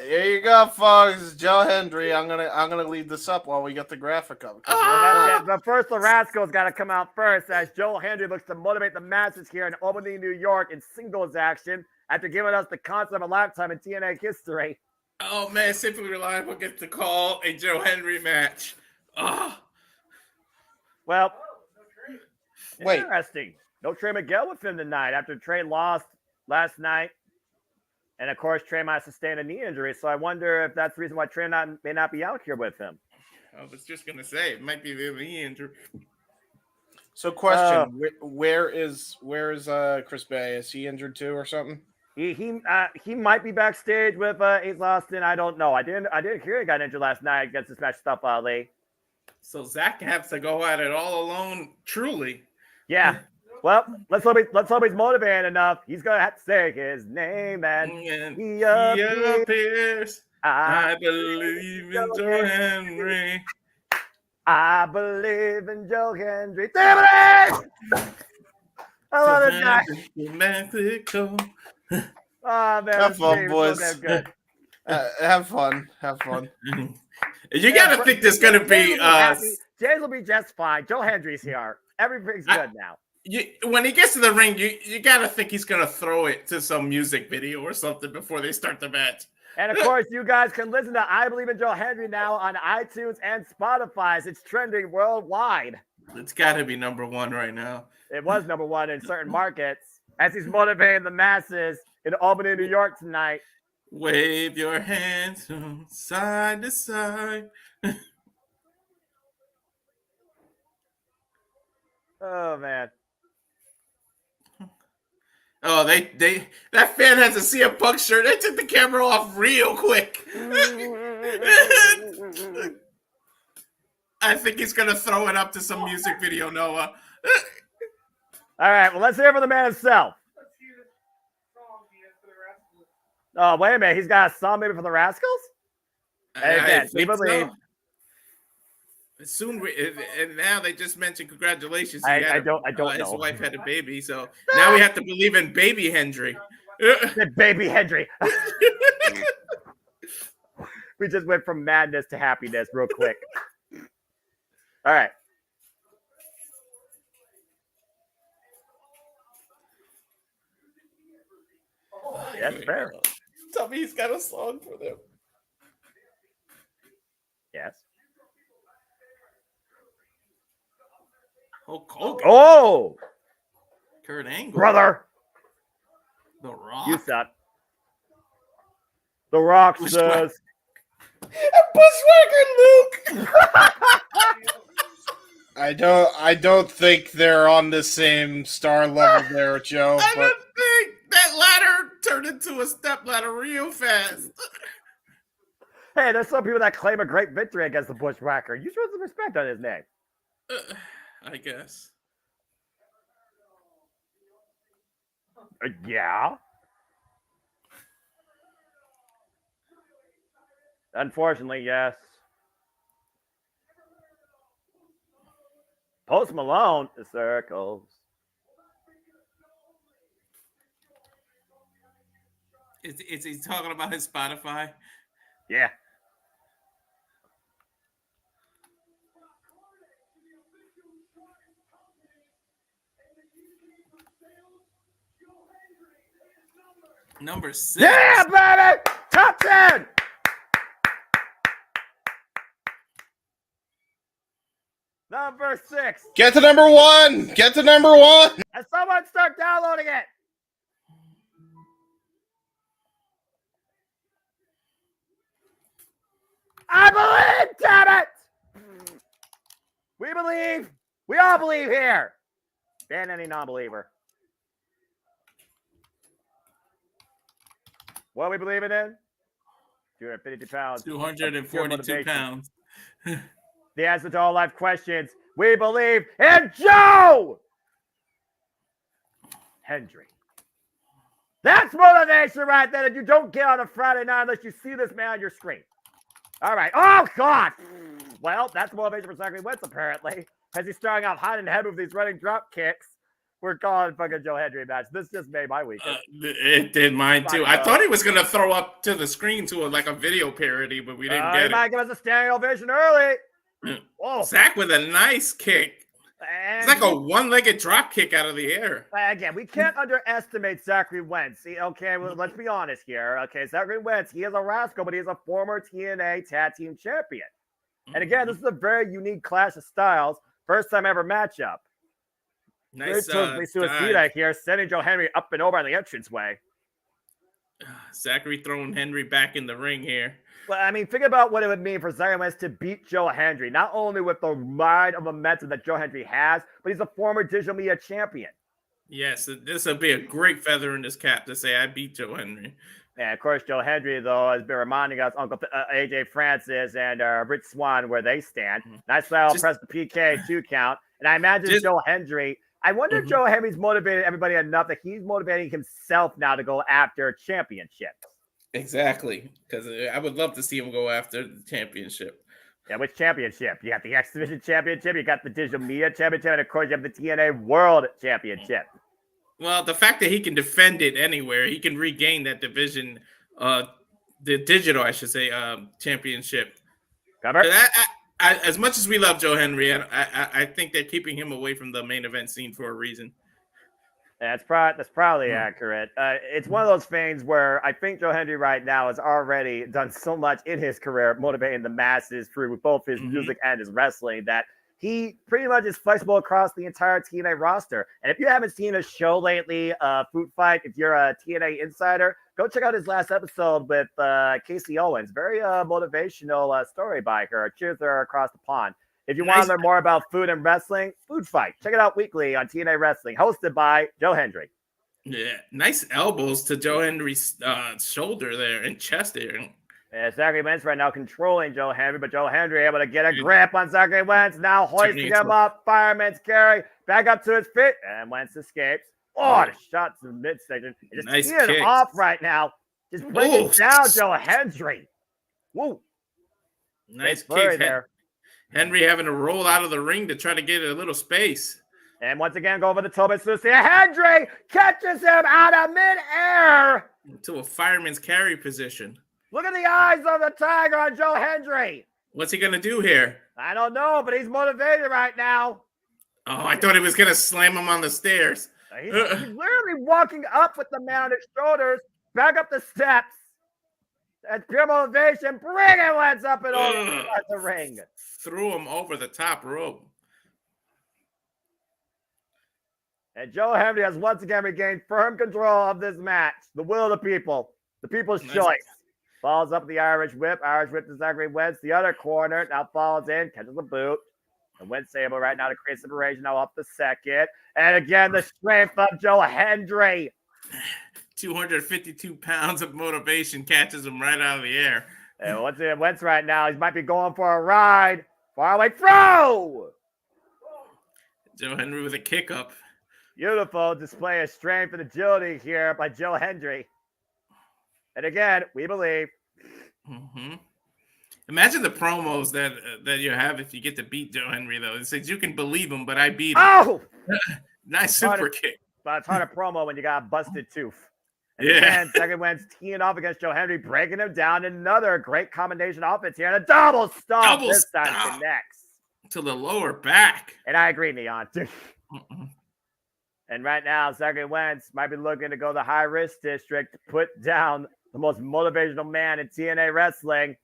here you go, folks. Joe Hendry. I'm gonna leave this up while we get the graphic up. But first, the Rascals got to come out first as Joe Hendry looks to motivate the masses here in Albany, New York, in singles action after giving us the concept of a lifetime in TNA history. Oh man, Simply Reliable gets to call a Joe Hendry match. Oh. Well, wait. Interesting. No Trey Miguel with him tonight after Trey lost last night. And of course, Trey might sustain a knee injury. So I wonder if that's the reason why Trey may not be out here with him. I was just going to say, it might be the knee injury. So question, where is Chris Bay? Is he injured too or something? He might be backstage with Ace Austin. I don't know. I didn't hear he got injured last night against this match stuff Ali. So Zach has to go at it all alone, truly. Yeah. Well, let's hope he's motivated enough. He's gonna have to say his name and he appears. I believe in Joe Henry. I believe in Joe Hendry. Damn it! I love this guy. Mexico. Oh man, have fun, boys. So good. Have fun. Have fun. You gotta think there's gonna be. James will be just fine. Joe Hendry's here. Everything's good now. When he gets to the ring, you gotta think he's gonna throw it to some music video or something before they start the match. And of course, you guys can listen to I Believe in Joe Hendry now on iTunes and Spotify. It's trending worldwide. It's gotta be #1 right now. It was #1 in certain markets as he's motivating the masses in Albany, New York tonight. Wave your hands from side to side. Oh man. Oh, that fan has a CM Punk shirt. They took the camera off real quick. I think he's gonna throw it up to some music video, Noah. All right, well, let's hear from the man himself. Oh, wait a minute. He's got a song maybe for the Rascals? And again, we believe. Soon, and now they just mentioned congratulations. I don't know. His wife had a baby, so now we have to believe in Baby Hendry. Baby Hendry. We just went from madness to happiness real quick. All right. That's fair. Tell me he's got a song for them. Yes. Hulk Hogan. Oh! Kurt Angle. Brother. The Rock. You suck. The Rock says. Bushwhacker Luke. I don't think they're on the same star level there, Joe. I don't think that ladder turned into a step ladder real fast. Hey, there's some people that claim a great victory against the Bushwhacker. You show some respect on his name. I guess. Yeah. Unfortunately, yes. Post Malone, the circles. Is he talking about his Spotify? Yeah. Number 6. Yeah, baby! Top 10! Number 6. Get to #1. Get to #1. And someone start downloading it. I believe, damn it! We believe. We all believe here. Ban any non-believer. What are we believing in? 252 pounds. 242 pounds. The answer to all life questions. We believe in Joe Hendry. That's motivation right there that you don't get on a Friday night unless you see this man on your screen. All right. Oh, God. Well, that's motivation for Zachary Wentz, apparently. As he's starting off hot and heavy with these running drop kicks. We're calling fucking Joe Hendry match. This just made my weekend. It did mine, too. I thought he was going to throw up to the screen to a video parody, but we didn't get it. He might give us a standing ovation early. Whoa. Zach with a nice kick. It's like a one-legged drop kick out of the air. Again, we can't underestimate Zachary Wentz. Okay, well, let's be honest here. Okay, Zachary Wentz, he is a rascal, but he's a former TNA Tag Team Champion. And again, this is a very unique clash of styles. First time ever matchup. Nice Suicida here, sending Joe Hendry up and over on the entranceway. Zachary throwing Hendry back in the ring here. Well, I mean, think about what it would mean for Zachary Wentz to beat Joe Hendry, not only with the ride of momentum that Joe Hendry has, but he's a former digital media champion. Yes, this would be a great feather in his cap to say, I beat Joe Hendry. And, of course, Joe Hendry, though, has been reminding us, Uncle AJ Francis and Rich Swann, where they stand. Nice style, press the PK 2 count. And I imagine Joe Hendry, I wonder if Joe Hendry's motivated everybody enough that he's motivating himself now to go after championships. Exactly, because I would love to see him go after the championship. Yeah, which championship? You got the X Division Championship, you got the Digital Media Championship, and of course you have the TNA World Championship. Well, the fact that he can defend it anywhere, he can regain that division, the digital, I should say, championship. Cover. As much as we love Joe Hendry, I think they're keeping him away from the main event scene for a reason. That's probably accurate. It's one of those things where I think Joe Hendry right now has already done so much in his career, motivating the masses through both his music and his wrestling, that he pretty much is flexible across the entire TNA roster. And if you haven't seen a show lately, Food Fight, if you're a TNA insider, go check out his last episode with Casey Owens. Very motivational story by her. Cheers to her across the pond. If you want to learn more about food and wrestling, Food Fight. Check it out weekly on TNA Wrestling, hosted by Joe Hendry. Yeah, nice elbows to Joe Hendry's shoulder there and chest there. Yeah, Zachary Wentz right now controlling Joe Hendry, but Joe Hendry able to get a grip on Zachary Wentz. Now hoisting him up, fireman's carry, back up to his feet, and Wentz escapes. Oh, the shot to the midsection. Just nice teeing off right now. Just bringing down Joe Hendry. Woo. Nice kick there. Henry having to roll out of the ring to try to get a little space. And once again, go over the Tobin Lucia. Hendry catches him out of midair. To a fireman's carry position. Look at the eyes of the tiger on Joe Hendry. What's he going to do here? I don't know, but he's motivated right now. Oh, I thought he was going to slam him on the stairs. He's literally walking up with the man on his shoulders, back up the steps. That's pure motivation. Bring it, Wentz up and over the ring. Threw him over the top rope. And Joe Hendry has once again regained firm control of this match. The will of the people. The people's choice. Falls up the Irish whip. Irish whip to Zachary Wentz. The other corner now falls in. Catches the boot. And Wentz able right now to create separation. Now up the second. And again, the strength of Joe Hendry. 252 pounds of motivation catches him right out of the air. And once again, Wentz right now, he might be going for a ride. Far away throw. Joe Hendry with a kick up. Beautiful display of strength and agility here by Joe Hendry. And again, we believe. Imagine the promos that you have if you get to beat Joe Hendry, though. It says you can believe him, but I beat him. Oh! Nice super kick. But it's hard to promo when you got a busted tooth. And yeah. Again, second Wentz teeing off against Joe Hendry, breaking him down. Another great combination offense here. And a double stomp this time connects. To the lower back. And I agree, Neon. And right now, Zachary Wentz might be looking to go the high-risk district to put down the most motivational man in TNA wrestling.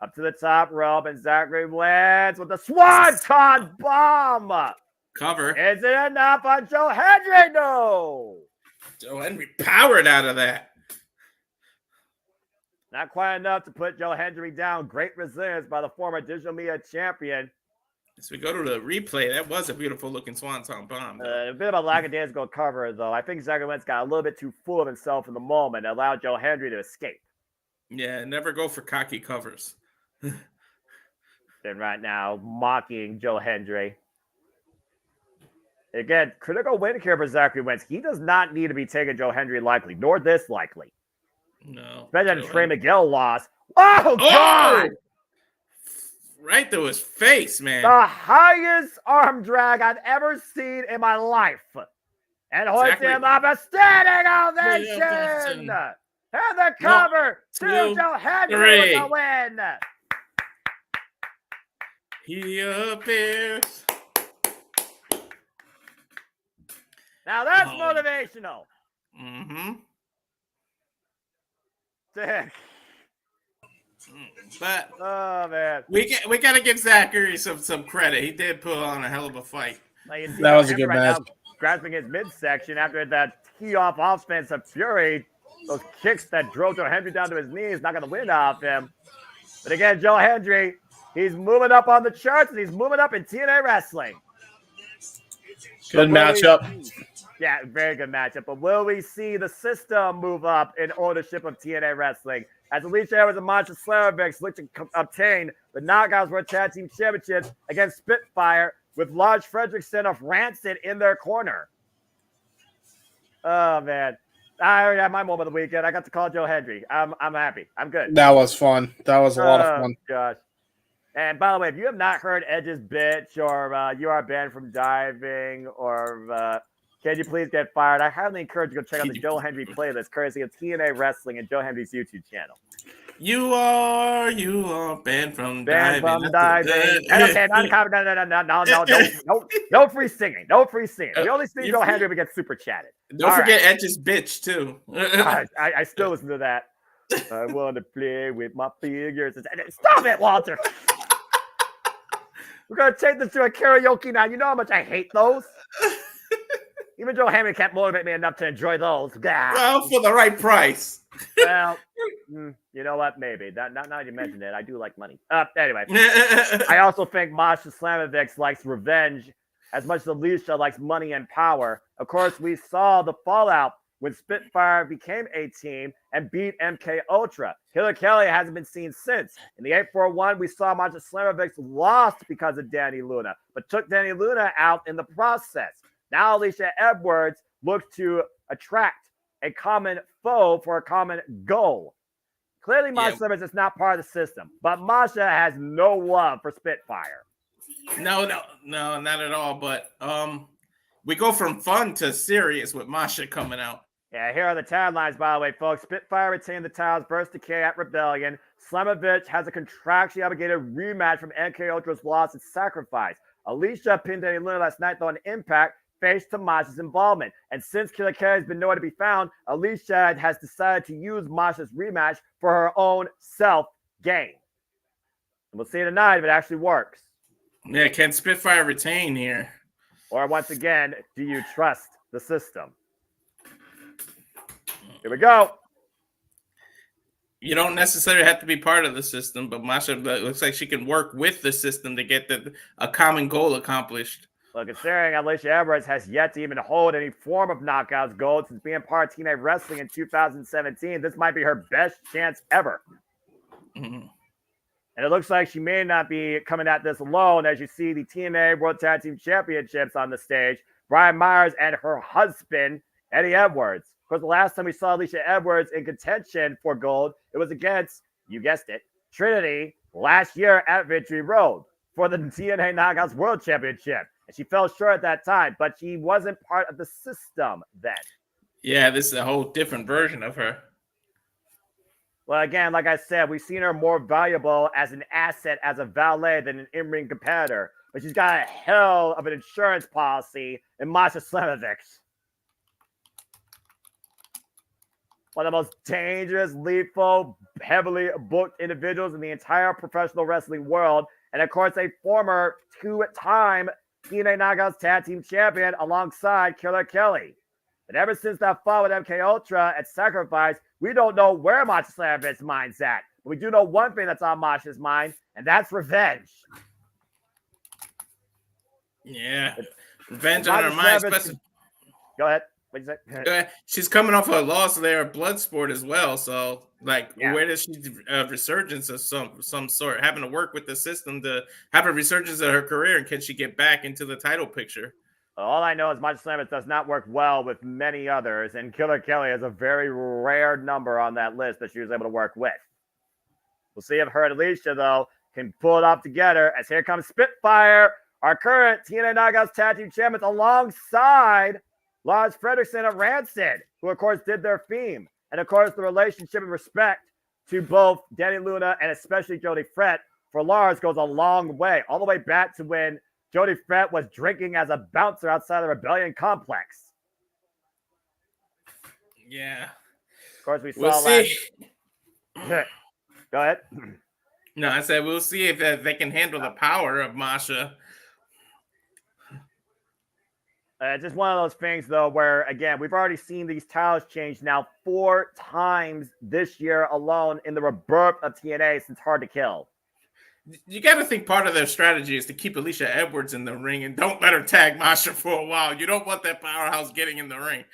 Up to the top rope, and Zachary Wentz with the Swanton bomb. Cover. Is it enough on Joe Hendry? No. Joe Hendry powered out of that. Not quite enough to put Joe Hendry down. Great resilience by the former digital media champion. As we go to the replay, that was a beautiful looking swanton bomb. A bit of a lackadaisical cover, though. I think Zachary Wentz got a little bit too full of himself in the moment and allowed Joe Hendry to escape. Yeah, never go for cocky covers. And right now, mocking Joe Hendry. Again, critical win here for Zachary Wentz. He does not need to be taking Joe Hendry lightly, nor this likely. No. Especially Trey McGill loss. Oh, God! Right to his face, man. The highest arm drag I've ever seen in my life. And hoisting him up a standing ovation. And the cover to Joe Hendry with the win. He appears. Now that's motivational. Mm-hmm. Dick. But oh man, we gotta give Zachary some credit. He did put on a hell of a fight. That was a good match. Grasping his midsection after that tee-off offense of fury, those kicks that drove Joe Hendry down to his knees, not going to win off him. But again, Joe Hendry, he's moving up on the charts and he's moving up in TNA wrestling. Good matchup. Yeah, very good matchup. But will we see the system move up in ownership of TNA wrestling? As Alicia Edwards and Masha Slamovic look to obtain the Knockouts World Tag Team Championships against Spitfire with Lars Fredrickson of Rancid in their corner. Oh, man. I already had my moment of the weekend. I got to call Joe Hendry. I'm happy. I'm good. That was fun. That was a lot of fun. Gosh. And by the way, if you have not heard Edge's bitch or you are banned from diving or can you please get fired, I highly encourage you to go check out the Joe Hendry playlist courtesy of TNA Wrestling and Joe Hendry's YouTube channel. You are banned from diving. Banned from diving. Okay, no free singing. No free singing. We only see Joe Hendry if we get super chatted. Don't forget Edge's bitch, too. I still listen to that. I want to play with my figures. Stop it, Walter. We're going to take this to a karaoke now. You know how much I hate those. Even Joe Hendry can't motivate me enough to enjoy those. Well, for the right price. Well, you know what? Maybe. Now you mentioned it, I do like money. Anyway, I also think Masha Slamovic likes revenge as much as Alicia likes money and power. Of course, we saw the fallout when Spitfire became a team and beat MK Ultra. Killer Kelly hasn't been seen since. In the 841, we saw Masha Slamovic lost because of Danny Luna, but took Danny Luna out in the process. Now Alicia Edwards looks to attract a common foe for a common goal. Clearly, Masha Slamovic is not part of the system, but Masha has no love for Spitfire. No, not at all. But we go from fun to serious with Masha coming out. Yeah, here are the taglines, by the way, folks. Spitfire retained the titles, burst decay at Rebellion. Slamovic has a contractually obligated rematch from MK Ultra's loss and sacrifice. Alicia pinned Danny Luna last night, though, on Impact, faced to Masha's involvement. And since Killer Kelly has been nowhere to be found, Alicia has decided to use Masha's rematch for her own self-gain. And we'll see tonight if it actually works. Yeah, can Spitfire retain here? Or once again, do you trust the system? Here we go. You don't necessarily have to be part of the system, but Masha looks like she can work with the system to get a common goal accomplished. Well, considering Alicia Edwards has yet to even hold any form of Knockouts gold since being part of TNA Wrestling in 2017, this might be her best chance ever. Mm-hmm. And it looks like she may not be coming at this alone, as you see the TNA World Tag Team Championships on the stage. Brian Myers and her husband, Eddie Edwards. Of course, the last time we saw Alicia Edwards in contention for gold, it was against, you guessed it, Trinity last year at Victory Road for the TNA Knockouts World Championship. And she fell short at that time, but she wasn't part of the system then. Yeah, this is a whole different version of her. Well, again, like I said, we've seen her more valuable as an asset, as a valet than an in-ring competitor. But she's got a hell of an insurance policy in Masha Slamovic. One of the most dangerous, lethal, heavily booked individuals in the entire professional wrestling world. And of course, a former two-time TNA Knockouts Tag Team Champion alongside Killer Kelly. But ever since that fall with MK Ultra at Sacrifice, we don't know where Masha Slavic's mind's at. But we do know one thing that's on Masha's mind, and that's revenge. Yeah. Revenge on Masha her mind, Slamovich- especially. Go ahead. What'd you say? She's coming off a loss there at Bloodsport as well. So, like, Yeah. where does she resurgence of some sort? Having to work with the system to have a resurgence of her career, and can she get back into the title picture? All I know is Masha Slamovich does not work well with many others, and Killer Kelly is a very rare number on that list that she was able to work with. We'll see if her and Alicia, though, can pull it off together, as here comes Spitfire, our current TNA Knockouts Tag Team Champions, alongside Lars Fredrickson of Rancid, who, of course, did their theme. And, of course, the relationship and respect to both Danny Luna and especially Jody Fret for Lars goes a long way, all the way back to when Jody Fret was drinking as a bouncer outside the Rebellion complex. Yeah. Of course, we saw We'll see. Go ahead. No, I said we'll see if they can handle the power of Masha. It's just one of those things, though, where, again, we've already seen these titles change now 4 times this year alone in the rebirth of TNA since Hard to Kill. You got to think part of their strategy is to keep Alicia Edwards in the ring and don't let her tag Masha for a while. You don't want that powerhouse getting in the ring.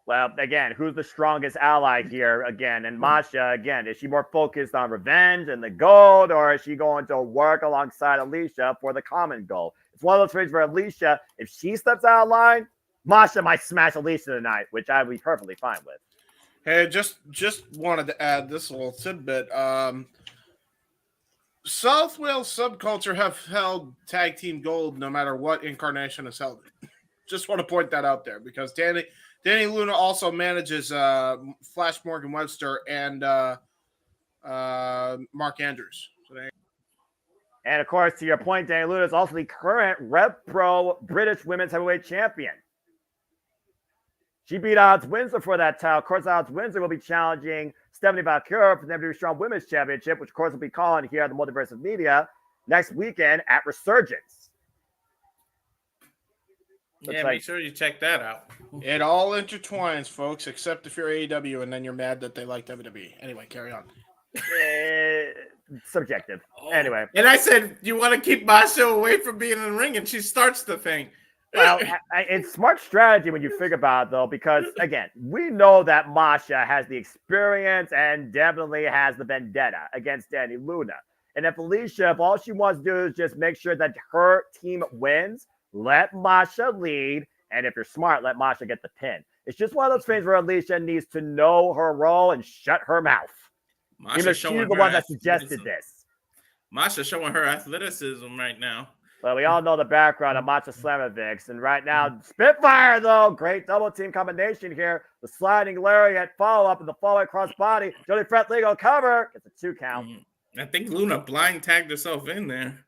Well, again, who's the strongest ally here? Again, and Masha, again, is she more focused on revenge and the gold, or is she going to work alongside Alicia for the common goal? It's one of those things where Alicia, if she steps out of line, Masha might smash Alicia tonight, which I'd be perfectly fine with. Hey, just wanted to add this little tidbit. South Wales subculture have held tag team gold no matter what incarnation has held it. Just want to point that out there because Danny Luna also manages Flash Morgan Webster and Mark Andrews. So and of course, to your point, Danny Luna is also the current Rev Pro British Women's Heavyweight Champion. She beat Odds Windsor for that title. Of course, Odds Windsor will be challenging Stephanie Valkyrie for the WWE Strong Women's Championship, which, of course, will be calling here at the Multiverse of Media next weekend at Resurgence. Yeah, make sure you check that out. It all intertwines, folks, except if you're AEW and then you're mad that they like WWE. Anyway, carry on. Subjective. Anyway. And I said, you want to keep Masha away from being in the ring, and she starts the thing. Well, it's smart strategy when you think about it, though, because, again, we know that Masha has the experience and definitely has the vendetta against Danny Luna. And if Alicia, if all she wants to do is just make sure that her team wins, let Masha lead, and if you're smart, let Masha get the pin. It's just one of those things where Alicia needs to know her role and shut her mouth. Even if she's the one that suggested this. Masha showing her athleticism right now. Well, we all know the background of Masha Slamovich, and right now, Spitfire, though, great double team combination here. The sliding lariat follow-up and the forward cross body. Jody Fret legal cover. Gets a 2 count. I think Luna blind tagged herself in there.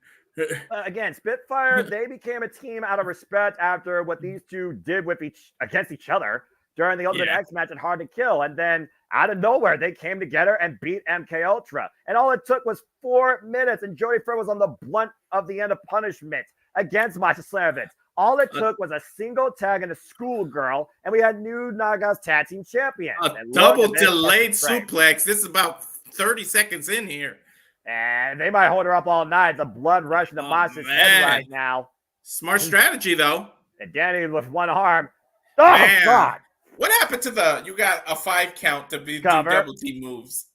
Again, Spitfire, they became a team out of respect after what these two did with against each other during the Ultimate X match at Hard to Kill. And then out of nowhere, they came together and beat MK Ultra. And all it took was 4 minutes, and Jody Fred was on the blunt of the end of punishment against Masha Slamovich. All it took was a single tag and a schoolgirl, and we had new Knockouts Tag Team Champions. A double delayed suplex. This is about 30 seconds in here. And they might hold her up all night. The blood rushing to Masha's head right now. Smart strategy, though. And Danny with one arm. Oh, man. God. What happened to you got a 5 count to do double team moves?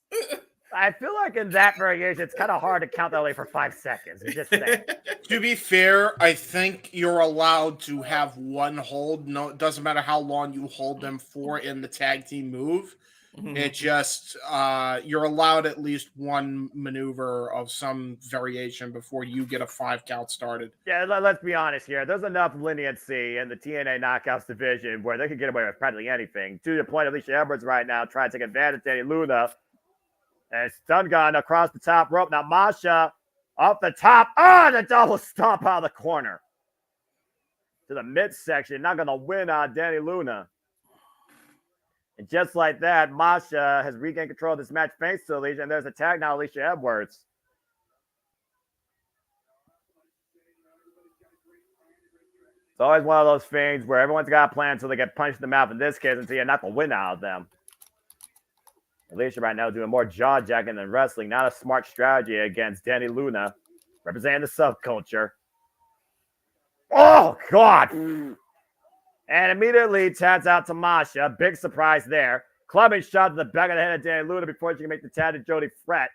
I feel like in that variation, it's kind of hard to count that only for 5 seconds. Just to be fair, I think you're allowed to have one hold. No, it doesn't matter how long you hold them for in the tag team move. Mm-hmm. It just you're allowed at least one maneuver of some variation before you get a 5 count started. Yeah, let's be honest here. There's enough leniency in the TNA Knockouts division where they can get away with practically anything. To the point, Alicia Edwards right now trying to take advantage of Danny Luna. And stun gun across the top rope. Now Masha off the top. The double stomp out of the corner. To the midsection. Not going to win on Danny Luna. And just like that, Masha has regained control of this match thanks to Alicia. And there's a tag now, Alicia Edwards. It's always one of those things where everyone's got a plan until they get punched in the mouth. In this case, until you're not the win out of them. Alicia right now doing more jaw-jacking than wrestling. Not a smart strategy against Danny Luna, representing the subculture. Oh, God. And immediately taps out to Masha. Big surprise there. Clubbing shot to the back of the head of Danny Luna before she can make the tag to Jody Fret.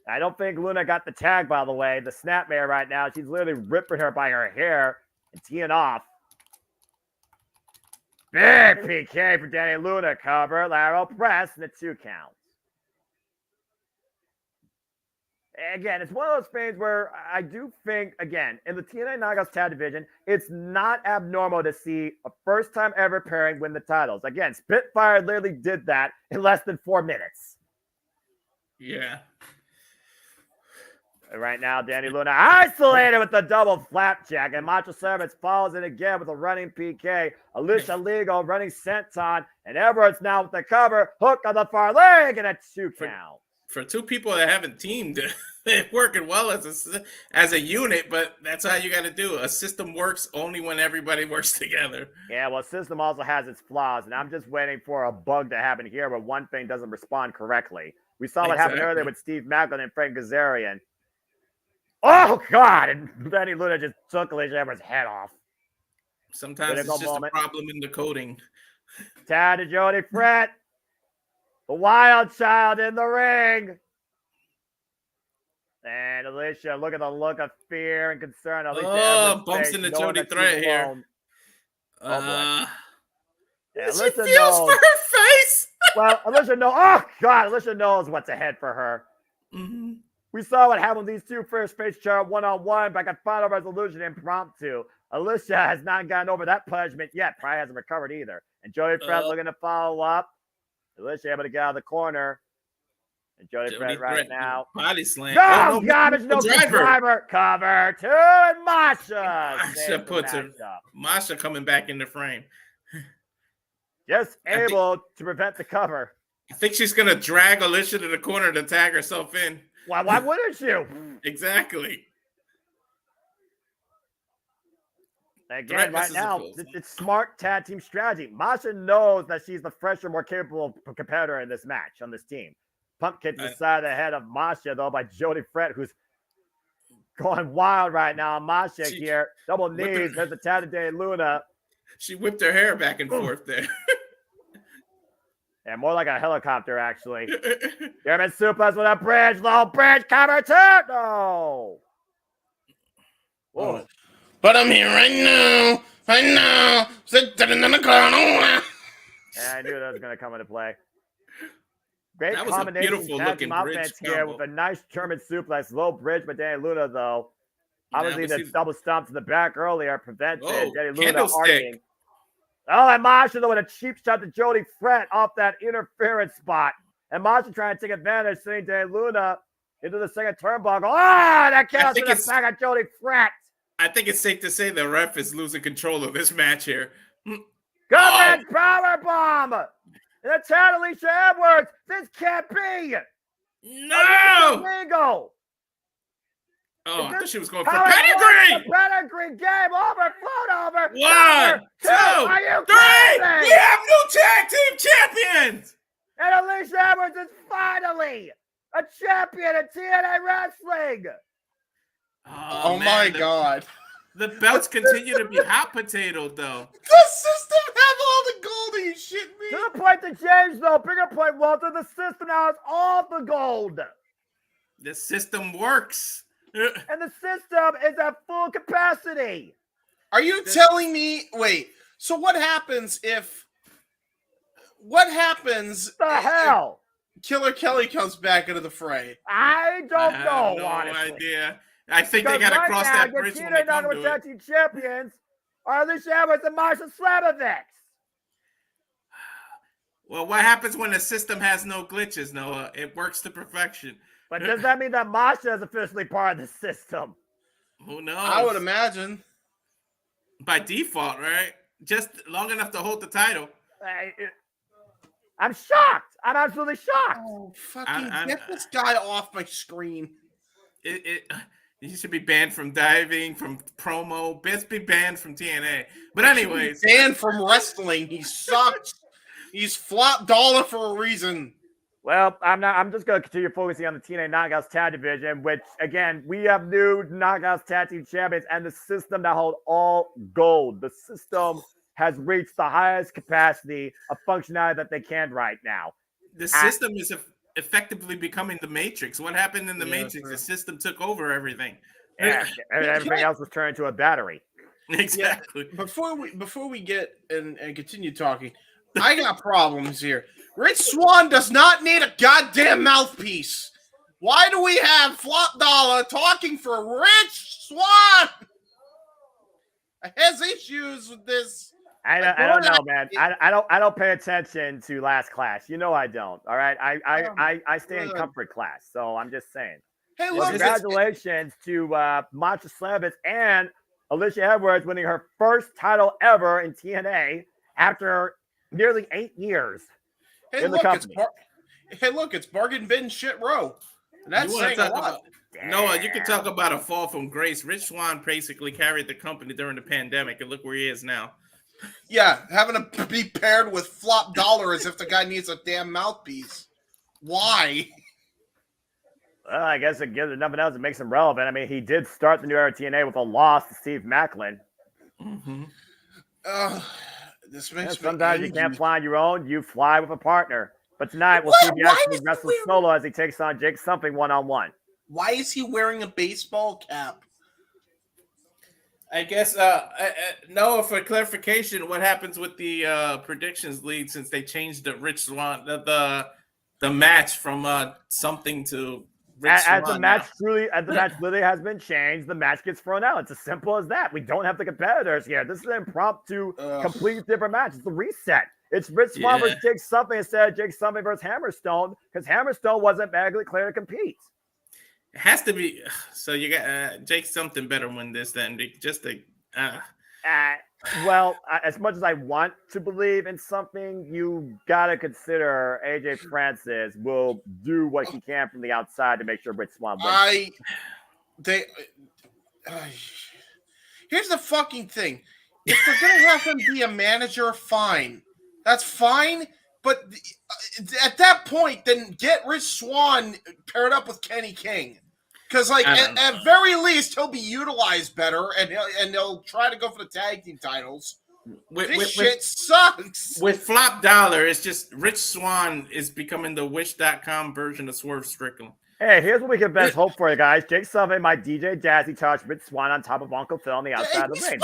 I don't think Luna got the tag, by the way. The snapmare right now. She's literally ripping her by her hair and teeing off. Big PK for Danny Luna. Cover, lateral press, and a 2 count. Again, it's one of those things where I do think, again, in the TNA Knockouts Tag Division, it's not abnormal to see a first-time ever pairing win the titles. Again, Spitfire literally did that in less than 4 minutes. Yeah. And right now, Danny Luna isolated with the double flapjack, and Macho Servants follows it again with a running PK. Alicia Ligo running senton, and Edwards now with the cover, hook on the far leg, and a 2 count. For two people that haven't teamed, they're working well as a unit, but that's how you got to do. A system works only when everybody works together. Yeah, well, system also has its flaws, and I'm just waiting for a bug to happen here where one thing doesn't respond correctly. We saw what happened earlier with Steve Macklin and Frank Kazarian. Oh, God! And Danny Luna just took Alicia Edwards' head off. Sometimes it's just a problem in the coding. Tag to Jody Fret. The wild child in the ring. And Alicia, look at the look of fear and concern. Alicia bumps into Jody Threat here. Yeah, she feels for her face. Well, Alicia knows. Oh, God. Alicia knows what's ahead for her. Mm-hmm. We saw what happened with these two first face chart one-on-one back at Final Resolution Impromptu. Alicia has not gotten over that punishment yet. Probably hasn't recovered either. And Jody Fret looking to follow up. Alicia able to get out of the corner. And Jody Fret right now. Body slam. No, garbage, no driver. Cover 2, and Masha. Masha puts her. Masha coming back in the frame. Just able to prevent the cover. I think she's going to drag Alicia to the corner to tag herself in. Why wouldn't you? Exactly. Again, right now, it's smart tag team strategy. Masha knows that she's the fresher, more capable competitor in this match on this team. Pump kick to the side of the head of Masha, though, by Jody Fret, who's going wild right now. Masha here, double knees. There's the tag to Danny Luna. She whipped her hair back and forth there. Yeah, more like a helicopter, actually. German suplex with a bridge. Low bridge. Cover 2. No. Whoa. But I'm here right now. Sitting in the corner. Yeah, I knew that was going to come into play. Great that was combination. A beautiful looking bridge here with a nice German suplex. Low bridge by Danny Luna, though. Obviously, the double stomp to the back earlier prevented Danny Luna arguing. Oh, and Masha, though, with a cheap shot to Jody Fret off that interference spot. And Masha trying to take advantage, sending Danny Luna into the second turnbuckle. Oh, that counts to the back of Jody Fret. I think it's safe to say the ref is losing control of this match here. Good power bomb. And a tag to Alicia Edwards. This can't be. No. Legal. Oh, I thought she was going for pedigree. Pedigree game over. Float over. 1, 2, 3. We have new tag team champions. And Alicia Edwards is finally a champion of TNA Wrestling. Oh my God. The belts continue to be hot potato, though. The system have all the gold. Are you shitting me? To the point to change, though. Bigger point, Walter. The system now has all the gold. The system works. And the system is at full capacity. Are you telling me? Wait. So what happens if? What happens? The hell? Killer Kelly comes back into the fray. I don't know. No honestly. idea. I think they got to cross that bridge when they come to it. Team champions are Alicia Edwards and Marsha Slamovic. Well, what happens when the system has no glitches, Noah? It works to perfection. But does that mean that Masha is officially part of the system? Who knows? I would imagine. By default, right? Just long enough to hold the title. I'm shocked. I'm absolutely shocked. Oh, fucking get this guy off my screen. He should be banned from diving, from promo. Best be banned from TNA. But anyways. Banned from wrestling. He sucks. He's flop dollar for a reason. Well, I'm not. I'm just going to continue focusing on the TNA Knockouts Tag Division, which again we have new Knockouts Tag Team Champions and the system that hold all gold. The system has reached the highest capacity of functionality that they can right now. The system is effectively becoming the Matrix. What happened in the Matrix? The system took over everything. Yeah, everything else was turned into a battery. Exactly. Yeah, before we get and continue talking, I got problems here. Rich Swann does not need a goddamn mouthpiece. Why do we have Flop Dollar talking for Rich Swann? I has issues with this. I don't know, man. I don't pay attention to Last Clash. You know I don't. All right. I stay in comfort class. So I'm just saying. Hey, well, look, congratulations to Masha Slamovich and Alicia Edwards winning her first title ever in TNA after nearly 8 years in the company. It's bargain bin shit row. And that's saying a lot. Noah, you can talk about a fall from grace. Rich Swann basically carried the company during the pandemic, and look where he is now. Yeah, having to be paired with Flop Dollar as if the guy needs a damn mouthpiece. Why? Well, I guess it gives nothing else. It makes him relevant. I mean, he did start the new era TNA with a loss to Steve Macklin. Mm-hmm. This makes sometimes you can't fly on your own. You fly with a partner. But tonight we'll see him actually wrestle solo as he takes on Jake Something one-on-one. Why is he wearing a baseball cap? I guess Noah, for clarification, what happens with the predictions league since they changed the Rich Swann the match from something to Rich Swann? As the match literally has been changed, the match gets thrown out. It's as simple as that. We don't have the competitors here. This is an impromptu, completely different match. It's the reset. It's Rich Swann versus Jake Something instead of Jake Something versus Hammerstone because Hammerstone wasn't medically clear to compete. It has to be. So you got Jake Something better win this than just to. Well, as much as I want to believe in something, you gotta consider AJ Francis will do what he can from the outside to make sure Rich Swann wins. Here's the fucking thing: if they're gonna have him be a manager, fine, that's fine. But at that point, then get Rich Swann paired up with Kenny King. Because, like, at very least, he'll be utilized better, and they'll try to go for the tag team titles. This shit sucks. With Flop Dollar, it's just Rich Swann is becoming the Wish.com version of Swerve Strickland. Hey, here's what we can best hope for, you guys. Jake Sullivan, my DJ Jazzy touch Rich Swann on top of Uncle Phil on the outside of the ring.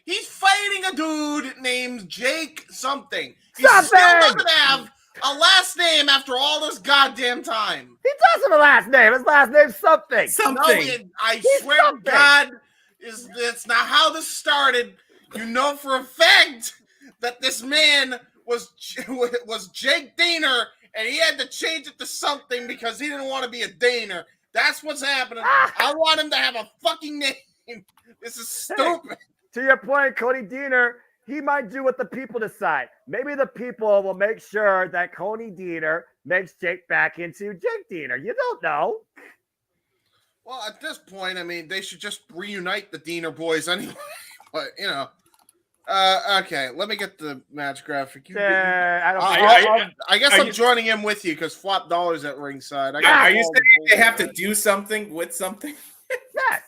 He's fighting a dude named Jake something. He Something! Still doesn't have a last name after all this goddamn time. He does have a last name. His last name's something. No, I swear to God, that's not how this started. You know for a fact that this man was Jake Daner, and he had to change it to something because he didn't want to be a Daner. That's what's happening. I want him to have a fucking name. This is stupid. Hey, to your point, Cody Deaner, he might do what the people decide. Maybe the people will make sure that Cody Deaner makes Jake back into Jake Deaner. You don't know. Well, at this point, I mean, they should just reunite the Deaner boys anyway. But, you know. Okay, let me get the match graphic. I guess I'm joining in with you because Flop Dollar's at ringside. Are you saying they have to do something with something? Yes.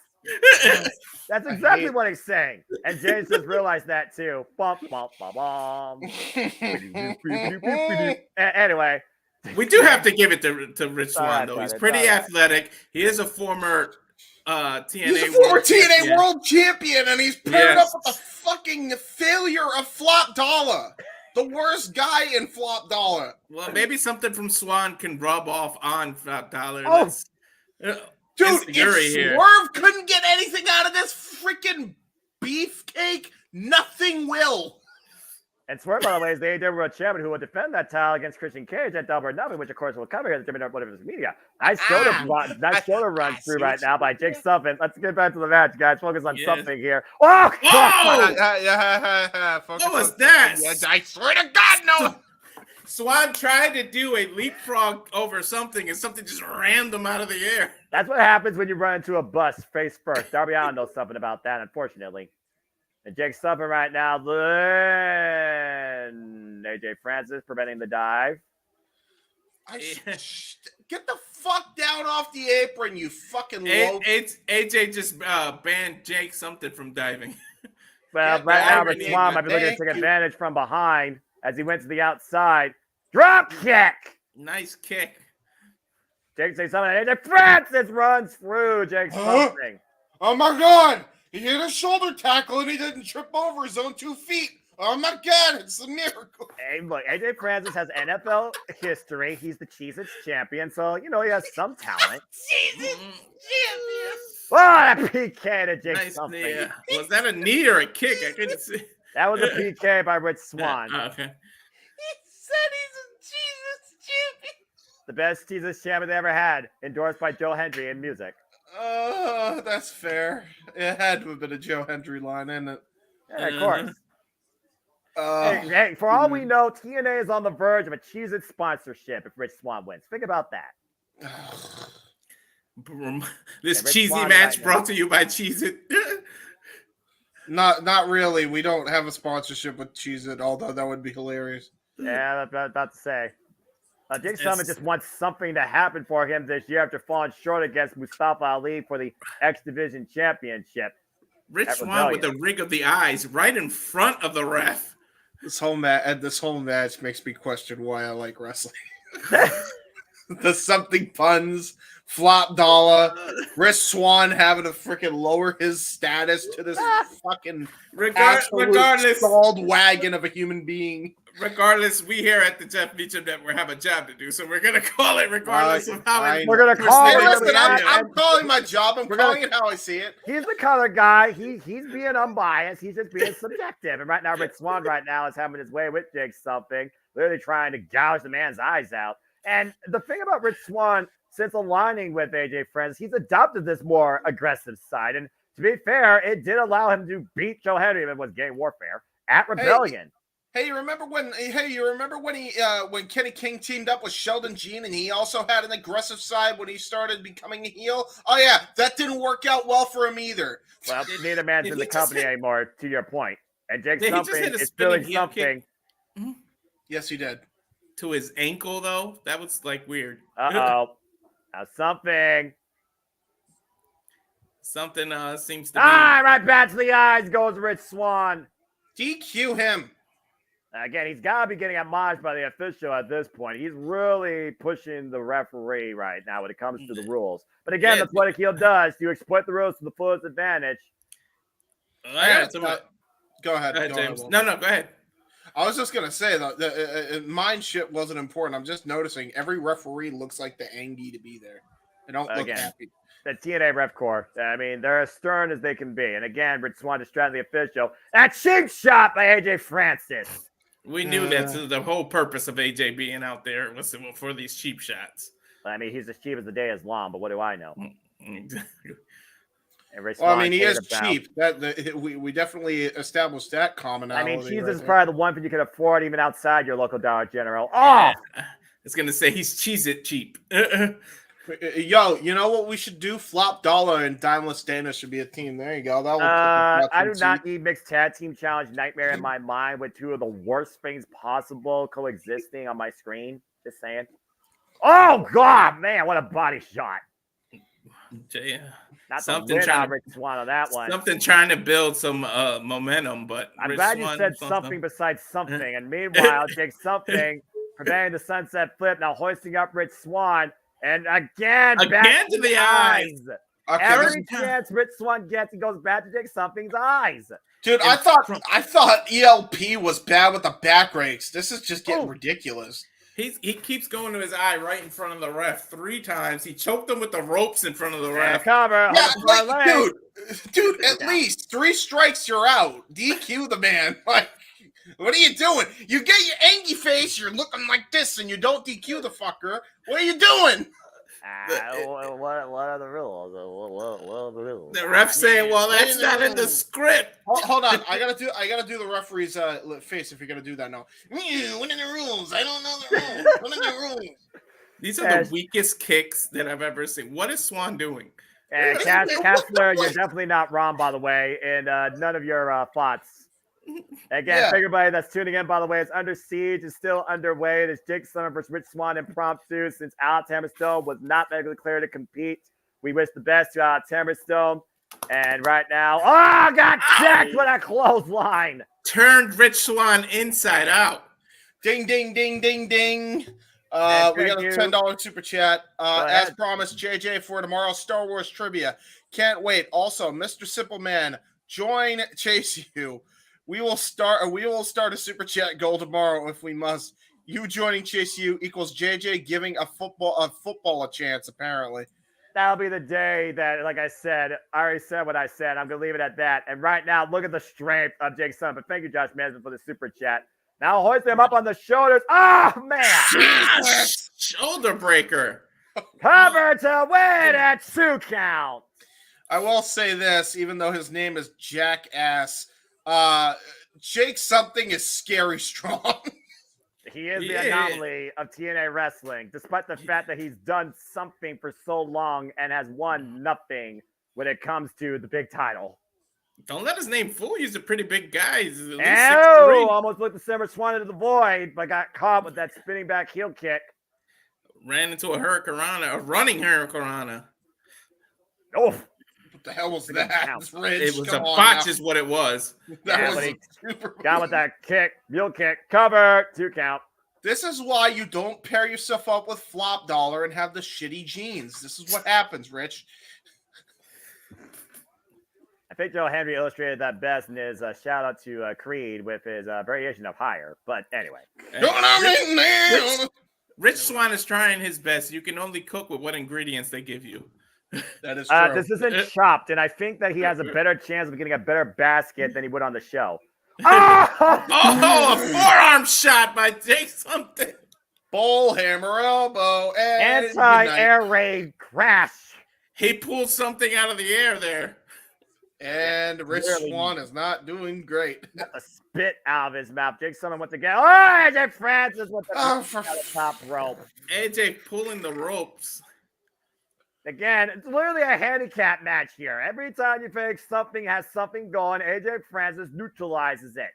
That's exactly what he's saying. And James just realized that too. Bum, bum, bum, bum. Anyway. We do have to give it to Rich Swann, though. He's pretty athletic. He is a former TNA World Champion, and he's paired up with the fucking failure of Flop Dollar. The worst guy in Flop Dollar. Well, maybe something from Swann can rub off on Flop Dollar. Oh. Dude, if Swerve couldn't get anything out of this freaking beefcake, nothing will. And Swerve, by the way, is the AEW World Champion who will defend that title against Christian Cage at Double or Nothing, which, of course, we'll cover here at the WWE Media. Nice shoulder run through right now by Jake Something. Let's get back to the match, guys. Focus on something here. Oh! What was that? I swear to God, no! Swann tried to do a leapfrog over something, and something just rammed him out of the air. That's what happens when you run into a bus face first. Darby Allin knows something about that, unfortunately. And Jake Something right now. Then AJ Francis preventing the dive. Get the fuck down off the apron, you fucking low. AJ just banned Jake something from diving. Well, right now, Swan might be looking to take advantage from behind as he went to the outside. Drop kick! Nice kick. Jake saying something. AJ Francis runs through Jake something. Oh my god! He hit a shoulder tackle and he didn't trip over his own 2 feet. Oh my god, it's a miracle. Hey, look, AJ Francis has NFL history. He's the Cheez-Its champion, so, you know, he has some talent. Cheez-Its champion! Oh, that PK to Jake something. Yeah. Was that a knee or a kick? I couldn't see. That was a PK by Rich Swan. Okay. He said he's a Cheez-Its champion. The best Cheez-Its champion they ever had, endorsed by Joe Hendry in music. Oh, that's fair. It had to have been a Joe Hendry line, isn't it? Yeah, of course. Hey, for all we know, TNA is on the verge of a Cheez-It sponsorship if Rich Swan wins. Think about that. This cheesy match brought to you by Cheez-It. Not really. We don't have a sponsorship with Cheez-It, although that would be hilarious. Yeah, that's about to say. Jake Summit just wants something to happen for him this year after falling short against Mustafa Ali for the X Division Championship. Rich Swan with the rig of the eyes right in front of the ref. This whole match makes me question why I like wrestling. The something puns, flop dollar, Rich Swan having to freaking lower his status to this fucking regardless stalled wagon of a human being. Regardless, we here at the Jeff Meacham Network have a job to do, so we're gonna call it regardless of how we're gonna call it. Listen, I'm calling my job. I'm calling it how I see it. He's the color guy. He's being unbiased. He's just being subjective. And right now, Rich Swan right now is having his way with Jake something, literally trying to gouge the man's eyes out. And the thing about Rich Swan, since aligning with AJ Friends, he's adopted this more aggressive side. And to be fair, it did allow him to beat Joe Henry if it was gay warfare at Rebellion. Hey, you remember when when Kenny King teamed up with Sheldon Jean and he also had an aggressive side when he started becoming a heel? Oh yeah, that didn't work out well for him either. Well, neither man's in the company anymore, to your point. And Jake something is doing something. Yes, he did. To his ankle though? That was like weird. Now something. Something seems to be. Right back to the eyes goes Rich Swan. DQ him. Again, he's got to be getting admonished by the official at this point. He's really pushing the referee right now when it comes to the rules. But again, that's what a heel does. You exploit the rules to the fullest advantage. Go ahead, James. No, go ahead. I was just going to say, though, mind shit wasn't important. I'm just noticing every referee looks like the Angie to be there. They don't look happy. The TNA Ref Corps, I mean, they're as stern as they can be. And again, Rich Swan distracting the official. That cheap shot by AJ Francis. We knew that's the whole purpose of AJ being out there was for these cheap shots. I mean, he's as cheap as the day is long, but what do I know? Well, I mean, he is cheap. We definitely established that commonality. I mean, cheese is probably the one thing you can afford even outside your local Dollar General. Oh! It's going to say he's Cheez-It cheap. Yo, you know what we should do? Flop Dollar and Dimeless Dana should be a team. There you go. I do not need mixed tag team challenge nightmare in my mind with two of the worst things possible coexisting on my screen. Just saying. Oh, God, man, what a body shot. Not something trying Rich Swan on that one. Something trying to build some momentum, but I'm glad you said something besides something. And meanwhile, Jake something preventing the sunset flip, now hoisting up Rich Swan. And again back to the eyes. Okay, every chance Rich Swan gets, he goes back to Jake something's eyes. Dude, I thought ELP was bad with the back rakes. This is just getting ridiculous. He keeps going to his eye right in front of the ref 3 times. He choked him with the ropes in front of the ref. Cover. Yeah, dude, at least 3 strikes, you're out. DQ the man. Like, what are you doing? You get your Angie face, you're looking like this, and you don't DQ the fucker. What are you doing? What are the rules? What are the rules? The ref saying, "Well, that's not in the script." Hold on, I gotta do the referee's face if you're gonna do that now. What are the rules? I don't know the rules. What are the rules? These are the weakest kicks that I've ever seen. What is Swan doing? Kastler, you're definitely not wrong, by the way, and none of your thoughts Again, for everybody that's tuning in, by the way, it's Under Siege is still underway. It is Jake Summer versus Rich Swann impromptu. Since Alex Hammerstone was not medically cleared to compete, we wish the best to Alex Hammerstone. And right now, got jacked with a clothesline. Turned Rich Swann inside out. Ding, ding, ding, ding, ding. We got a $10 super chat. As promised, JJ for tomorrow's Star Wars trivia. Can't wait. Also, Mr. Simpleman, join Chase U. We will start a super chat goal tomorrow if we must. You joining Chase U equals JJ giving a football a chance, apparently. That'll be the day that, like I said, I already said what I said. I'm going to leave it at that. And right now, look at the strength of Jake Summer. But thank you, Josh Manson, for the super chat. Now hoisting him up on the shoulders. Oh, man. Shoulder breaker. Cover to win at 2 count. I will say this, even though his name is Jackass, Jake something is scary strong. He is the anomaly of TNA wrestling, despite the fact that he's done something for so long and has won nothing when it comes to the big title. Don't let his name fool you. He's a pretty big guy. He's at least 6'3". Almost looked the Summer Swan into the void, but got caught with that spinning back heel kick. Ran into a hurricanrana, a running hurricanrana. Oh. What the hell was that? It was a botch is what it was. That was super got with that kick, heel kick, cover, 2 count. This is why you don't pair yourself up with Flop Dollar and have the shitty jeans. This is what happens, Rich. I think Joe Henry illustrated that best in his shout out to Creed with his variation of higher. But anyway. Rich Swann is trying his best. You can only cook with what ingredients they give you. That is true. This isn't chopped, and I think that he has a better chance of getting a better basket than he would on the show. A forearm shot by Jake something. Bull hammer elbow and anti-air raid crash. He pulled something out of the air there. And Rich Swann is not doing great. Got the spit out of his mouth. Jake Summer went to get. AJ Francis with the top rope. AJ pulling the ropes. Again, it's literally a handicap match here. Every time you think something has something going, AJ Francis neutralizes it.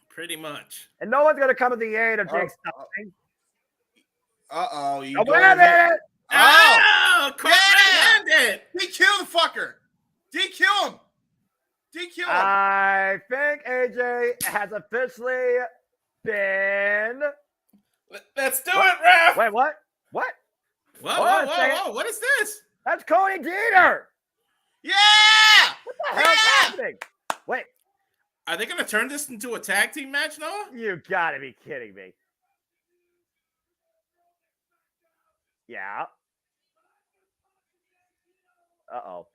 Pretty much. And no one's going to come to the aid of Jake something. Uh-oh. You win it! Red-handed! DQ the fucker! DQ him! DQ him! I think AJ has officially been... Let's do it, ref! Wait, what? What? Whoa, what is this? That's Cody Dieter! Yeah! What the hell is happening? Wait. Are they going to turn this into a tag team match, Noah? You gotta be kidding me. Yeah. Uh-oh.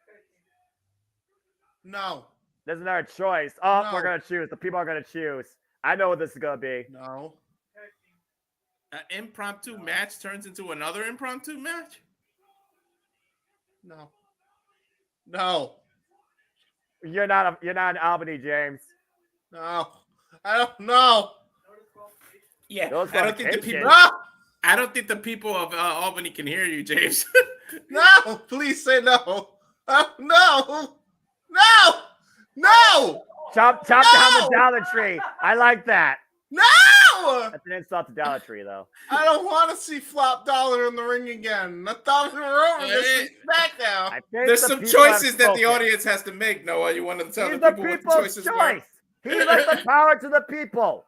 No. There's another choice. Oh, No. We're going to choose. The people are going to choose. I know what this is going to be. No. An impromptu match turns into another impromptu match? No. No. You're not in Albany, James. No. I don't know. Yeah, Those I don't think the people. No. I don't think the people of Albany can hear you, James. No. Please say no. No. No. No. Chop down the Dollar Tree. I like that. No. That's an insult to Dollar Tree, though. I don't want to see Flop Dollar in the ring again. I thought we were over this week's SmackDown. There's some choices that the audience has to make, Noah. You want to tell He's the people what the people's choices choice. He left the power to the people.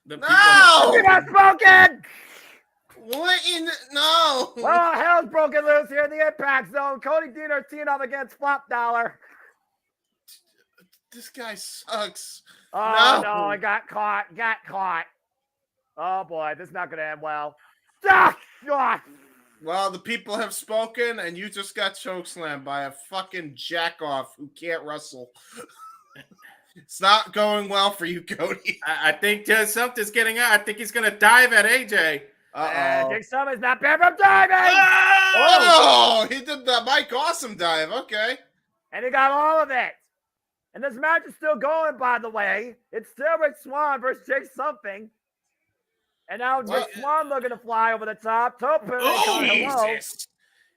The No. You're not spoken. What in the, no. Well, hell's broken loose here in the Impact Zone. Cody Deaner teeing up against Flop Dollar. This guy sucks. Oh, no, I got caught. Oh, boy, this is not going to end well. Ah, God. Well, the people have spoken, and you just got chokeslammed by a fucking jack-off who can't wrestle. It's not going well for you, Cody. I think something's getting out. I think he's going to dive at AJ. Jake Summer's not bad from diving. Oh, he did the Mike Awesome dive. Okay. And he got all of it. And this match is still going, by the way. It's still Rich Swann versus Jake something. And now Rich Swann looking to fly over the top. Oh, Jesus.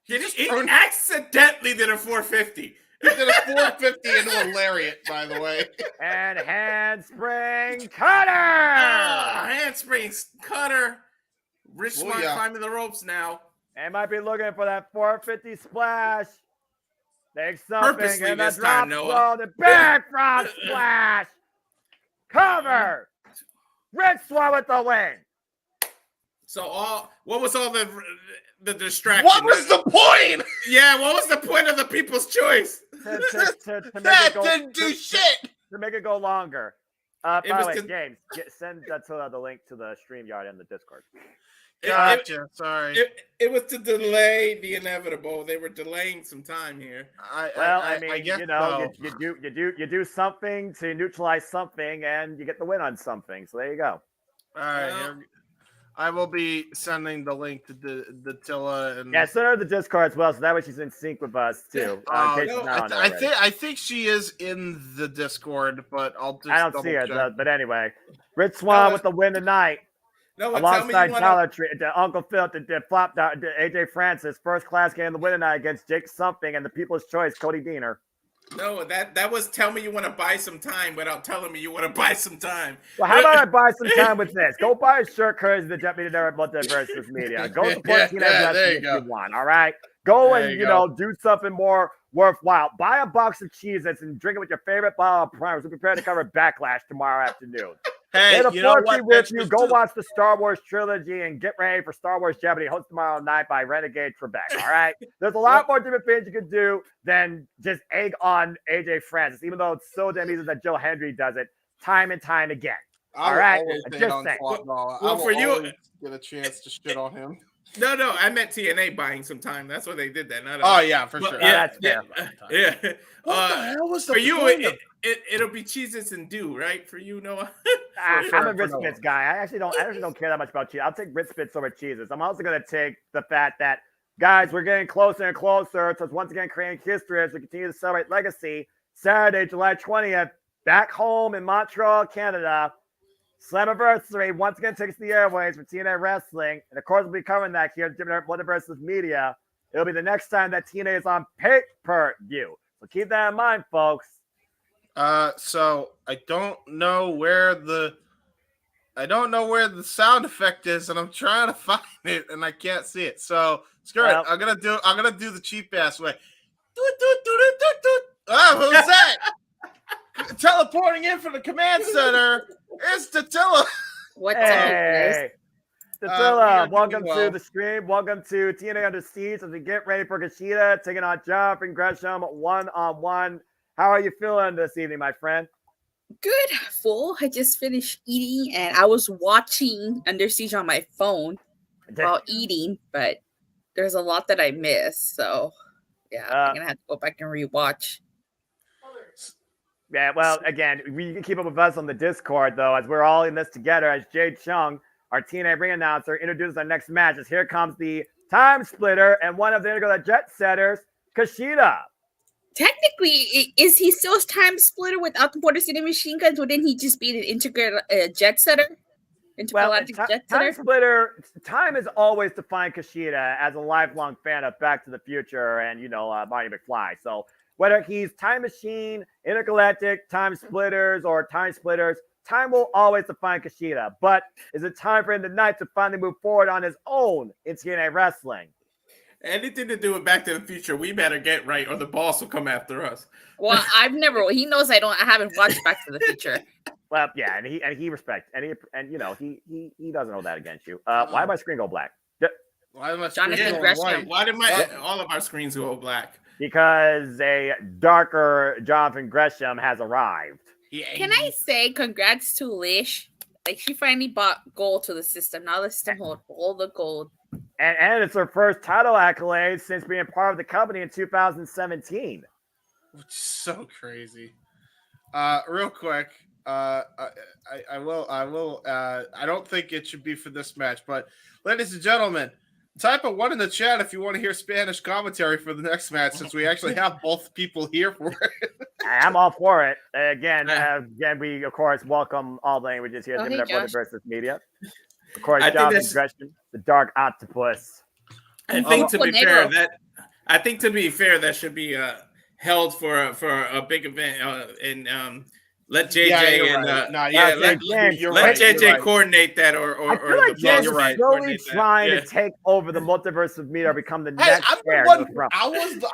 He accidentally did a 450. He did a 450 into a lariat, by the way. And handspring cutter. Handspring cutter. Rich Smart climbing the ropes now. They might be looking for that 450 splash. Take something Purposely and the this drop time, Noah. throw, the back front splash. Cover. Rich Swan with the win. So what was all the distraction? What was the point? Yeah, what was the point of the People's Choice? That didn't do shit. To make it go longer. By the way, to- James, send Attila the link to the StreamYard in the Discord. Gotcha. Sorry. It was to delay the inevitable. They were delaying some time here. I mean, guess you know, so. you do something to neutralize something, and you get the win on something. So there you go. All right. I will be sending the link to the Tilla and Send her the Discord as well, so that way she's in sync with us too. I think she is in the Discord, but I'll just I don't see her, check. but anyway, Rich Swan with the win tonight. Alongside Dollar Tree, Uncle Phil, flop down, AJ Francis, first class game of the win tonight against Jake Something and the People's Choice, Cody Deaner. No, that was tell me you want to buy some time without telling me you want to buy some time. Well, how about I buy some time with this? Go buy a shirt, courtesy of the Deputy Derek Multiversus Media. Go support Teenage Wrestling if you want, all right? Go and, do something more worthwhile. Buy a box of Cheez-Its and drink it with your favorite bottle of primers. We're prepared to cover Backlash tomorrow afternoon. Hey, you know what? With you. Go watch the Star Wars trilogy and get ready for Star Wars Jeopardy, hosted tomorrow night by Renegade Trebek. All right? There's a lot more different things you can do than just egg on AJ Francis, even though it's so damn easy that Joe Hendry does it time and time again. All right? Just saying. Well, for you, get a chance to shit on him. No, I meant TNA buying some time. That's why they did that. For sure. That's fair. Yeah. What the hell was the for you? point It'll be Cheez-Its and Dew, right? For you, Noah. I'm a Ritz Bits guy. I actually don't care that much about Cheez. I'll take Ritz Bits over Cheez-Its. I'm also going to take the fact that, guys, we're getting closer and closer. So it's once again creating history as we continue to celebrate legacy. Saturday, July 20th, back home in Montreal, Canada. Slammiversary once again takes the airways for TNA Wrestling. And of course, we'll be covering that here at Multiversus Media. It'll be the next time that TNA is on pay-per-view. So keep that in mind, folks. So I don't know where the sound effect is, and I'm trying to find it, and I can't see it. So screw it. I'm gonna do the cheap ass way. Oh, who's that? Teleporting in from the command center. It's Tatilla. What's Hey, Tatilla, welcome to the stream. Welcome to TNA Under Siege as we get ready for Kushida taking on Jonathan Gresham one-on-one. How are you feeling this evening, my friend? Good, full. I just finished eating and I was watching Under Siege on my phone while eating, but there's a lot that I missed. So, yeah, I'm going to have to go back and rewatch. Yeah, well, again, you can keep up with us on the Discord, though, as we're all in this together, as Jade Chung, our TNA ring announcer, introduces our next match. As here comes the time splitter and one of the Intergalactic Jet Setters, Kushida. Technically, is he still time splitter without the Border City machine guns? Wouldn't he just be an integrated jet setter? Intergalactic jet setter? Time splitter, time has always defined Kushida as a lifelong fan of Back to the Future and, Marty McFly. So whether he's Time Machine, Intergalactic, Time Splitters, or Time Splitters, time will always define Kushida. But is it time for him tonight to finally move forward on his own in TNA Wrestling? Anything to do with Back to the Future, we better get right, or the boss will come after us. Well, he knows I haven't watched Back to the Future. Well, yeah, and he respects, and he doesn't hold that against you. Why did my screen go black? Why did my Jonathan Gresham. Why did all of our screens go black? Because a darker Jonathan Gresham has arrived. Can I say congrats to Lish? Like, she finally bought gold to the system. Now the system hold all the gold. And it's her first title accolade since being part of the company in 2017. Which is so crazy. Real quick, I don't think it should be for this match, but ladies and gentlemen, type a 1 in the chat if you want to hear Spanish commentary for the next match, since we actually have both people here for it. I'm all for it. Again, we of course welcome all languages here at the Versus Media. Of course, Jonathan Gresham, the Dark Octopus. I think to be fair, that should be held for a big event, and let JJ you're and right. No, let you're let right. JJ You're right. coordinate that, or I feel like the James boss is man slowly coordinate that. trying Yeah. to take over the multiverse of media, or become the Hey, next I'm the heir. one.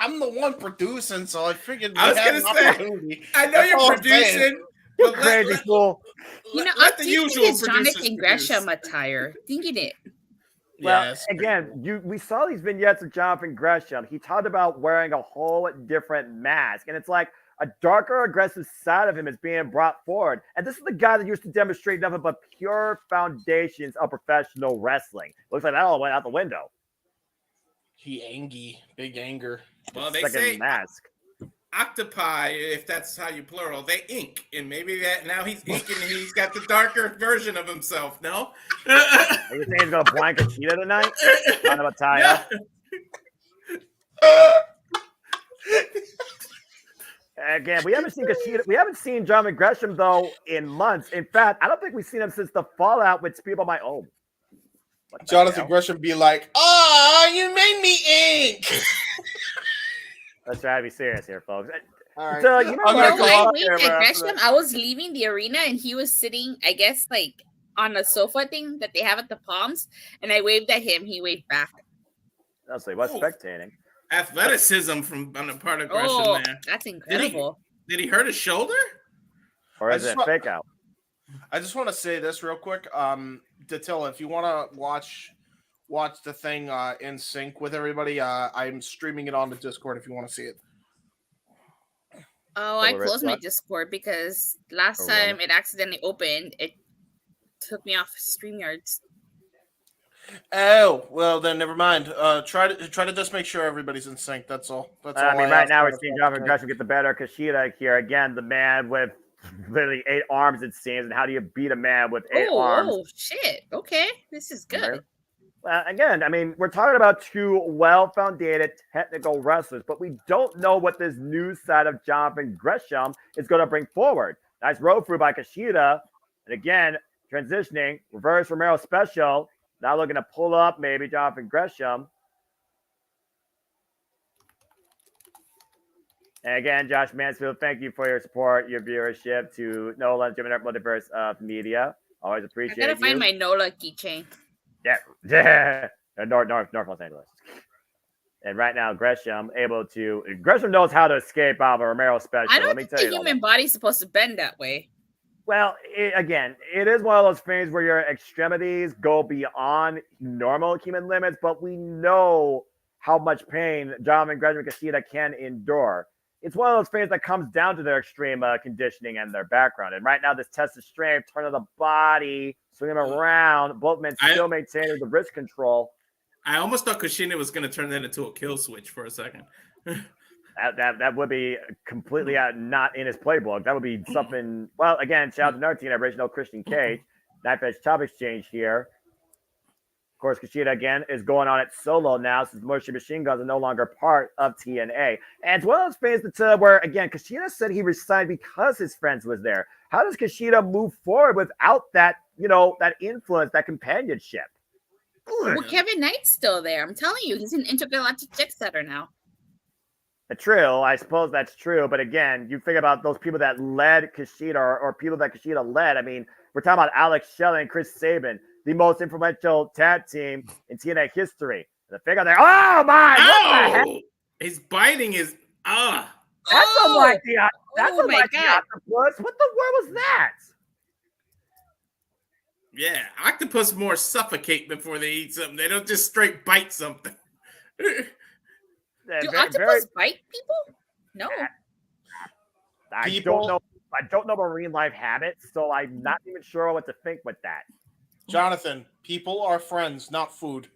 I'm the one producing, so I figured we I was had gonna an say, opportunity. I know That's you're all I'm saying. producing, You but crazy fool. You know, I'm let the thinking usual his producers Jonathan produce. Gresham attire. Thinking it. Well, Yes. again, we saw these vignettes of Jonathan Gresham. He talked about wearing a whole different mask, and it's like a darker, aggressive side of him is being brought forward. And this is the guy that used to demonstrate nothing but pure foundations of professional wrestling. Looks like that all went out the window. He angy, big anger. Well, they Second say mask. octopi, if that's how you plural, they ink, and maybe that now he's inking and he's got the darker version of himself. No, Are you saying he's gonna blank a cheetah tonight? Kind of a tie up. Again, we haven't seen Kushida. We haven't seen Jonathan Gresham though in months. In fact, I don't think we've seen him since the fallout with people by Jonathan Gresham be like, "Oh, you made me ink." Let's try to be serious here, folks. All right. So, you know, I waved at Gresham. I was leaving the arena and he was sitting, I guess, like on a sofa thing that they have at the Palms, and I waved at him. He waved back. I'll say, what's spectating? Athleticism from on the part of Gresham. Oh, there. that's incredible. Did he hurt his shoulder? Or is it fake out? I just want to say this real quick. Datilla, if you want to watch the thing in sync with everybody, I'm streaming it on the Discord if you want to see it. Oh, I closed my Discord because last time it accidentally opened, it took me off StreamYards. Oh, well then never mind. Try to just make sure everybody's in sync. That's all. That's all. I mean, right now we're seeing Jonathan Gresham get the better of Kushida here. Again, the man with literally 8 arms, it seems. And how do you beat a man with 8 arms? Oh, shit. Okay. This is good. Well, again, I mean, we're talking about 2 well-founded technical wrestlers, but we don't know what this new side of Jonathan Gresham is going to bring forward. Nice roll through by Kushida. And again, transitioning, reverse Romero special. Now looking to pull up maybe Jonathan Gresham. And again, Josh Mansfield, thank you for your support, your viewership to Nolan's Jimmy Multiverse of Media. Always appreciate I gotta find my NOLA keychain. Yeah. North Los Angeles. And right now, Gresham knows how to escape out of a Romero special. I don't think the human body's supposed to bend that way. Well, it is one of those things where your extremities go beyond normal human limits, but we know how much pain Jonathan Gresham and Kushida can endure. It's one of those things that comes down to their extreme conditioning and their background. And right now, this test of strength, turn of the body, swing them around, both men still maintaining the wrist control. I almost thought Kushida was going to turn that into a kill switch for a second. That would be completely not in his playbook. That would be something. Well, again, shout out to another team, original Christian Cage. Knife edge top exchange here. Of course, Kushida again is going on it solo now since Moshi Machine Guns are no longer part of TNA. And it's one of those things that where again Kushida said he resigned because his friends was there. How does Kushida move forward without that, that influence, that companionship? Well, Kevin Knight's still there. I'm telling you, he's an intergalactic jet setter now. True, I suppose that's true. But again, you think about those people that led Kushida or people that Kushida led. I mean, we're talking about Alex Shelley and Chris Sabin, the most influential tag team in TNA history. The figure there. Oh my! What the heck? He's biting his. That's unlike the. That's unlike the octopus. What the world was that? Yeah, octopus more suffocate before they eat something. They don't just straight bite something. Do octopus bite people? No. I don't know marine life habits, so I'm not even sure what to think with that. Jonathan, people are friends, not food.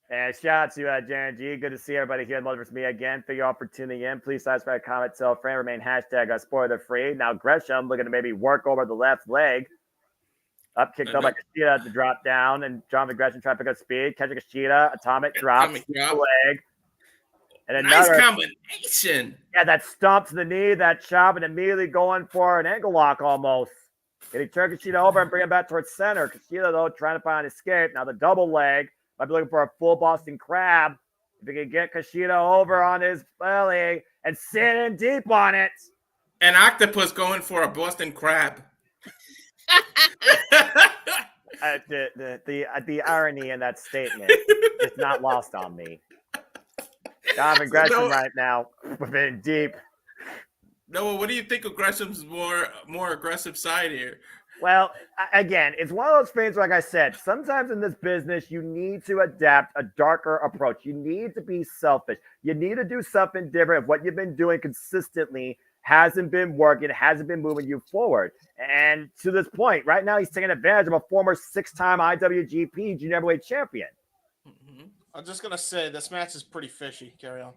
And shout out to Jaren G. Good to see everybody here in Multiverse Me again. Thank you all for tuning in. Please subscribe, comment, tell a friend, remain hashtag spoiler free. Now Gresham looking to maybe work over the left leg. Kicked up by Kushida to drop down, and Jonathan Gresham trying to pick up speed, catching Kushida, atomic drop, leg. And another nice combination. Yeah, that stomp to the knee, that chop, and immediately going for an ankle lock almost. Getting turned Kushida over and bring him back towards center. Kushida, though, trying to find an escape. Now the double leg. Might be looking for a full Boston Crab. If he can get Kushida over on his belly and sit in deep on it. An octopus going for a Boston crab. The irony in that statement is not lost on me. Jonathan Gresham right now, within deep. Noah, what do you think of Gresham's more aggressive side here? Well, again, it's one of those things, like I said, sometimes in this business, you need to adapt a darker approach. You need to be selfish. You need to do something different if what you've been doing consistently hasn't been working, hasn't been moving you forward. And to this point, right now, he's taking advantage of a former 6-time IWGP Junior Heavyweight Champion. I'm just going to say this match is pretty fishy. Carry on.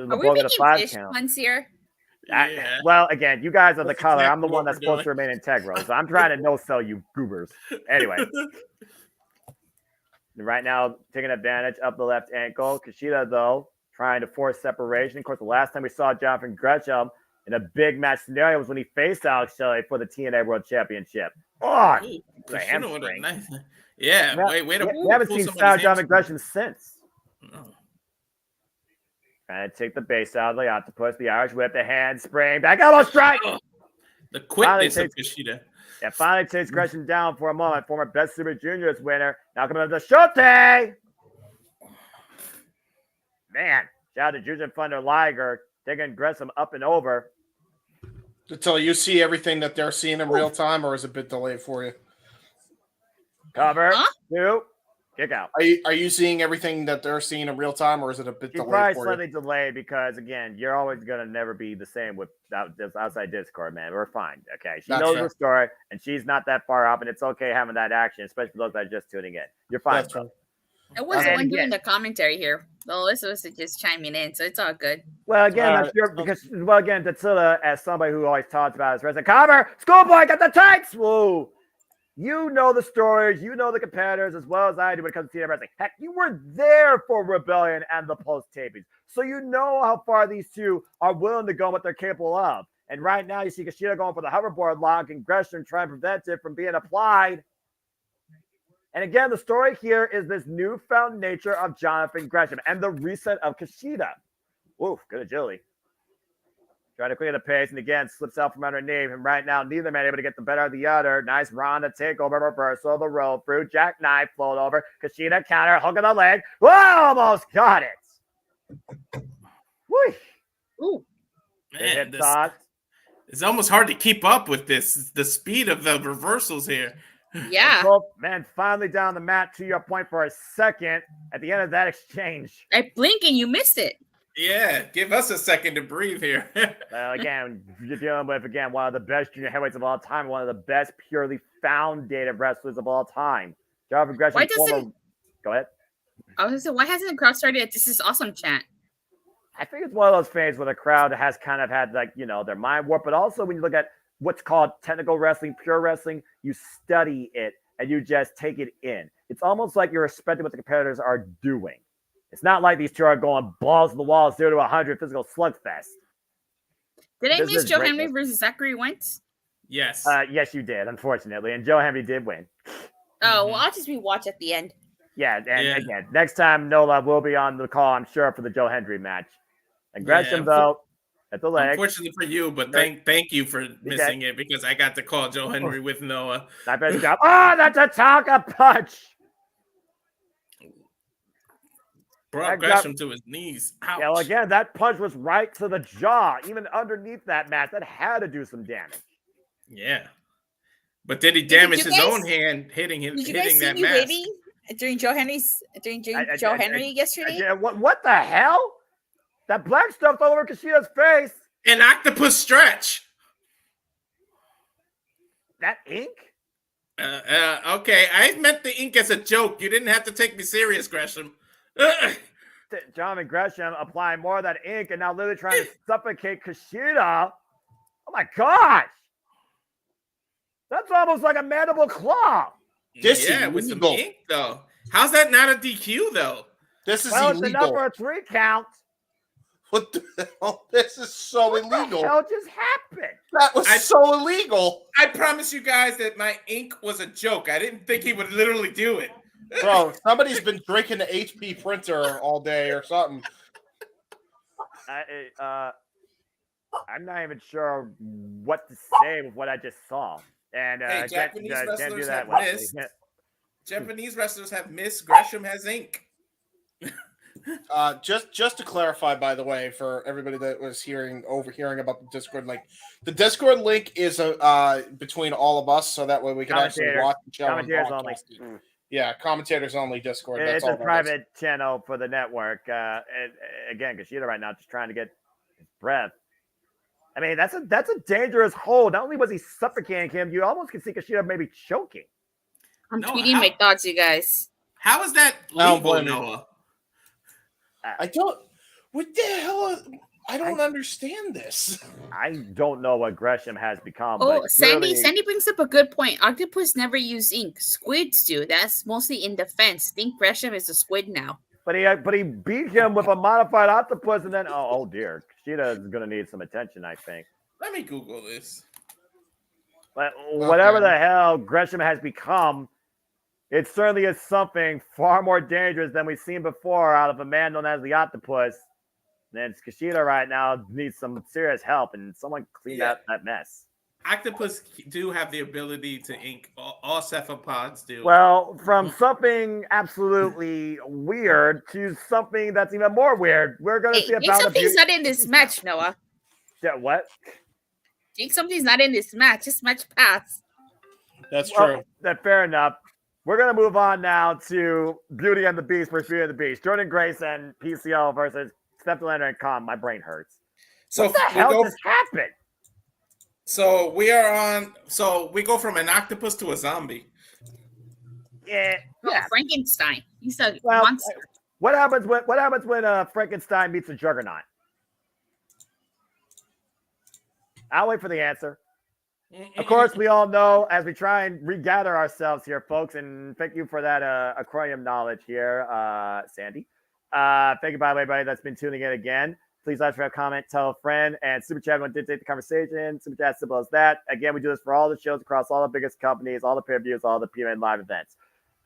Are we making fish puns here? Yeah. Well, again, you guys are the color. I'm the one that's supposed to remain integral. So I'm trying to no-sell you goobers. Anyway. Right now, taking advantage of the left ankle. Kushida, though, trying to force separation. Of course, the last time we saw Jonathan Gresham in a big match scenario was when he faced Alex Shelley for the TNA World Championship. Oh, the hamstring. Nice. Yeah, wait. We haven't seen Jonathan Gresham since. No. Trying to take the base out of the octopus, the Irish whip, the handspring, back elbow strike. The quickness of Kushida. Yeah, finally takes Gresham down for a moment. Former Best Super Juniors winner. Now coming up to Shote. Man, shout out to Jushin Thunder Liger taking Gresham up and over. Until you see everything that they're seeing in real time, or is it a bit delayed for you? Cover, 2, kick out. Are you seeing everything that they're seeing in real time, or is it a bit delayed probably for slightly you? delayed because, again, you're always going to never be the same with outside Discord, man. We're fine, okay? She knows the story, and she's not that far up, and it's okay having that action, especially for those that are just tuning in. You're fine, bro. I wasn't one doing the commentary here. Alyssa was just chiming in, so it's all good. Well, again, that's Datsula, as somebody who always talks about his wrestling, cover, schoolboy, got the tights! Whoa! You know the stories, you know the competitors as well as I do when it comes to TNA wrestling. Heck, you were there for Rebellion and the post tapings, so you know how far these two are willing to go and what they're capable of. And right now, you see Kushida going for the hoverboard lock and Gresham trying to prevent it from being applied. And again, the story here is this newfound nature of Jonathan Gresham and the reset of Kushida. Oof, good agility. Trying to clear the pace, and again, slips out from underneath. And right now, neither man able to get the better of the other. Nice Ronda takeover, reversal of the roll through. Jackknife float over. Kushida counter, hook of the leg. Whoa, almost got it. Whoo. Ooh. Man, it's almost hard to keep up with this, the speed of the reversals here. Yeah. Man, finally down the mat to your point for a second at the end of that exchange. I blink and you missed it. Yeah, give us a second to breathe here. Well, again, you're dealing with, one of the best junior heavyweights of all time, one of the best purely foundative wrestlers of all time. Jonathan Gresham. Go ahead. I was going to say, why hasn't the crowd started This Is Awesome chant? I think it's one of those things where the crowd has kind of had, their mind warp, but also when you look at what's called technical wrestling, pure wrestling, you study it and you just take it in. It's almost like you're respecting what the competitors are doing. It's not like these two are going balls to the wall, 0 to 100 physical slugfest. Did I miss Joe Henry versus Zachary Wentz? Yes. Yes, you did, unfortunately. And Joe Henry did win. Oh, well, I'll just rewatch at the end. Yeah, and again, next time Nola will be on the call, I'm sure, for the Joe Henry match. And Gresham, though, at the leg. Unfortunately for you, but thank you for missing it because I got to call Joe Henry with Noah. Not bad job. Oh, that's a Tonka punch. Brought Gresham to his knees. Ouch. Yeah, well, again, that punch was right to the jaw, even underneath that mat. That had to do some damage. Yeah. But did he damage his own hand hitting that mask? Baby, during Joe Henry yesterday? What the hell? That black stuff all over Kushida's face. An octopus stretch. That ink? Okay, I meant the ink as a joke. You didn't have to take me serious, Gresham. Jonathan Gresham applying more of that ink and now literally trying to suffocate Kushida. Oh my gosh. That's almost like a mandible claw. With some ink, though. How's that not a DQ, though? This is illegal. It's enough for a 3 count. What the hell? This is so illegal. What the hell just happened? That was so illegal. I promise you guys that my ink was a joke. I didn't think he would literally do it. Bro, somebody's been drinking the HP printer all day or something. I'm not even sure what to say with what I just saw. And Hey, Japanese can't do wrestlers that have with missed. Japanese wrestlers have missed. Gresham has ink. Just to clarify, by the way, for everybody that was overhearing about the Discord link, the Discord link is between all of us, so that way we can actually watch the show and broadcast it. Yeah, commentators only Discord. That's it's all. A private channel for the network. And again, Kushida right now just trying to get his breath. I mean, that's a dangerous hold. Not only was he suffocating him, you almost can see Kushida maybe choking. I'm tweeting my thoughts, you guys. How is that legal, Noah? I don't. What the hell? I don't understand this. I don't know what Gresham has become. Oh, but Sandy brings up a good point. Octopus never use ink. Squids do. That's mostly in defense. Think Gresham is a squid now. But he beat him with a modified octopus, and then oh dear, Kushida is going to need some attention, I think. Let me Google this. But whatever the hell Gresham has become, it certainly is something far more dangerous than we've seen before out of a man known as the Octopus. And Kushida right now needs some serious help and someone clean out that mess. Octopus do have the ability to ink. All cephalopods do. Well, from something absolutely weird to something that's even more weird. We're going to see about something's not in this match, Noah. Yeah, what? Think something's not in this match. This match passed. That's true. Fair enough. We're going to move on now to Beauty and the Beast versus Beauty and the Beast. Jordan Grace and PCO versus Steph Delander and Khan. My brain hurts. So what the hell just happened? So we are on. So we go from an octopus to a zombie. Yeah. Frankenstein. He's a monster. What happens when Frankenstein meets a Juggernaut? I'll wait for the answer. Of course, we all know as we try and regather ourselves here, folks, and thank you for that aquarium knowledge here, Sandy. Thank you, by the way, everybody that's been tuning in again. Please like, subscribe, comment, tell a friend, and super chat everyone did take the conversation. Super chat, simple as that. Again, we do this for all the shows across all the biggest companies, all the pay-per-views, all the PMN live events.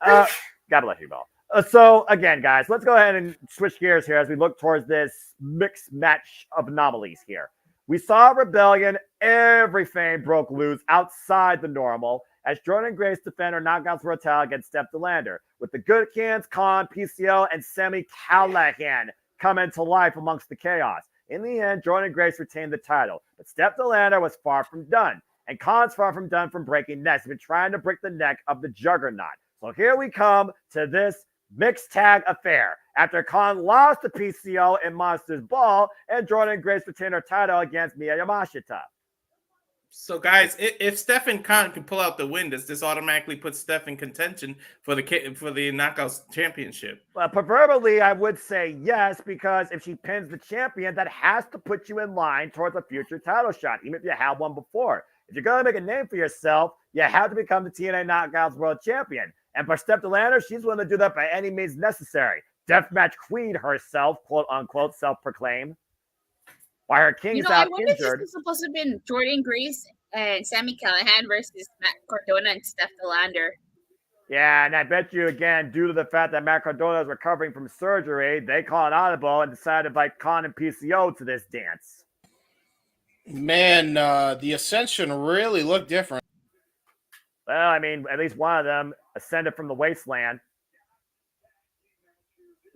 God bless you all. So again, guys, let's go ahead and switch gears here as we look towards this mixed match of anomalies here. We saw Rebellion. Everything broke loose outside the normal as Jordan Grace defended her knockouts for a title against Steph Delander, with the Good Cans, Khan, PCO, and Sami Callahan coming to life amongst the chaos. In the end, Jordan Grace retained the title, but Steph Delander was far from done, and Khan's far from done from breaking necks. He's been trying to break the neck of the Juggernaut. So here we come to this mixed tag affair. After Khan lost to PCO in Monsters Ball, and Jordan Grace retained her title against Miya Yamashita. So, guys, if Steph and Khan can pull out the win, does this automatically put Steph in contention for the Knockouts Championship? Proverbially, I would say yes, because if she pins the champion, that has to put you in line towards a future title shot, even if you had one before. If you're going to make a name for yourself, you have to become the TNA Knockouts World Champion. And for Steph Delander, she's willing to do that by any means necessary. Deathmatch Queen herself, quote unquote, self-proclaimed. Why her king's out I wonder injured. if this was supposed to have been Jordan Grace and Sami Callahan versus Matt Cardona and Steph Delander. Yeah, and I bet you, again, due to the fact that Matt Cardona is recovering from surgery, they call an audible and decided to invite Khan and PCO to this dance. Man, the Ascension really looked different. Well, I mean, at least one of them ascended from the wasteland.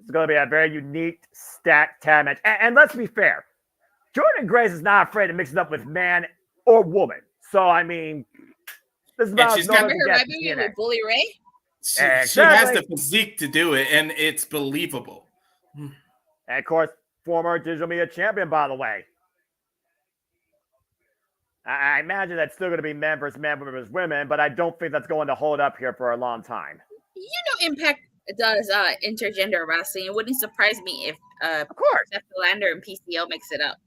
It's going to be a very unique, stacked tag match. And let's be fair. Jordan Grace is not afraid to mix it up with man or woman. So, I mean, this is about she's got her rivalry with Bully Ray. She has the physique to do it, and it's believable. And, of course, former digital media champion, by the way. I imagine that's still going to be men versus men, women versus women, but I don't think that's going to hold up here for a long time. You know, Impact does intergender wrestling. It wouldn't surprise me if, of course, Steph Delander and PCO mix it up.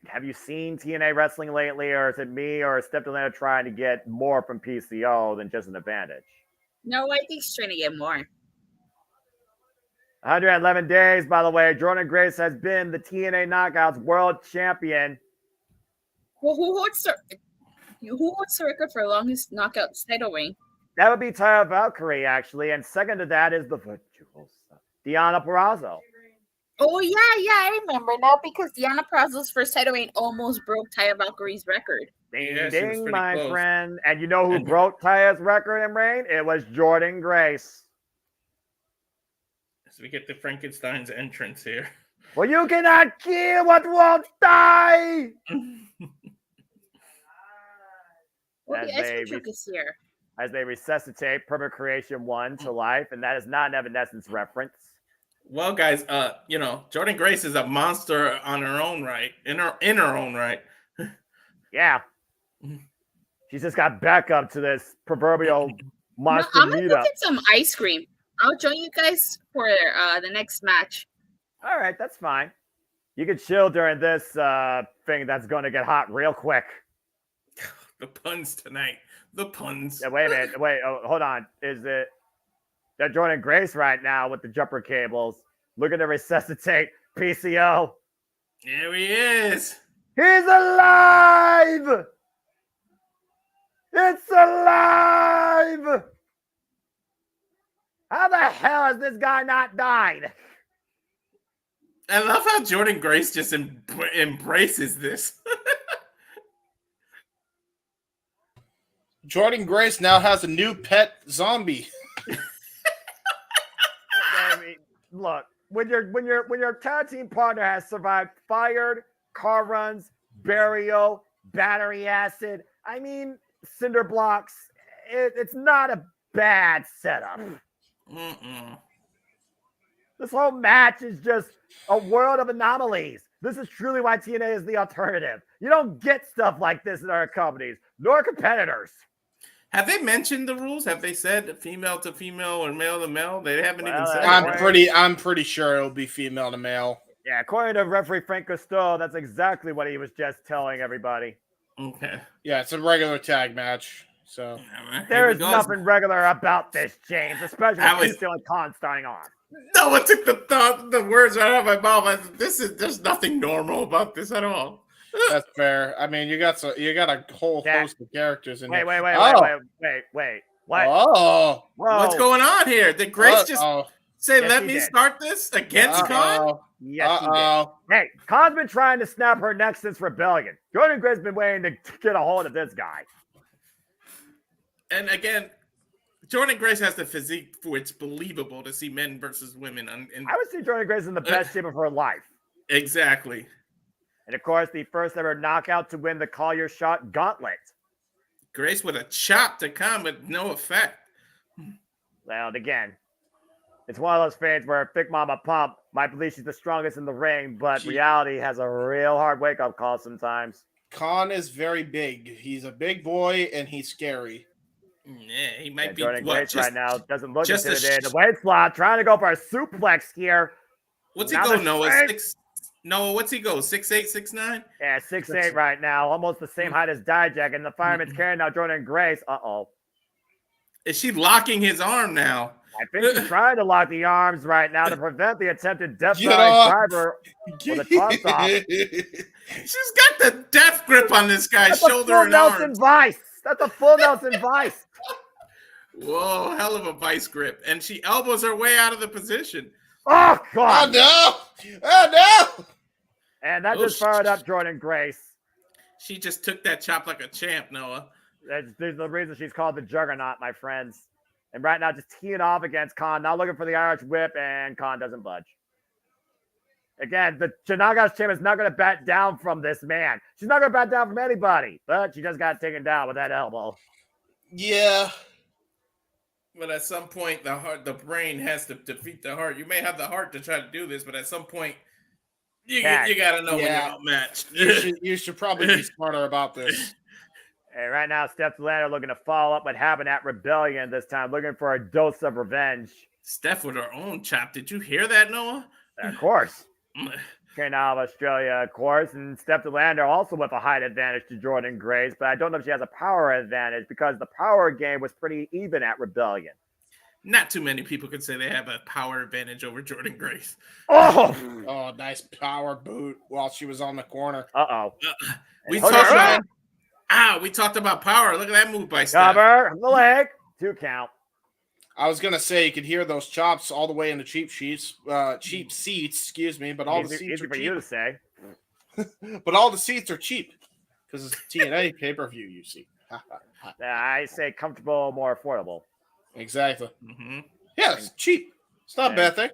Have you seen TNA wrestling lately, or is it me or Steph Delander trying to get more from PCO than just an advantage? No, I think she's trying to get more. 111 days, by the way. Jordan Grace has been the TNA Knockouts World Champion. Well, who holds the record for longest knockouts title reign? That would be Taya Valkyrie, actually. And second to that is the virtuosa, Diana Perazzo. Oh, yeah, I remember now because Diana Perazzo's first title reign almost broke Taya Valkyrie's record. Ding, Yeah, she was ding, pretty my close. friend. And you know who broke Taya's record in reign? It was Jordan Grace. So we get the Frankenstein's entrance here. Well, you cannot kill what won't die. Well, the ice cream truck is here. As they resuscitate Pervert Creation 1 to life, and that is not an Evanescence reference. Well, guys, Jordan Grace is a monster on her own right, in her own right. Yeah. She's just got back up to this proverbial monster I'm gonna go meetup. get some ice cream. I'll join you guys for the next match. All right, that's fine. You can chill during this thing that's going to get hot real quick. The puns tonight. The puns. Yeah, wait a minute. Wait, hold on. Is it that Jordan Grace right now with the jumper cables looking to resuscitate PCO? There he is. He's alive! It's alive! How the hell has this guy not died? I love how Jordan Grace just embraces this. Jordan Grace now has a new pet zombie. I mean, look, when your tag team partner has survived fired, car runs, burial, battery acid, I mean, cinder blocks, it's not a bad setup. This whole match is just a world of anomalies. This is truly why TNA is the alternative. You don't get stuff like this in our companies, nor competitors. Have they mentioned the rules? Have they said female to female or male to male? They haven't even said. I'm pretty sure it'll be female to male. Yeah, according to referee Frank Costello, that's exactly what he was just telling everybody. Okay. Yeah, it's a regular tag match. So there is nothing regular about this, James, especially with Keystone and Khan starting off. No one took the words right out of my mouth. There's nothing normal about this at all. That's fair. I mean, you got a whole host of characters in wait, here. Wait. What? Oh. Whoa. What's going on here? Did Grace just say, yes, let me start this against Khan? Yes, he did. Hey, Khan's been trying to snap her neck since Rebellion. Jordan Grace has been waiting to get a hold of this guy. And again, Jordan Grace has the physique for it's believable to see men versus women. I would say Jordan Grace is in the best shape of her life. Exactly. And of course, the first ever knockout to win the Call Your Shot Gauntlet. Grace with a chop to come with no effect. Well, again, it's one of those fans where Big Mama Pump might believe she's the strongest in the ring, but reality has a real hard wake-up call sometimes. Khan is very big. He's a big boy, and he's scary. Yeah, he might be. Jordan Grace right now doesn't look intimidated. The weight slot, trying to go for a suplex here. What's he go, Noah? Noah, what's he go? 6'8", 6'9"? Yeah, 6'8" right now. Almost the same height as Dijak. And the fireman's carrying now Jordan Grace. Uh-oh. Is she locking his arm now? I think she's trying to lock the arms right now to prevent the attempted death driver with a toss-off. She's got the death grip on this guy's shoulder and arm. That's a full Nelson Vice. Whoa, hell of a vice grip. And she elbows her way out of the position. Oh, God. Oh, no. And that just fired up Jordan Grace. She just took that chop like a champ, Noah. There's the reason she's called the Juggernaut, my friends. And right now, just teeing off against Khan, now looking for the Irish whip, and Khan doesn't budge. Again, the Janaga's champ is not going to bat down from this man. She's not going to bat down from anybody, but she just got taken down with that elbow. Yeah. But at some point, the brain has to defeat the heart. You may have the heart to try to do this, but at some point, you got to know when you're outmatched. You should probably be smarter about this. And right now, Steph Delander looking to follow up what happened at Rebellion this time, looking for a dose of revenge. Steph with her own chop. Did you hear that, Noah? Of course. Came out of Australia, of course. And Steph Delander also with a height advantage to Jordan Grace, but I don't know if she has a power advantage because the power game was pretty even at Rebellion. Not too many people could say they have a power advantage over Jordan Grace. Oh, nice power boot while she was on the corner. We talked about power. Look at that move by Steph. Cover the leg. 2 count. I was gonna say you could hear those chops all the way in the cheap seats, excuse me, but all the seats Easy are for cheap. you to say. But all the seats are cheap because it's TNA pay-per-view. You see, I say comfortable, more affordable. exactly. Mm-hmm. Yeah, it's cheap. It's not a bad thing.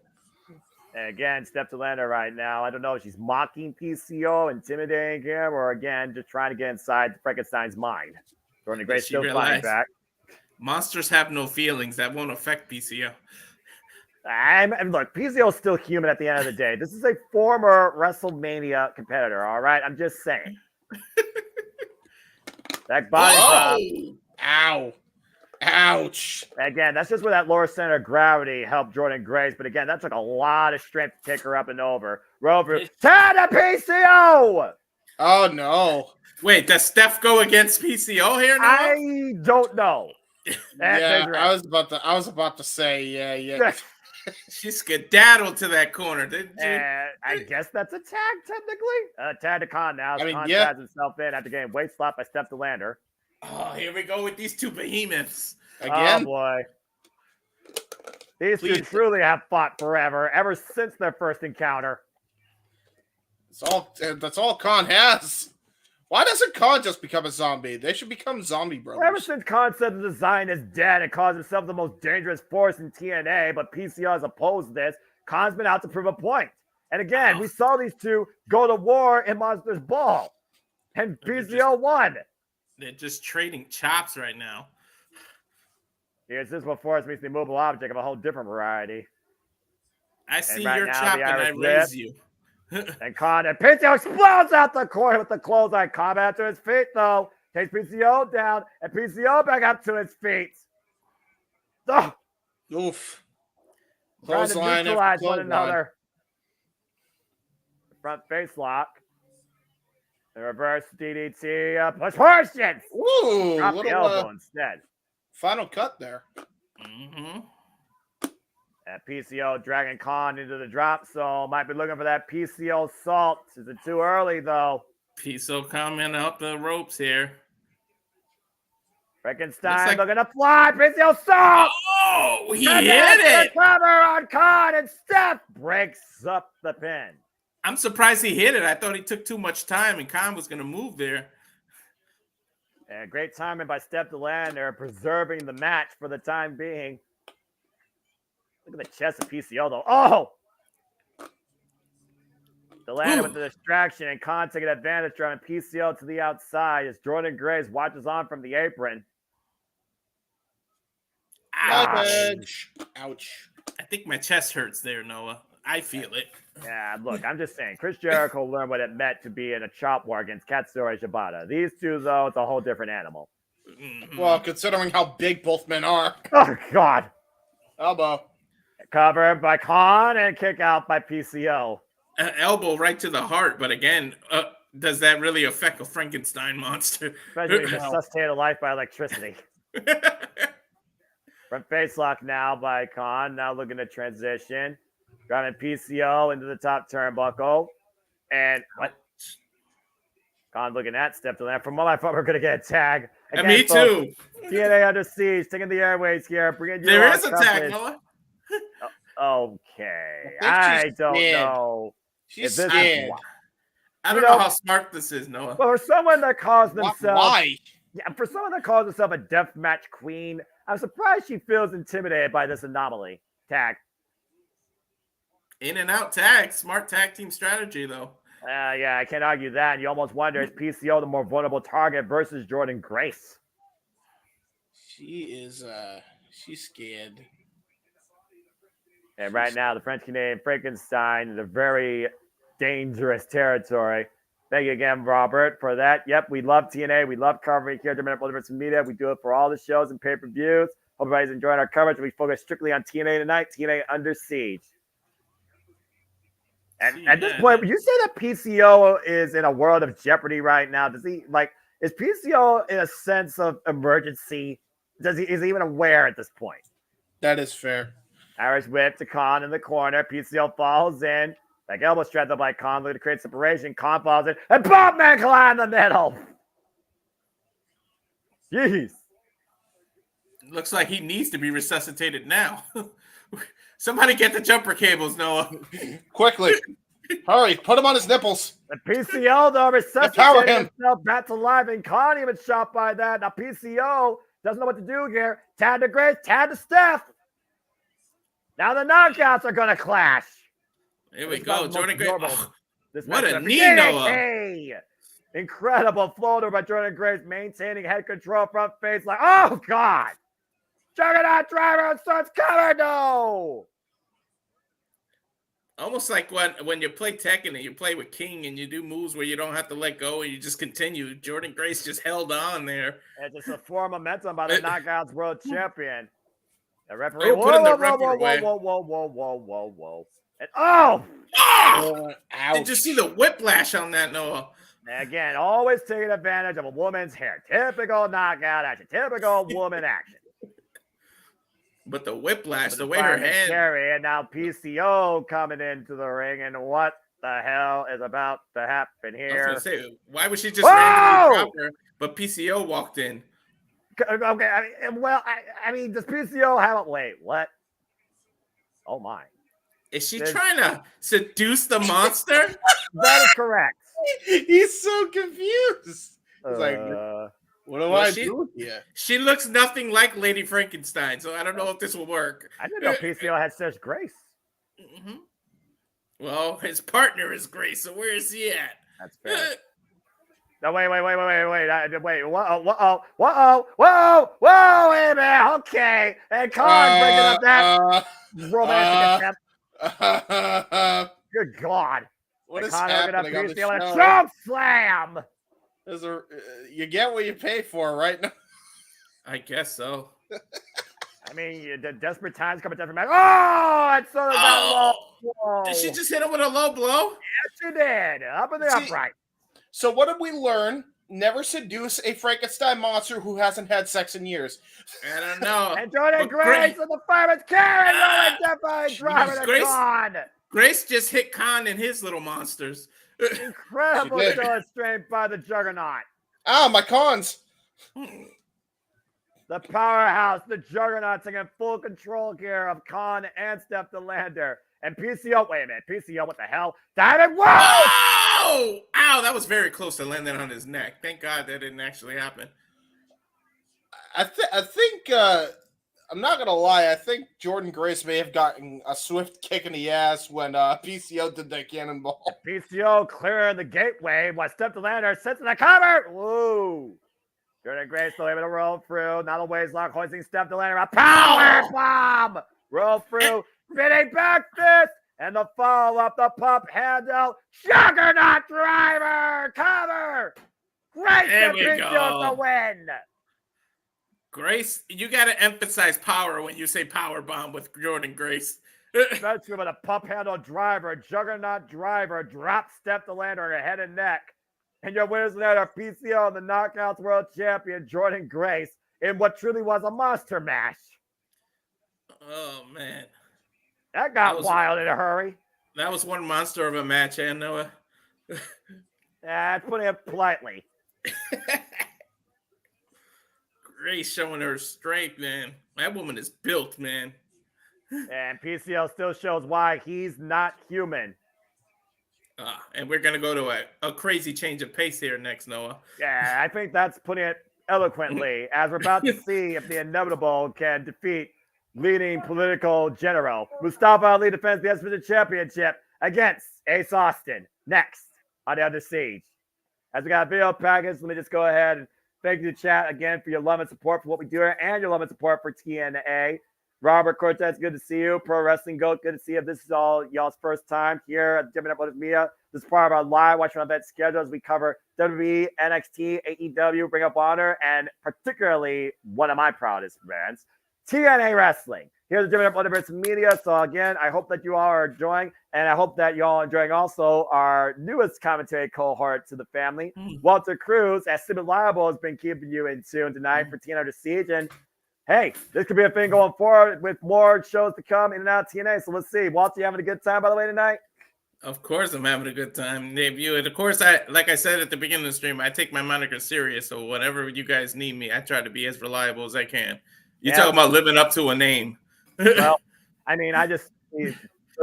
And again, Steph Delander right now. I don't know if she's mocking PCO, intimidating him, or again, just trying to get inside Frankenstein's mind. Jordan Grace still fighting back. Monsters have no feelings. That won't affect PCO. And look, PCO is still human at the end of the day. This is a former WrestleMania competitor, all right? I'm just saying. That body drop. Ow. Ouch. Again, that's just where that lower center of gravity helped Jordan Grace. But again, that took a lot of strength to take her up and over. Rover, turn to PCO! Oh, no. Wait, does Steph go against PCO here now? I don't know. Yeah, I was about to say, yeah. She skedaddled to that corner, didn't she? I guess that's a tag, technically. Tag to Khan now. I mean, Khan yeah. tags himself in after getting weight slapped by Steph Delander. Oh, here we go with these two behemoths. Again? Oh, boy. These two truly have fought forever, ever since their first encounter. That's all Khan has. Why doesn't Khan just become a zombie? They should become zombie brothers. Ever since Khan said the design is dead and calls himself the most dangerous force in TNA, but PCO has opposed this, Khan's been out to prove a point. And again, we saw these two go to war in Monsters Ball, and PCO won. They're just trading chops right now. Here's this what force meets the immovable object of a whole different variety. I see right your now, chop the and I Irish raise Whip. you. And Khan and PCO explodes out the corner with the clothesline. Combat to his feet, though. Takes PCO down, and PCO back up to his feet. Oh, oof. Trying to Clothesline neutralize after one clothesline. another. Front face lock. The reverse DDT push portions. Ooh, Drop the little elbow instead. final cut there. Mm-hmm. And PCO dragging Khan into the drop zone. Might be looking for that PCO salt. Is it too early, though? PCO coming up the ropes here. Frankenstein looking to fly. PCO salt. Oh, he And hit that's it. the cover on Khan, and Steph breaks up the pin. I'm surprised he hit it. I thought he took too much time and Khan was going to move there. And great timing by Steph Delander, preserving the match for the time being. Look at the chest of PCO, though. Oh! Delander with the distraction and Khan taking advantage, driving PCO to the outside as Jordan Grace watches on from the apron. Ouch. Ouch. I think my chest hurts there, Noah. I feel it. Yeah, look, I'm just saying. Chris Jericho learned what it meant to be in a chop war against Katsuyori Shibata. These two, though, it's a whole different animal. Well, considering how big both men are. Oh, God. Elbow. Covered by Khan and kick out by PCO. An elbow right to the heart, but again, does that really affect a Frankenstein monster? Especially resuscitated life by electricity. Front face lock now by Khan. Now looking to transition. Driving PCO into the top turnbuckle. And what? Khan looking at Steph Delander. From what I thought we were going to get a tag. Again, me too. TNA under siege. Taking the airways here. Bringing you there is a tag, Noah. Okay. I don't know. She's scared. I don't know how smart this is, Noah. Well, for someone that calls themselves... Why? Yeah, for someone that calls herself a deathmatch queen, I'm surprised she feels intimidated by this anomaly. Tag. In and out tag. Smart tag team strategy, though. Yeah, I can't argue that. And you almost wonder, is PCO the more vulnerable target versus Jordan Grace? She's scared. And right now, the French-Canadian Frankenstein is a very dangerous territory. Thank you again, Robert, for that. Yep, we love TNA. We love covering here at Multiple Difference Media. We do it for all the shows and pay-per-views. Hope everybody's enjoying our coverage. We focus strictly on TNA tonight. TNA Under Siege. And at this point, would you say that PCO is in a world of jeopardy right now? Is PCO in a sense of emergency? Is he even aware at this point? That is fair. Irish whip to Khan in the corner. PCO falls in. Like elbow strap up by Khan, looking to create separation. Khan falls in. And Bombman Collide in the middle. Jeez. Looks like he needs to be resuscitated now. Somebody get the jumper cables, Noah. Quickly. Hurry, put him on his nipples. The PCO, though, Empower resuscitated him. himself back to life, and Connie was shot by that. Now, PCO doesn't know what to do here. Tad to Grace, Tad to Steph. Now the knockouts are going to clash. Here we go. Jordan Grace. Oh, what a matchup. knee, Noah. Hey! Incredible floater by Jordan Grace, maintaining head control, front face. Like, oh, God. Juggernaut driver starts cover. No. Almost like when you play Tekken and you play with King and you do moves where you don't have to let go and you just continue. Jordan Grace just held on there. It's just a form of momentum by the Knockouts World Champion. The referee. Oh, put in the referee away. Whoa. And ouch. Did you see the whiplash on that, Noah? Again, always taking advantage of a woman's hair. Typical knockout action. Typical woman action. But the whiplash, the way her hand. Carry, and now PCO coming into the ring, and what the hell is about to happen here? I was gonna say, why would she just randomly drop her? But PCO walked in. Okay, I mean, does PCO have a wait? What? Oh my! Is she trying to seduce the monster? That is correct. He's so confused. He's like, what do I do here? She looks nothing like Lady Frankenstein, so I don't know if this will work. I didn't know PCO had such grace. Mm-hmm. Well, his partner is Grace, so where is he at? That's fair. No, wait. Whoa, wait a minute. Okay. And Khan bringing up that romantic attempt. Good God. What is Khan happening on the show? a choke slam. You get what you pay for, right? Now. I guess so. I mean, the desperate times come at different matches. Oh, and so that low blow. Did she just hit him with a low blow? Yes, she did. Up in the upright. So what did we learn? Never seduce a Frankenstein monster who hasn't had sex in years. I don't know. And Jordan Grace and the fireman's carry. Definitely driving the Khan. Grace just hit Khan and his little monsters. Incredible show strength by the Juggernaut. Ah, my cons. The powerhouse, the Juggernaut, taking full control here of Khan and Steph the Lander. And PCO, wait a minute, PCO, what the hell? Diamond, whoa! Oh! Ow, that was very close to landing on his neck. Thank God that didn't actually happen. I think, I'm not going to lie, I think Jordan Grace may have gotten a swift kick in the ass when PCO did that cannonball. PCO clearing the gateway while Steph the Lander sits in the cover. Whoa! Jordan Grace still able to roll through. Not a ways lock, hoisting Steph the Lander. A power bomb! Roll through. Spinning back fist, and the follow-up, the pump handle, Juggernaut driver, cover! Grace there we go. The win! Grace, you got to emphasize power when you say power bomb with Jordan Grace. Especially with a pump handle driver, Juggernaut driver, drop step the Lander on her head and neck. And your winners tonight are PCO and the Knockouts World Champion, Jordan Grace, in what truly was a monster mash. Oh, man. That got wild in a hurry. That was one monster of a match, and Noah. Putting it politely. Grace showing her strength, man. That woman is built, man. And PCO still shows why he's not human. And we're going to go to a crazy change of pace here next, Noah. Yeah, I think that's putting it eloquently, as we're about to see if the inevitable can defeat leading political general. Mustafa Ali defends the Undisputed Championship against Ace Austin next on the Under Siege. As we got a video package, let me just go ahead and thank you to chat again for your love and support for what we do here and your love and support for TNA. Robert Cortez, good to see you. Pro Wrestling Goat, good to see you. If this is all y'all's first time here at Different Uploaded Media, this is part of our live watching event schedule as we cover WWE, NXT, AEW, Ring of Honor, and particularly one of my proudest events, TNA Wrestling. Here's the Different Uploaded Media. So again, I hope that you all are enjoying, and I hope that you all are enjoying also our newest commentary cohort to the family, Walter Cruz, as Simon Liable has been keeping you in tune tonight for TNA Under Siege. And hey, this could be a thing going forward with more shows to come in and out of TNA. So let's see. Walter, you having a good time, by the way, tonight? Of course I'm having a good time. Debut. And of course, like I said at the beginning of the stream, I take my moniker serious. So whenever you guys need me, I try to be as reliable as I can. You're talking about living up to a name. Well, I mean, I just live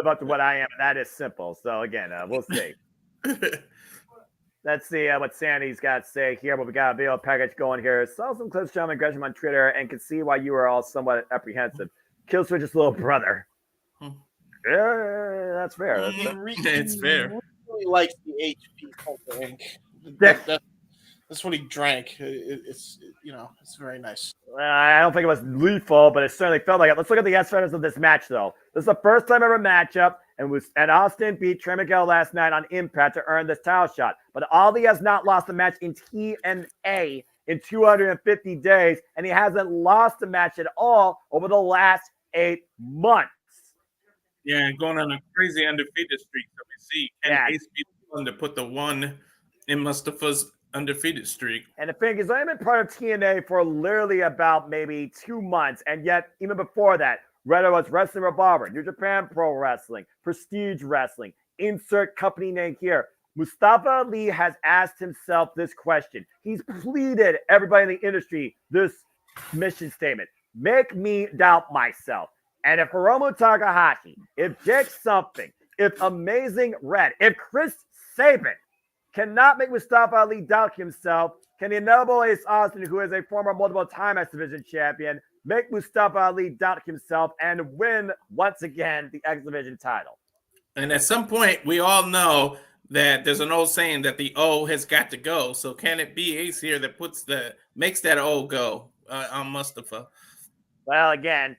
up to what I am, and that is simple. So again, we'll see. Let's see what Sandy's got to say here. But we got a video package going here. Saw some clips from Gresham on Twitter and can see why you were all somewhat apprehensive. Killswitch's little brother. Yeah, that's fair. It's fair. He really likes the HP drink. That's what he drank. It's very nice. I don't think it was lethal, but it certainly felt like it. Let's look at the S-Fighters of this match, though. This is the first time ever matchup, and Austin beat Trey Miguel last night on Impact to earn this title shot. But Ali has not lost a match in TNA in 250 days, and he hasn't lost a match at all over the last 8 months. Yeah, going on a crazy undefeated streak that we see. And Ace be the one to put the one in Mustafa's undefeated streak. And the thing is, I've been part of TNA for literally about maybe 2 months. And yet, even before that, whether it was Wrestling Revolver, New Japan Pro Wrestling, Prestige Wrestling, insert company name here, Mustafa Ali has asked himself this question. He's pleaded everybody in the industry this mission statement. Make me doubt myself. And if Hiromu Takahashi, if Jake Something, if Amazing Red, if Chris Sabin cannot make Mustafa Ali doubt himself, can the inevitable Ace Austin, who is a former multiple-time X Division champion, make Mustafa Ali doubt himself and win once again the X Division title? And at some point, we all know that there's an old saying that the O has got to go. So can it be Ace here that makes that O go on Mustafa? Well, again,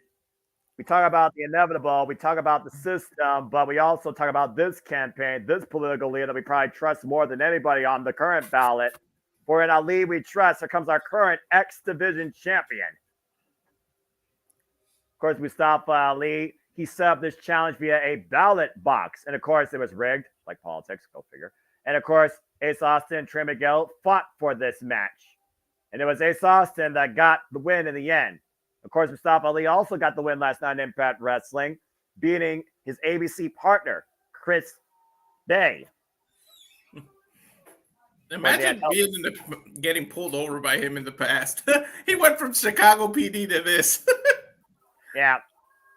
we talk about the inevitable, we talk about the system, but we also talk about this campaign, this political leader that we probably trust more than anybody on the current ballot. For an Ali we trust, here comes our current X Division champion. Of course, Mustafa Ali, he set up this challenge via a ballot box. And of course, it was rigged, like politics, go figure. And of course, Ace Austin and Trey Miguel fought for this match. And it was Ace Austin that got the win in the end. Of course, Mustafa Ali also got the win last night in Impact Wrestling, beating his ABC partner, Chris Bay. Imagine getting pulled over by him in the past. He went from Chicago PD to this. Yeah,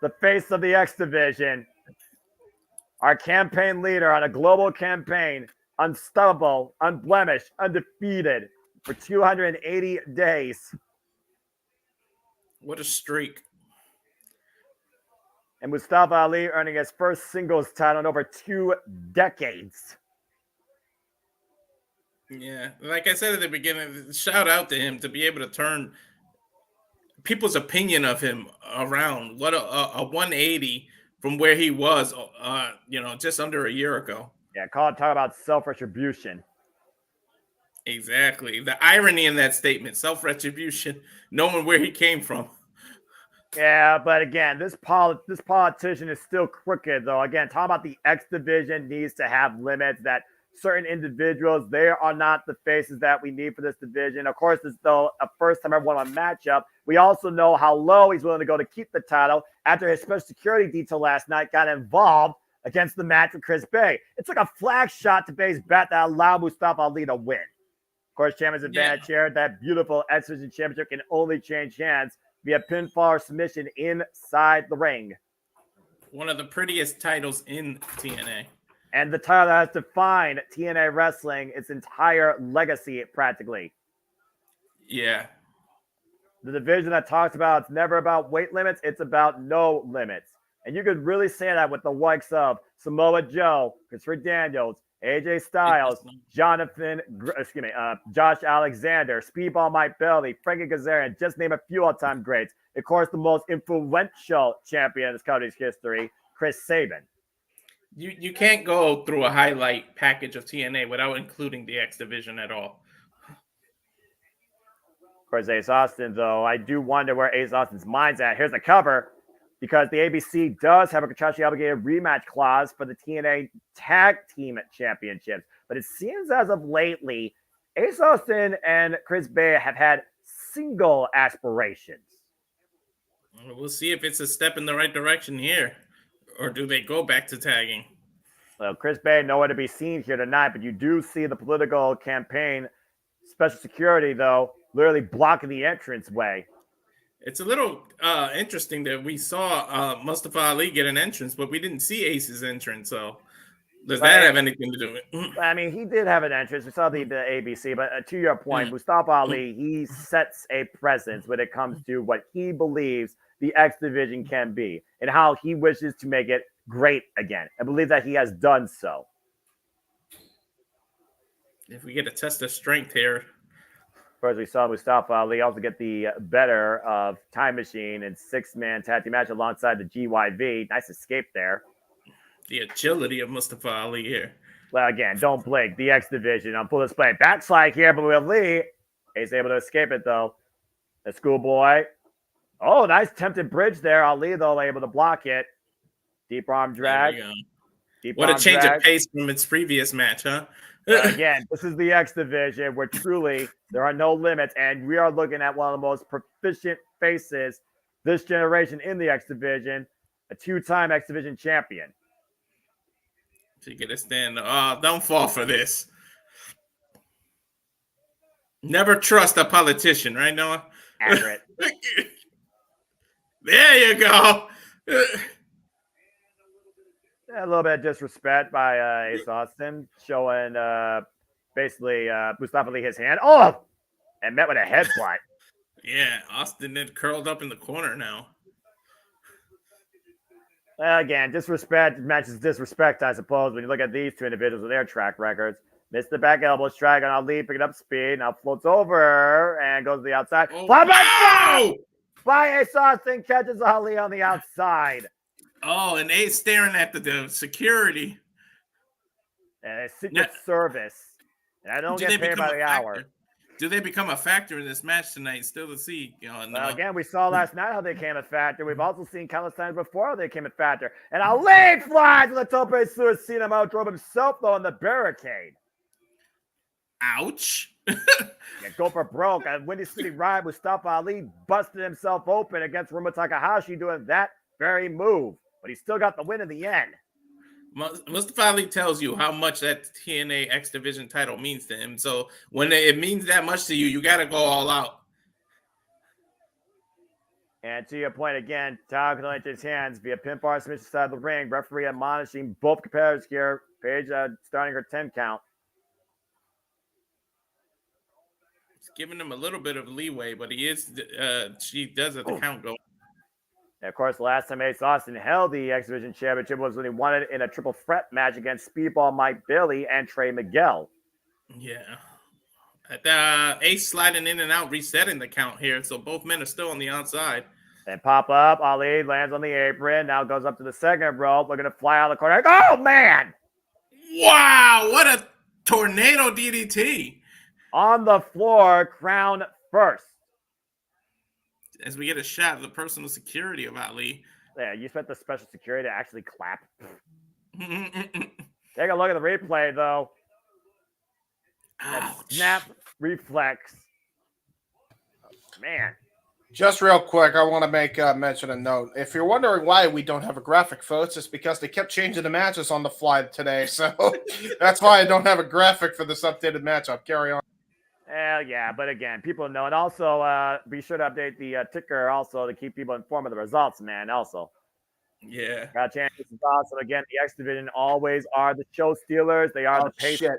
the face of the X Division, our campaign leader on a global campaign, unstoppable, unblemished, undefeated for 280 days. What a streak. And Mustafa Ali earning his first singles title in over 2 decades. Yeah, like I said at the beginning, shout out to him to be able to turn people's opinion of him around. What a 180 from where he was, just under a year ago. Yeah, talk about self-retribution. Exactly. The irony in that statement, self-retribution, knowing where he came from. Yeah, but again, this politician is still crooked, though. Again, talking about the X Division needs to have limits, that certain individuals, they are not the faces that we need for this division. Of course, it's still a first-time ever one matchup. We also know how low he's willing to go to keep the title after his special security detail last night got involved against the match with Chris Bay. It's like a flag shot to Bay's bet that allowed Mustafa Ali to win. Of course, Champion's advantage here. That beautiful X Division championship can only change hands via pinfall or submission inside the ring. One of the prettiest titles in TNA. And the title that has defined TNA wrestling, its entire legacy, practically. Yeah. The division that talks about it's never about weight limits, it's about no limits. And you could really say that with the likes of Samoa Joe, Christopher Daniels, AJ Styles, Josh Alexander, Speedball Mike Bailey, Frankie Kazarian, just name a few all-time greats. Of course, the most influential champion in this company's history, Chris Sabin. You can't go through a highlight package of TNA without including the X Division at all. Of course, Ace Austin, though, I do wonder where Ace Austin's mind's at. Here's the cover, because the ABC does have a contractually obligated rematch clause for the TNA Tag Team Championships. But it seems as of lately, Ace Austin and Chris Bay have had single aspirations. We'll see if it's a step in the right direction here. Or do they go back to tagging? Well, Chris Bay nowhere to be seen here tonight, but you do see the political campaign special security, though, literally blocking the entrance way. It's a little interesting that we saw Mustafa Ali get an entrance, but we didn't see Ace's entrance. So does that have anything to do with it? I mean, he did have an entrance. We saw the ABC, but to your point, Mustafa Ali, he sets a presence when it comes to what he believes the X Division can be and how he wishes to make it great again. I believe that he has done so. If we get a test of strength here. First, we saw Mustafa Ali also get the better of Time Machine in 6-man tag team match alongside the GYV. Nice escape there. The agility of Mustafa Ali here. Well, again, don't blink. The X Division on full display. Backslide here, but with Lee, he's able to escape it, though. The Schoolboy. Oh, nice tempted bridge there. Ali, though, able to block it. Deep arm drag. What a change of pace from its previous match, huh? Again, this is the X Division where truly there are no limits, and we are looking at one of the most proficient faces this generation in the X Division, a 2-time X Division champion. So you get a stand. Don't fall for this. Never trust a politician, right, Noah? Accurate. There you go. A little bit of disrespect by Ace Austin, showing basically Mustafa Ali his hand. Oh, and met with a headbutt. Yeah, Austin then curled up in the corner now. Again, disrespect matches disrespect, I suppose, when you look at these two individuals with their track records. Missed the back elbow strike on Ali, picking up speed. Now floats over and goes to the outside. Oh, wow! By Ace Austin, catches Ali on the outside. Oh, and Ace staring at the security. And Secret Service. And I don't get paid by the hour. Do they become a factor in this match tonight? Still to see. Well, again, we saw last night how they came a factor. We've also seen countless times before how they came a factor. And Ali flies with a tope suicida out, drove himself, though, on the barricade. Ouch. Go for broke. At Windy City Ride, Mustafa Ali busted himself open against Ruma Takahashi doing that very move. But he still got the win in the end. Mustafa Ali tells you how much that TNA X Division title means to him. So when it means that much to you, you got to go all out. And to your point again, Tyler can only his hands via pinfall submission side of the ring. Referee admonishing both competitors here. Paige starting her 10 count. It's giving him a little bit of leeway, but she does have the count going. And of course, last time Ace Austin held the X Division Championship was when he won it in a triple threat match against Speedball Mike Bailey and Trey Miguel. Yeah. Ace sliding in and out, resetting the count here. So both men are still on the outside. And pop up. Ali lands on the apron. Now goes up to the second rope. Looking to fly out of the corner. Oh, man! Wow, what a tornado DDT. On the floor, crown first. As we get a shot of the personal security of Ali. Yeah, you spent the special security to actually clap. Take a look at the replay, though. Snap reflex. Oh, man. Just real quick, I want to make mention a note. If you're wondering why we don't have a graphic, folks, it's because they kept changing the matches on the fly today. So that's why I don't have a graphic for this updated matchup. Carry on. Yeah, but again, people know. And also, be sure to update the ticker also to keep people informed of the results, man, also. Yeah. Got a chance. This is awesome. Again, the X Division always are the show stealers. They are the pace. Shit.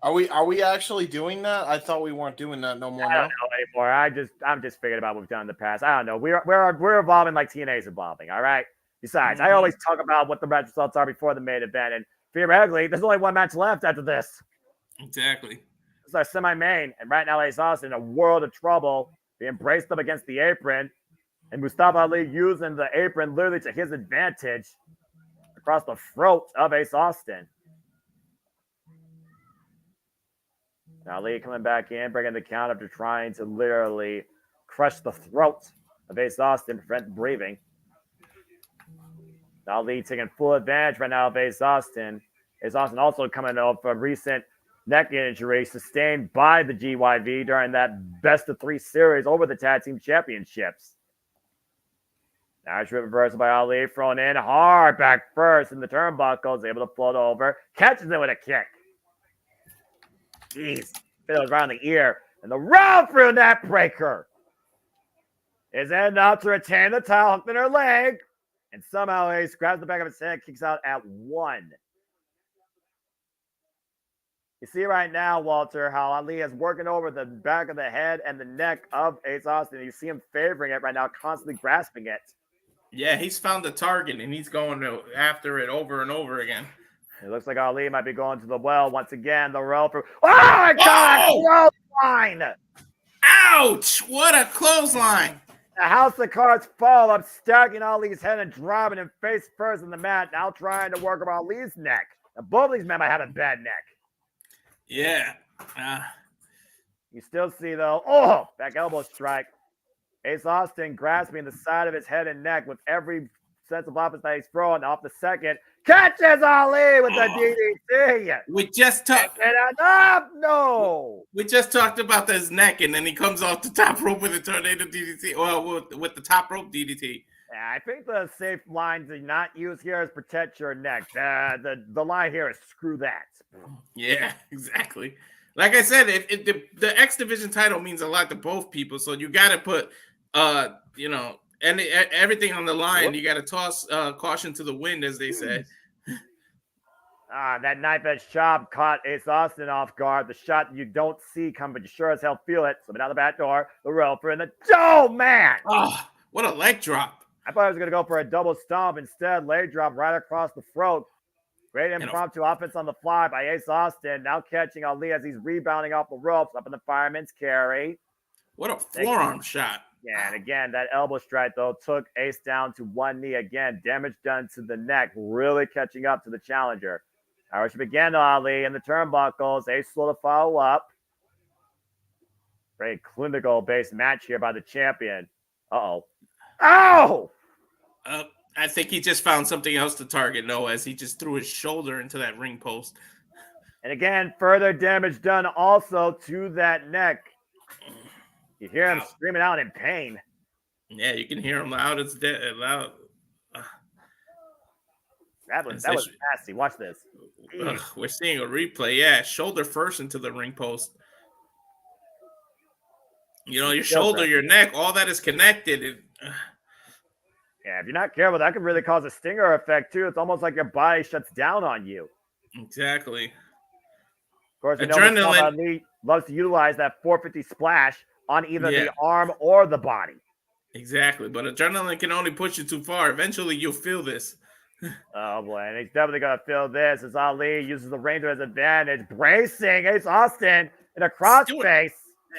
Are we actually doing that? I thought we weren't doing that no more. I don't know anymore. I'm just figuring about what we've done in the past. I don't know. We're evolving like TNA's evolving, all right? Besides, I always talk about what the match results are before the main event. And theoretically, there's only one match left after this. Exactly. It's our semi-main, and right now Ace Austin in a world of trouble. They embraced him against the apron, and Mustafa Ali using the apron literally to his advantage across the throat of Ace Austin. Now Ali coming back in, bringing the count after trying to literally crush the throat of Ace Austin, prevent breathing. Now Ali taking full advantage right now of Ace Austin. Ace Austin also coming off a recent neck injury sustained by the GYV during that best-of-3 series over the Tag Team Championships. Now it's reversal by Ali, thrown in hard back first in the turnbuckles, able to float over, catches it with a kick. Jeez, feels right on the ear, and the round through net breaker. is heading out to retain the title, hooked in her leg. And somehow Ace grabs the back of his head, kicks out at 1. You see right now, Walter, how Ali is working over the back of the head and the neck of Ace Austin. You see him favoring it right now, constantly grasping it. Yeah, he's found the target, and he's going after it over and over again. It looks like Ali might be going to the well once again. The rope. Oh, my God! Clothesline! Ouch! What a clothesline! The house of cards fall up, stacking Ali's head and dropping him face first on the mat, now trying to work up Ali's neck. Now, both of these men might have a bad neck. Yeah. You still see, though, back elbow strike. Ace Austin grasping the side of his head and neck with every sense of offense that he's throwing. Off the second, catches Ali with the DDT. We just talked. No. We just talked about his neck, and then he comes off the top rope with a tornado DDT. Well, with the top rope DDT. Yeah, I think the safe line to not use here is protect your neck. The line here is screw that. Yeah, exactly. Like I said, if the X Division title means a lot to both people, so you got to put, everything on the line. Whoop. You got to toss caution to the wind, as they say. That knife edge chop caught Ace Austin off guard. The shot you don't see coming, but you sure as hell feel it. Slipping out the back door, the roper, and man! Oh, what a leg drop! I thought I was going to go for a double stomp. Instead, leg drop right across the throat. Great impromptu offense on the fly by Ace Austin. Now catching Ali as he's rebounding off the ropes up in the fireman's carry. What a forearm shot. Yeah, and again, that elbow strike, though, took Ace down to one knee again. Damage done to the neck, really catching up to the challenger. Irish began to Ali in the turnbuckles. Ace slow to follow up. Very clinical-based match here by the champion. Uh-oh. Oh! I think he just found something else to target, as he just threw his shoulder into that ring post. And again, further damage done also to that neck. You hear him screaming out in pain. Yeah, you can hear him loud as loud. That was nasty. Watch this. We're seeing a replay. Yeah, shoulder first into the ring post. Your shoulder, your neck, all that is connected. Yeah, if you're not careful, that could really cause a stinger effect, too. It's almost like your body shuts down on you. Exactly. Of course, adrenaline loves to utilize that 450 splash on either the arm or the body. Exactly, but adrenaline can only push you too far. Eventually, you'll feel this. Oh, boy, and he's definitely going to feel this as Ali uses the ring to his advantage, bracing Ace Austin in a crossface.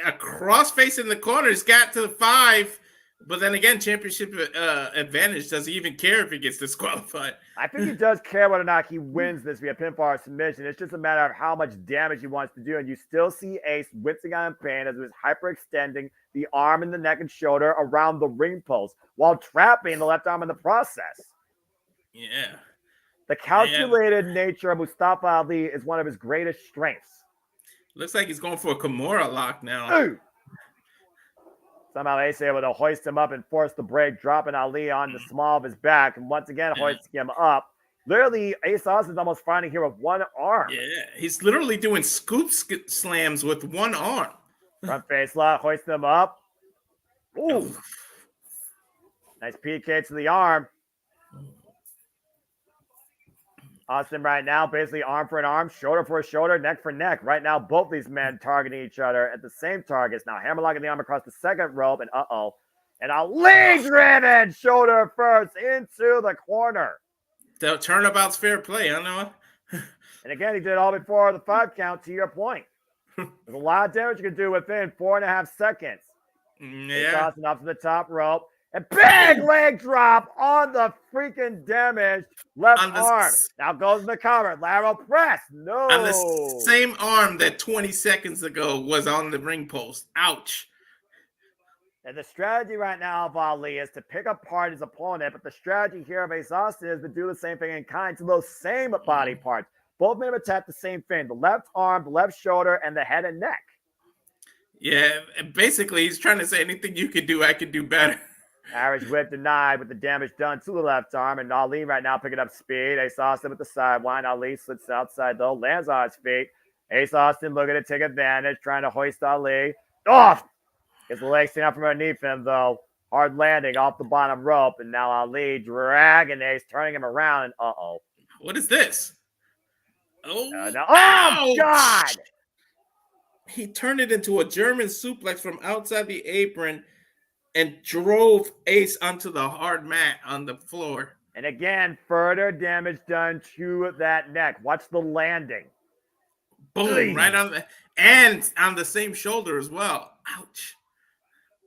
A crossface in the corner. He's got to the 5. But then again, championship advantage. Does he even care if he gets disqualified? I think he does care whether or not he wins this via pinfall or submission. It's just a matter of how much damage he wants to do. And you still see Ace wincing out in pain as he was hyperextending the arm and the neck and shoulder around the ring post while trapping the left arm in the process. Yeah. The calculated nature of Mustafa Ali is one of his greatest strengths. Looks like he's going for a Kimura lock now. Ooh. Somehow Ace able to hoist him up and force the break, dropping Ali on the small of his back, and once again hoisting him up. Literally, Ace Austin's almost finding here with one arm. Yeah, he's literally doing scoop slams with one arm. Front face lock, hoisting him up. Ooh. Nice PK to the arm. Austin right now, basically arm for an arm, shoulder for a shoulder, neck for neck. Right now, both these men targeting each other at the same targets. Now, hammerlocking the arm across the second rope, and And a leg-driven shoulder first into the corner. The turnabout's fair play, I know. And again, he did it all before the 5 count, to your point. There's a lot of damage you can do within 4.5 seconds. Yeah. Tossing up to the top rope. And big leg drop on the freaking damaged left arm. Now goes in the cover. Lateral press. No. On the same arm that 20 seconds ago was on the ring post. Ouch. And the strategy right now of Ali is to pick apart his opponent, but the strategy here of Ace Austin is to do the same thing in kind to those same body parts. Both men have attacked the same thing. The left arm, the left shoulder, and the head and neck. Yeah, basically he's trying to say anything you could do, I could do better. Irish whip denied with the damage done to the left arm. And Ali right now picking up speed. Ace Austin with the sidewind. Ali slits outside though. Lands on his feet. Ace Austin looking to take advantage. Trying to hoist Ali. Off! Gets the leg stand out from underneath him though. Hard landing off the bottom rope, and now Ali dragging Ace, turning him around, and uh-oh. What is this? Oh, No. Oh, God! He turned it into a German suplex from outside the apron and drove Ace onto the hard mat on the floor. And again, further damage done to that neck. Watch the landing. Boom, right on the, and on the same shoulder as well. Ouch.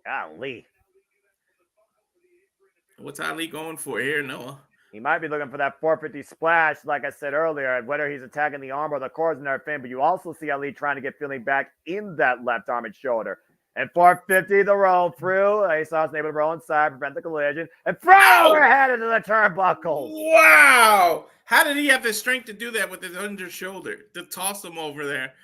Golly. What's Ali going for here, Noah? He might be looking for that 450 splash, like I said earlier, whether he's attacking the arm or the core is another thing, but you also see Ali trying to get feeling back in that left arm and shoulder. And 450, the roll through. Ace Austin able to roll inside, prevent the collision, and throw overhead into the turnbuckle. Wow! How did he have the strength to do that with his under shoulder, to toss him over there?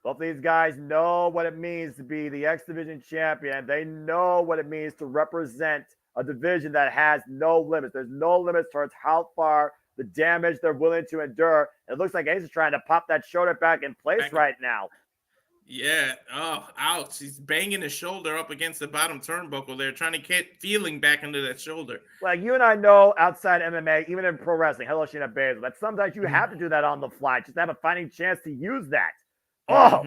Both these guys know what it means to be the X Division champion. They know what it means to represent a division that has no limits. There's no limits towards how far the damage they're willing to endure. It looks like Ace is trying to pop that shoulder back in place right now. Yeah. Oh, ouch. He's banging his shoulder up against the bottom turnbuckle there, trying to get feeling back into that shoulder. Well, you and I know outside MMA, even in pro wrestling, hello, Shayna Baszler, that sometimes you have to do that on the fly just to have a fighting chance to use that. Oh,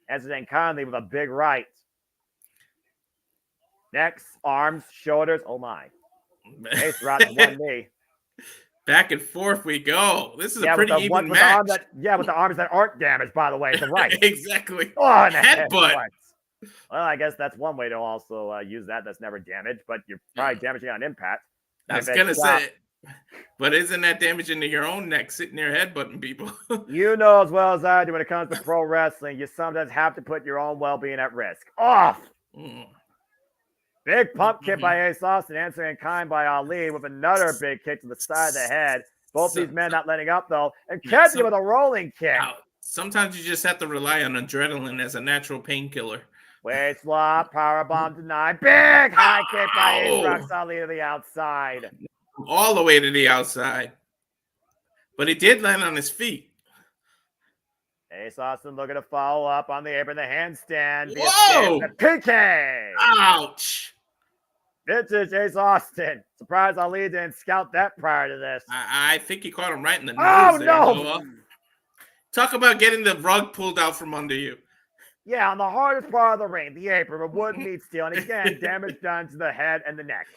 as in kindly with a big right. Next, arms, shoulders. Oh my. Ace right to one knee. Back and forth we go. This is a pretty even with match. With the arms that aren't damaged, by the way, the right. Exactly. Oh, and headbutt. Well, I guess that's one way to also use that. That's never damaged, but you're probably damaging on impact. I was gonna say, but isn't that damaging to your own neck sitting there headbutting people? You know as well as I do when it comes to pro wrestling, you sometimes have to put your own well-being at risk. Off. Big pump kick by Ace Austin, answering in kind by Ali with another big kick to the side of the head. Both these men not letting up though, and catching with a rolling kick. Sometimes you just have to rely on adrenaline as a natural painkiller. Waist lock, powerbomb denied. Big high kick by Ace rocks Ali to the outside. All the way to the outside. But he did land on his feet. Ace Austin looking to follow up on the apron, the handstand. Whoa! The PK! Ouch! Vintage Ace Austin. Surprised Ali didn't scout that prior to this. I think he caught him right in the nose. Oh, there, no! Noah. Talk about getting the rug pulled out from under you. Yeah, on the hardest part of the ring, the apron, but wood meets steel. And again, damage done to the head and the neck.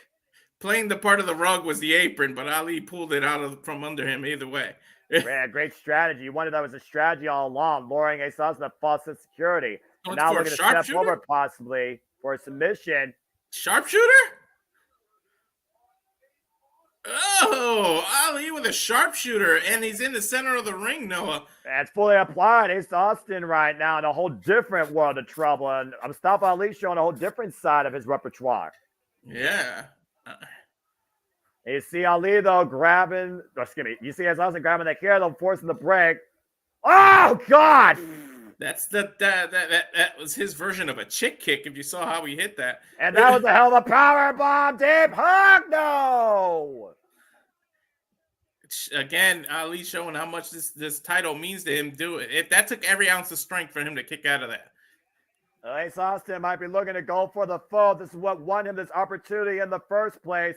Playing the part of the rug was the apron, but Ali pulled it out from under him either way. Yeah, great strategy. You wondered that was a strategy all along, luring Ace Austin to false security. And now looking to step forward possibly for a submission. Sharpshooter? Oh, Ali with a sharpshooter, and he's in the center of the ring, Noah. That's fully applied. Ace Austin right now in a whole different world of trouble. And Mustafa Ali showing a whole different side of his repertoire. Yeah. You see Ali, though, grabbing, you see Ace Austin grabbing the hair, though, forcing the break. Oh, God! That's that was his version of a chick kick, if you saw how he hit that. And that was a hell of a power bomb, deep hook, no! Again, Ali showing how much this title means to him. If that took every ounce of strength for him to kick out of that. Ace Austin might be looking to go for the foe. This is what won him this opportunity in the first place.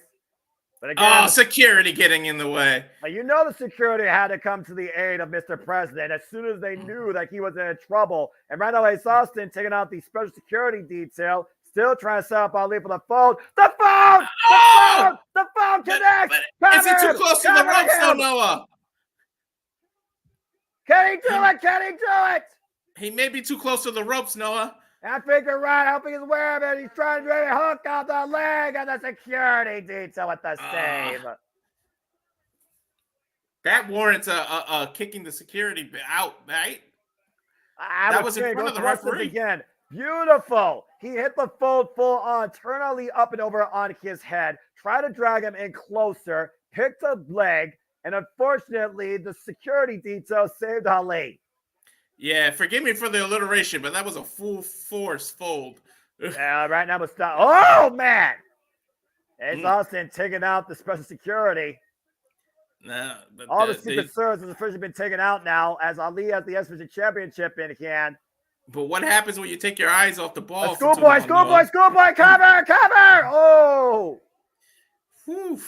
But again, security getting in the way. You know the security had to come to the aid of Mr. President as soon as they knew that he was in trouble. And right now, Ace Austin taking out the special security detail, still trying to set up Ali for the phone. The phone! The phone connects! Is it too close to the ropes, though, Noah? Can he do it? Can he do it? He may be too close to the ropes, Noah. I think you're right. I don't think he's aware of it. He's trying to really hook out the leg and the security detail with the save. That warrants a kicking the security out, right? That was in front of the referee. Again. Beautiful. He hit the full on, turn Ali up and over on his head, try to drag him in closer, picked a leg, and unfortunately, the security detail saved Ali. Yeah, forgive me for the alliteration, but that was a full force fold. Yeah, right now, oh, man. Ace Austin taking out the special security. No, but all the Secret Service has officially been taken out now as Ali has the X Division Championship in hand. But what happens when you take your eyes off the ball? Schoolboy, cover! Oh! Whew.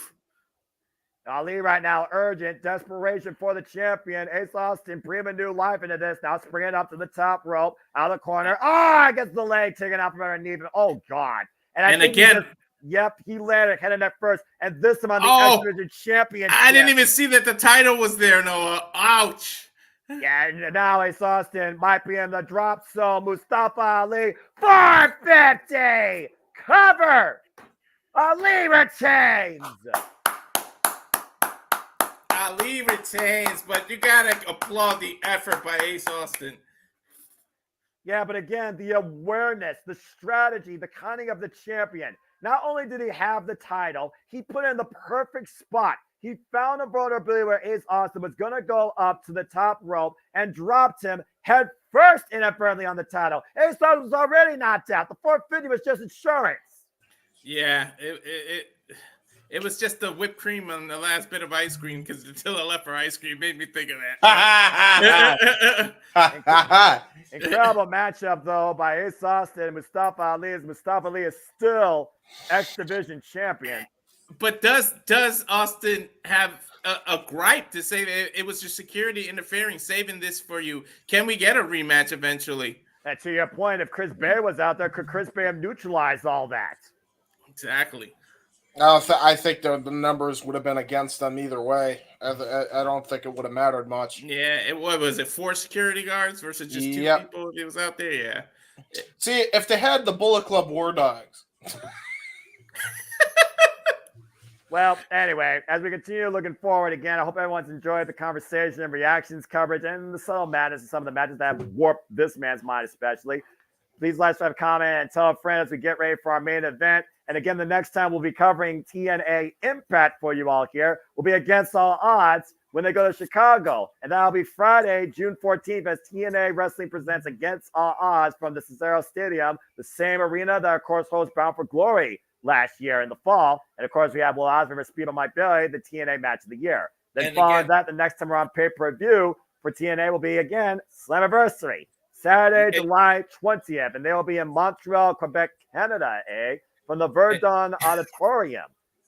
Ali right now, urgent, desperation for the champion. Ace Austin breathing new life into this. Now springing up to the top rope, out of the corner. I gets the leg taken out from underneath. Oh, God. And again, he landed head and neck first. And this time on the X Division Championship. I didn't even see that the title was there, Noah. Ouch. Yeah, now Ace Austin might be in the drop zone. Mustafa Ali, 450. Cover. Ali retains. Ali retains, but you gotta applaud the effort by Ace Austin. Yeah, but again, the awareness, the strategy, the cunning of the champion. Not only did he have the title, he put in the perfect spot. He found a vulnerability where Ace Austin was going to go up to the top rope and dropped him head first inadvertently on the title. Ace Austin was already knocked out. The 450 was just insurance. Yeah, it was just the whipped cream on the last bit of ice cream because Attila left for ice cream made me think of that. Incredible matchup, though, by Ace Austin and Mustafa Ali. Mustafa Ali is still X Division champion. But does Austin have a gripe to say that it was your security interfering, saving this for you? Can we get a rematch eventually? And to your point, if Chris Bay was out there, could Chris Bay have neutralized all that? Exactly. I think the numbers would have been against them either way. I don't think it would have mattered much. Yeah, what was it? 4 security guards versus just 2 people if he was out there? Yeah. See, if they had the Bullet Club War Dogs. Well, anyway, as we continue looking forward again, I hope everyone's enjoyed the conversation and reactions coverage and the subtle madness of some of the matches that have warped this man's mind especially. Please like, subscribe, comment, and tell a friend as we get ready for our main event. And again, the next time we'll be covering TNA Impact for you all here. We'll be against all odds when they go to Chicago. And that'll be Friday, June 14th, as TNA Wrestling presents Against All Odds from the Cesaro Stadium, the same arena that, of course, hosts Bound for Glory last year in the fall. And, of course, we have Will Ospreay versus Speedo Mike Bailey, the TNA match of the year. Then following that, the next time we're on pay-per-view for TNA will be, again, Slammiversary, Saturday, July 20th. And they will be in Montreal, Quebec, Canada, from the Verdun Auditorium.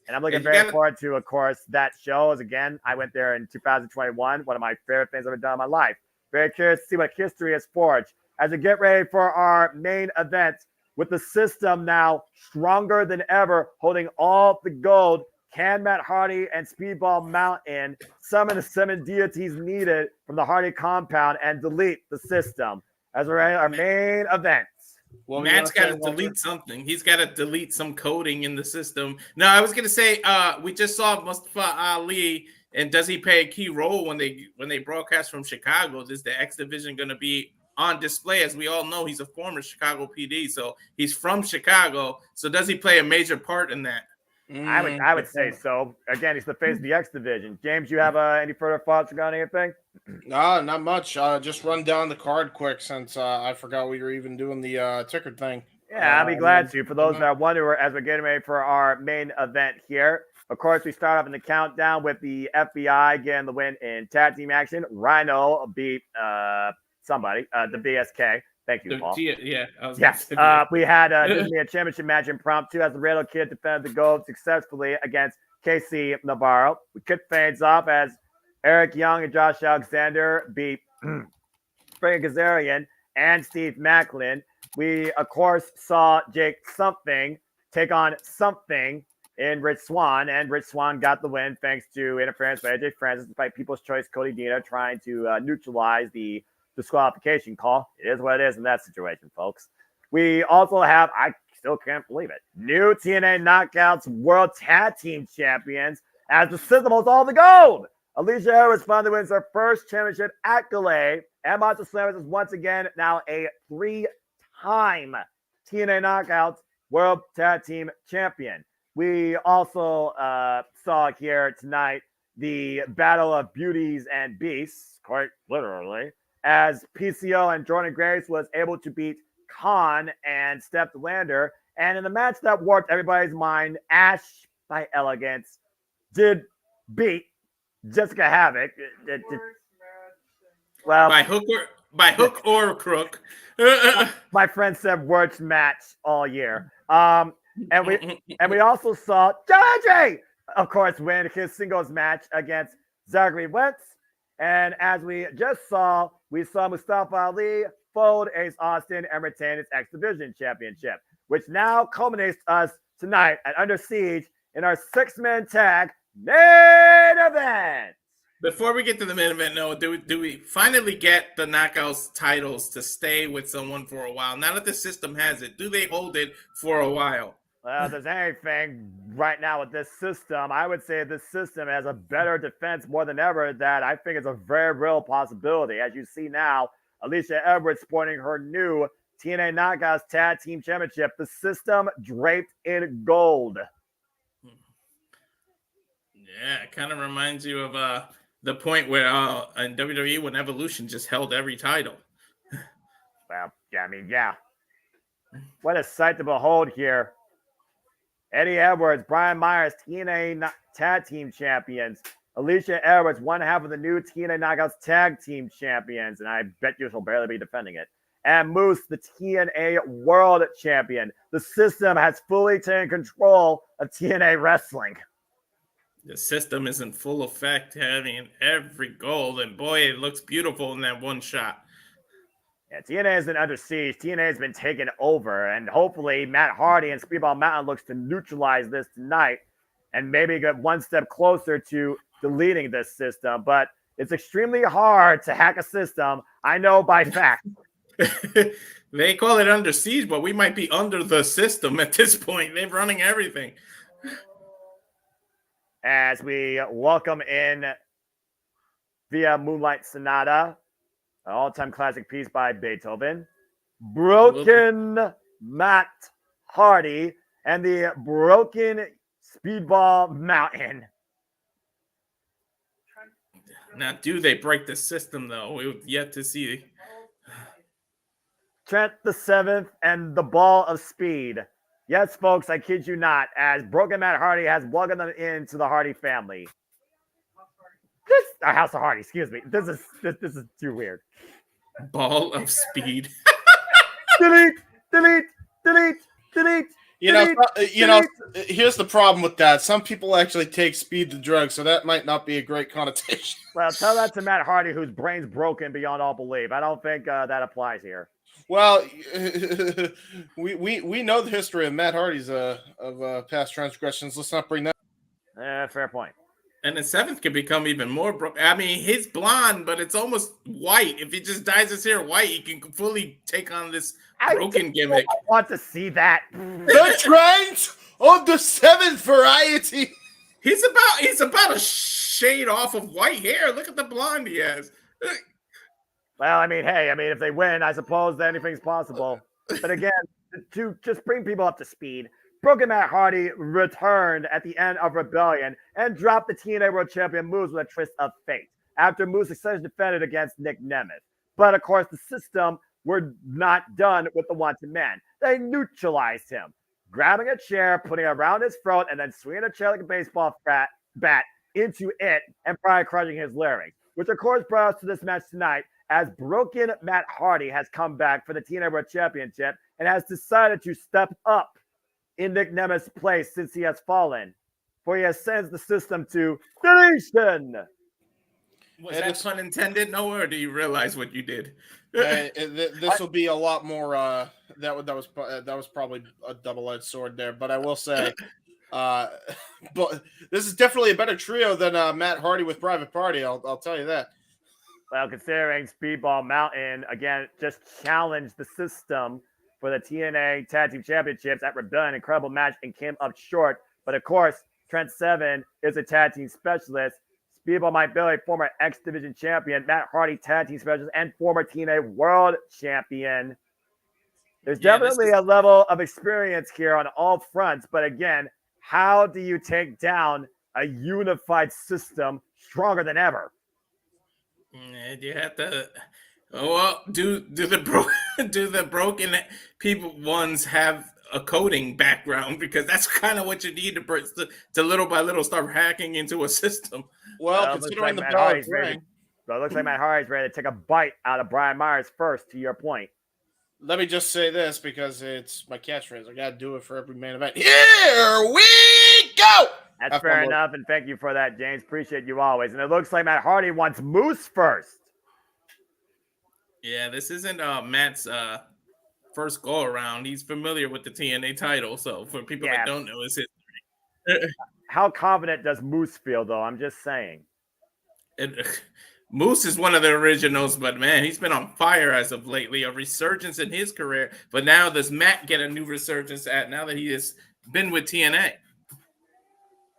And I'm looking very forward to, of course, that show. As again, I went there in 2021, one of my favorite things I've ever done in my life. Very curious to see what history has forged. As we get ready for our main event, with the system now stronger than ever, holding all the gold, can Matt Hardy and Speedball Mountain summon the 7 deities needed from the Hardy compound and delete the system? As we're ready, our main event. Well, Matt's got to delete something. He's got to delete some coding in the system. No, I was going to say, we just saw Mustafa Ali, and does he play a key role when they broadcast from Chicago? Is the X Division going to be on display? As we all know, he's a former Chicago PD, so he's from Chicago. So does he play a major part in that? I would say so. Again, he's the face of the X Division. James, you have any further thoughts regarding anything? No, not much. Just run down the card quick since I forgot we were even doing the ticker thing. Yeah, I'll be glad to. For those that wonder, as we're getting ready for our main event here, of course, we start off in the countdown with the FBI getting the win in tag team action. Rhino beat somebody, the BSK. Thank you, Paul. Yes. We had Disney a championship match impromptu as the Laredo Kid defended the gold successfully against KC Navarro. We kicked things off as Eric Young and Josh Alexander beat Frank Kazarian and Steve Macklin. We, of course, saw Jake Something take on Something in Rich Swann, and Rich Swann got the win thanks to interference by AJ Francis despite People's Choice Cody Dino trying to neutralize the disqualification call. It is what it is in that situation, folks. We also have, I still can't believe it, new TNA Knockouts World Tag Team Champions as the system holds all the gold. Alicia Harris finally wins her first championship accolade, and Monster Slammers is once again now a 3-time TNA Knockouts World Tag Team Champion. We also saw here tonight the Battle of Beauties and Beasts, quite literally, as PCO and Jordan Grace was able to beat Khan and Steph Lander. And in the match that warped everybody's mind, Ash by Elegance did beat Jessica Havoc. By hook by hook or crook. My friend said worst match all year. And we also saw Judge, of course, win his singles match against Zachary Wentz. And as we just saw, we saw Mustafa Ali fold Ace Austin and retain his X Division Championship, which now culminates us tonight at Under Siege in our 6-man tag main event. Before we get to the main event, Noah, do we finally get the Knockouts titles to stay with someone for a while? Now that the system has it, do they hold it for a while? Well, if there's anything right now with this system, I would say this system has a better defense more than ever. That I think is a very real possibility. As you see now, Alicia Edwards sporting her new TNA Knockouts Tag Team Championship. The system draped in gold. Yeah, it kind of reminds you of the point where in WWE when Evolution just held every title. Well, yeah, I mean, yeah. What a sight to behold here. Eddie Edwards, Brian Myers, TNA Tag Team Champions. Alicia Edwards, one half of the new TNA Knockouts Tag Team Champions, and I bet you she'll barely be defending it. And Moose, the TNA World Champion. The system has fully taken control of TNA Wrestling. The system is in full effect, having every goal, and boy, it looks beautiful in that one shot. Yeah, TNA has been under siege. TNA has been taken over, and hopefully Matt Hardy and Speedball Mountain looks to neutralize this tonight and maybe get one step closer to deleting this system. But it's extremely hard to hack a system. I know by fact. They call it under siege, but we might be under the system at this point. They're running everything. As we welcome in via Moonlight Sonata, an all-time classic piece by Beethoven, Broken Matt Hardy, and the Broken Speedball Mountain. Now, do they break the system, though? We've yet to see. Trent the Seventh and the Ball of Speed. Yes, folks, I kid you not, as Broken Matt Hardy has welcomed them into the Hardy family. House of Hardy, excuse me. This is too weird. Ball of Speed. Delete, delete, delete, delete. Here's the problem with that. Some people actually take speed to drugs, so that might not be a great connotation. Well, tell that to Matt Hardy, whose brain's broken beyond all belief. I don't think that applies here. Well, we know the history of Matt Hardy's of past transgressions. Let's not bring that. Fair point. And the seventh can become even more broken. I mean, he's blonde, but it's almost white. If he just dyes his hair white, he can fully take on this broken gimmick. I want to see that. The trends of the seventh variety. He's about a shade off of white hair. Look at the blonde he has. Well, I mean, hey, if they win, I suppose anything's possible. But again, to just bring people up to speed, Broken Matt Hardy returned at the end of Rebellion and dropped the TNA World Champion Moose with a twist of fate after Moose successfully defended against Nick Nemeth. But of course, the system were not done with the wanted man. They neutralized him, grabbing a chair, putting it around his throat, and then swinging a chair like a baseball bat into it and probably crushing his larynx, which of course brought us to this match tonight as Broken Matt Hardy has come back for the TNA World Championship and has decided to step up in Nick Nemeth's place since he has fallen, for he has sent the system to deletion. Was that pun intended, Noah, or do you realize what you did? This will be a lot more. That was probably a double-edged sword there, but I will say, but this is definitely a better trio than Matt Hardy with Private Party. I'll tell you that. Well, considering Speedball Mountain again just challenged the system for the TNA Tag Team Championships at Rebellion, incredible match, and came up short. But of course, Trent Seven is a tag team specialist. Speedball Mike Bailey, former X Division champion, Matt Hardy, tag team specialist, and former TNA World Champion. There's definitely a level of experience here on all fronts. But again, how do you take down a unified system stronger than ever? You have to. Well, do the broken people ones have a coding background? Because that's kind of what you need to little by little start hacking into a system. Well, considering the power So it looks like Matt Hardy's ready to take a bite out of Brian Myers first, to your point. Let me just say this because it's my catchphrase. I got to do it for every main event. Here we go! That's fair enough, and thank you for that, James. Appreciate you always. And it looks like Matt Hardy wants Moose first. Yeah, this isn't Matt's first go around. He's familiar with the TNA title, so for people that don't know his history. How confident does Moose feel, though? I'm just saying. Moose is one of the originals, but man, he's been on fire as of lately. A resurgence in his career, but now does Matt get a new resurgence now that he has been with TNA?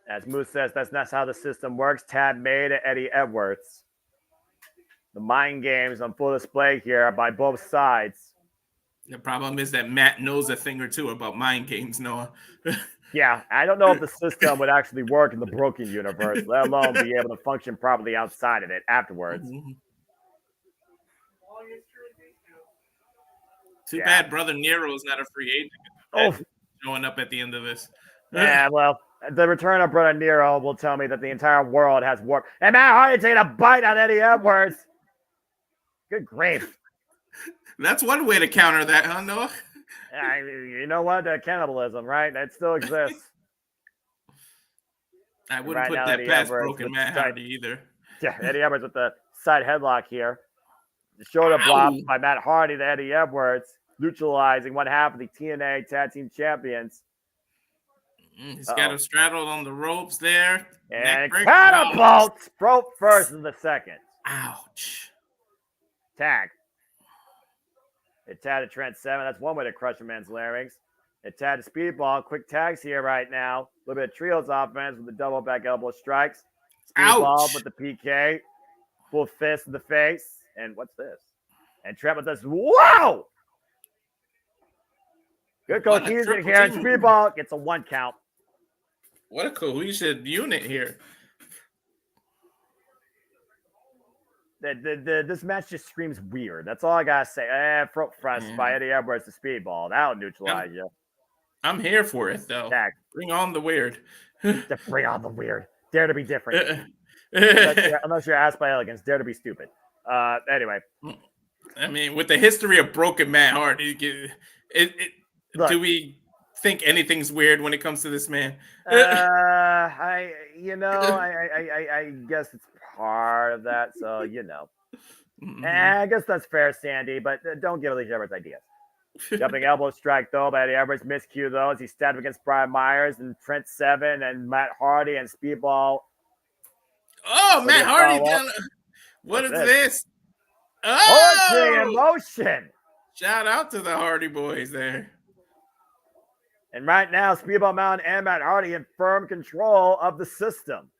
As Moose says, that's not how the system works. Tab made it, Eddie Edwards. The mind games on full display here by both sides. The problem is that Matt knows a thing or two about mind games, Noah. Yeah, I don't know if the system would actually work in the broken universe, let alone be able to function properly outside of it afterwards. Too bad Brother Nero is not a free agent. Showing up at the end of this. Yeah, well, the return of Brother Nero will tell me that the entire world has warped. And Matt Hardy taking a bite on Eddie Edwards. Good grief. That's one way to counter that, huh, Noah? You know what? Cannibalism, right? That still exists. I wouldn't put that past broken Matt Hardy either. Yeah, Eddie Edwards with the side headlock here. The shoulder block by Matt Hardy to Eddie Edwards, neutralizing one half of the TNA Tag Team Champions. He's got him straddled on the ropes there. And catapults broke first in the second. Ouch. Tag. It tagged to Trent 7. That's one way to crush a man's larynx. It tagged to Speedball. Quick tags here right now. A little bit of trios offense with the double back elbow strikes. Speedball with the PK. Full fist in the face. And what's this? And Trent with this. Whoa! Good cohesion here. And Speedball gets a 1 count. What a cohesive unit here. This match just screams weird. That's all I gotta say. Front thrust by Eddie Edwards to Speedball. That'll neutralize you. I'm here for it, though. Tag. Bring on the weird. Bring on the weird. Dare to be different. unless you're asked by elegance. Dare to be stupid. Anyway. I mean, with the history of broken Matt Hardy, do we think anything's weird when it comes to this man? I guess it's part of that, so I guess that's fair, Sandy, but don't give Eddie Edwards ideas. Jumping elbow strike though by Eddie Edwards, miscue though as he stabbed against Brian Myers and Trent 7 and Matt Hardy and Speedball. Oh, Matt Hardy down. What is this? Oh, emotion. Shout out to the Hardy boys there. And right now, Speedball Mountain and Matt Hardy in firm control of the system.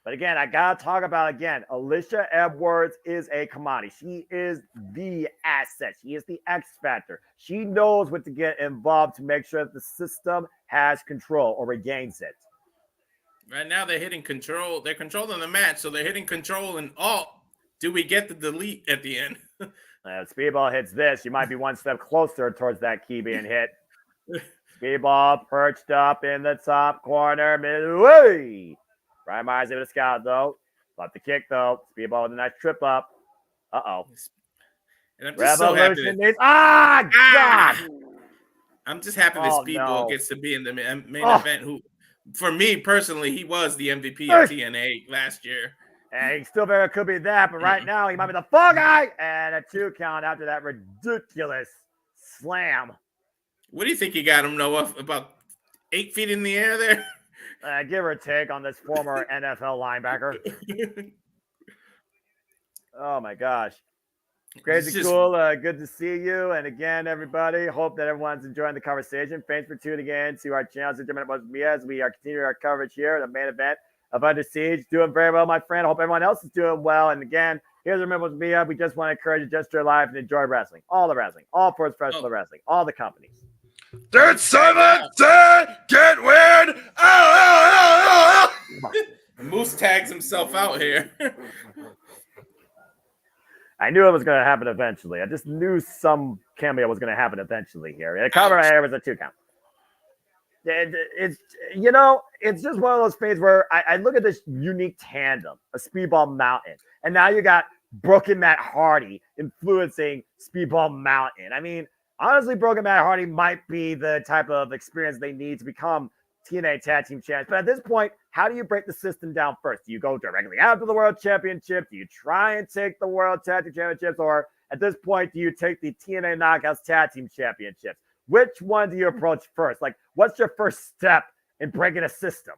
But again, I got to talk about Alicia Edwards is a commodity. She is the asset. She is the X factor. She knows what to get involved to make sure that the system has control or regains it. Right now, they're hitting control. They're controlling the match, so they're hitting control and alt. Do we get the delete at the end? If Speedball hits this, you might be one step closer towards that key being hit. Speedball perched up in the top corner. Midway. Brian Myers able to scout, though. Love the kick, though. Speedball with a nice trip up. Uh-oh. And I'm just so happy God! I'm just happy that Speedball gets to be in the main event. Who, for me personally, he was the MVP of TNA last year. And he still very could be that, but right now he might be the fall guy. And a 2 count after that ridiculous slam. What do you think he got him, Noah? About 8 feet in the air there? Give or take on this former NFL linebacker. Oh, my gosh. Crazy cool. Good to see you. And again, everybody, hope that everyone's enjoying the conversation. Thanks for tuning in to our channel, as we are continuing our coverage here, the main event of Under Siege. Doing very well, my friend. I hope everyone else is doing well. And again, here's Remember with Mia. We just want to encourage you just to live and enjoy wrestling. All the wrestling. All professional wrestling. All the companies. Did 17 get weird? Moose tags himself out here. I knew it was going to happen eventually. I just knew some cameo was going to happen eventually here. The cover here was a 2 count. It's it's just one of those things where I look at this unique tandem, a Speedball Mountain, and now you got Broken Matt Hardy influencing Speedball Mountain. I mean, honestly, Broken Matt Hardy might be the type of experience they need to become TNA Tag Team Champs. But at this point, how do you break the system down first? Do you go directly after the World Championship? Do you try and take the World Tag Team Championships? Or at this point, do you take the TNA Knockouts Tag Team Championships? Which one do you approach first? Like, what's your first step in breaking a system?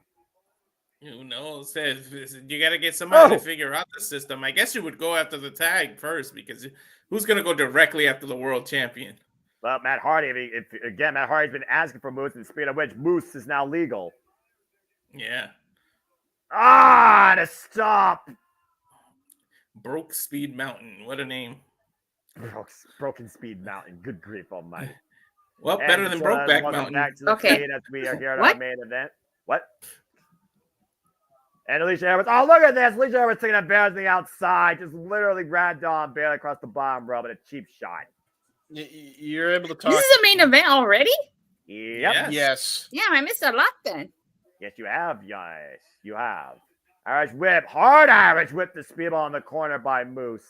Who knows? You got to get somebody to figure out the system. I guess you would go after the tag first, because who's going to go directly after the world champion? Well, Matt Hardy, Matt Hardy's been asking for Moose, and speed of which Moose is now legal. Yeah. To stop. Broke Speed Mountain. What a name. Broken Speed Mountain. Good grief almighty. Well, better than Brokeback Mountain. Back to the feed as we are here at our main event. What? And Alicia Edwards. Oh, look at this. Alicia Edwards taking advantage of the outside. Just literally grabbed on Bailey across the bottom row, but a cheap shot. You're able to talk. This is a main event already? Yep. Yes. Yeah, I missed a lot then. Yes, you have. Yes, you have. Irish whip. Hard Irish whip. The speedball in the corner by Moose.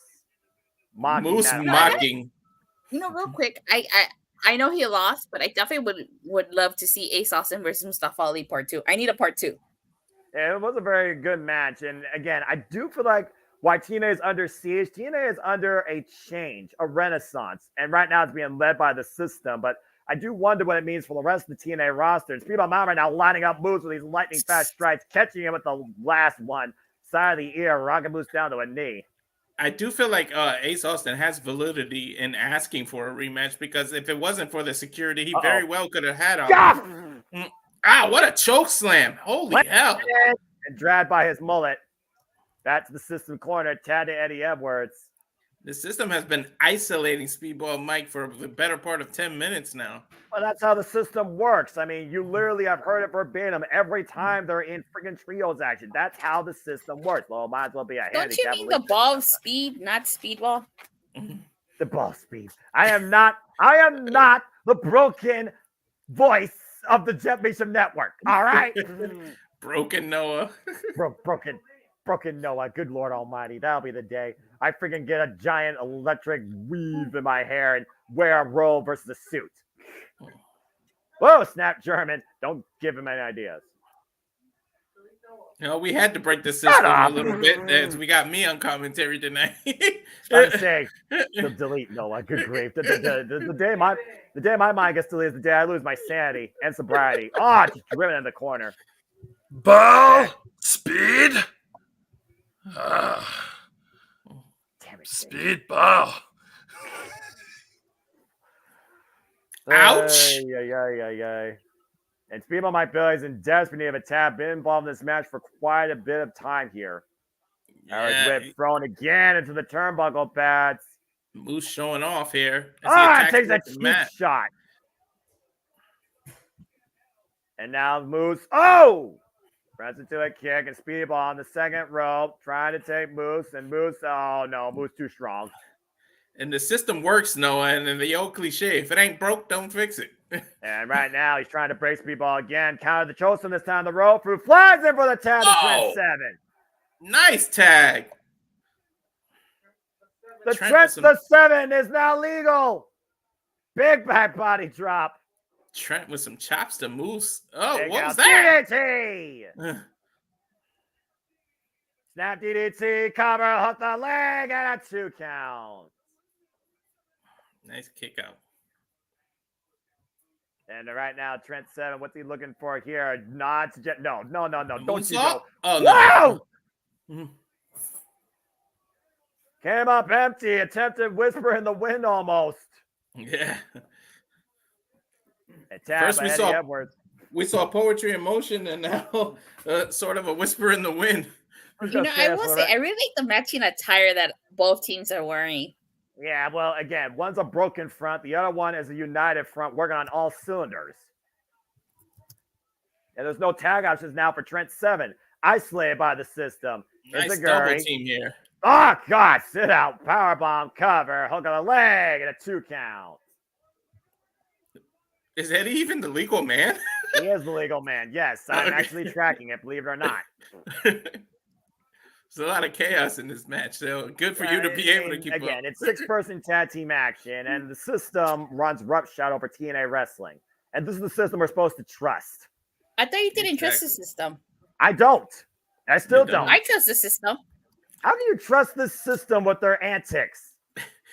Moose mocking. Real quick, I know he lost, but I definitely would love to see Ace Austin versus Mustafa Ali part 2. I need a part 2. Yeah, it was a very good match. And again, I do feel like why TNA is under siege. TNA is under a change, a renaissance. And right now it's being led by the system. But I do wonder what it means for the rest of the TNA roster. And Speedball Mountain right now lining up moves with these lightning fast strikes, catching him with the last one. Side of the ear, rocking Moose down to a knee. I do feel like Ace Austin has validity in asking for a rematch, because if it wasn't for the security, he very well could have had a... what a choke slam. Holy hell. And dragged by his mullet. That's the system corner. Tad to Eddie Edwards. The system has been isolating Speedball Mike for the better part of 10 minutes now. Well, that's how the system works. I mean, you literally have heard it verbatim every time they're in freaking trios action. That's how the system works. Well, it might as well be a handicap. Don't you mean the ball of speed, not speedball? The ball speed. I am not the broken voice of the Jeff Bishop Network. All right. Broken Noah. Broken Noah. Good Lord Almighty. That'll be the day I freaking get a giant electric weave in my hair and wear a robe versus a suit. Whoa, snap German. Don't give him any ideas. We had to break the system a little bit as we got me on commentary tonight. I'm saying, delete Noah. Good grief. The day my mind gets deleted is the day I lose my sanity and sobriety. Just driven in the corner. Ball speed. Damn it, speed ball. Ouch. Yeah. And Speedball Mike Bailey is in desperate need of a tap. Been involved in this match for quite a bit of time here. Whip thrown again into the turnbuckle pads. Moose showing off here. Takes a cheap shot. And now Moose. Runs into a kick, and Speedball on the second rope, trying to take Moose, and Moose, Moose too strong. And the system works, Noah, and then the old cliche, if it ain't broke, don't fix it. And right now, he's trying to break Speedball again. Counter the chosen this time, the rope through, flags in for the tag to Trent 7. Nice tag. The Trent the 7 is now legal. Big back body drop. Trent with some chops to Moose. What was that? DDT! Snap DDT, cover, hook the leg, and a 2 count. Nice kick out. And right now, Trent 7, what's he looking for here? No. Don't you go. Whoa! No. Came up empty, attempted whisper in the wind almost. Yeah. First we saw poetry in motion, and now sort of a whisper in the wind. I will say, I really like the matching attire that both teams are wearing. Yeah, well, again, one's a broken front. The other one is a united front working on all cylinders. And there's no tag options now for Trent 7. Isolated by the system. Nice double team here. Oh, God, sit out. Powerbomb cover. Hook of the leg and a 2 count. Is Eddie even the legal man? He is the legal man. Yes, I'm actually tracking it, believe it or not. There's a lot of chaos in this match, so good for you to be able to keep again, up. it's 6-person tag team action, and the system runs roughshod over TNA Wrestling. And this is the system we're supposed to trust. I thought you didn't trust the system. I don't. I still don't. I trust the system. How do you trust this system with their antics?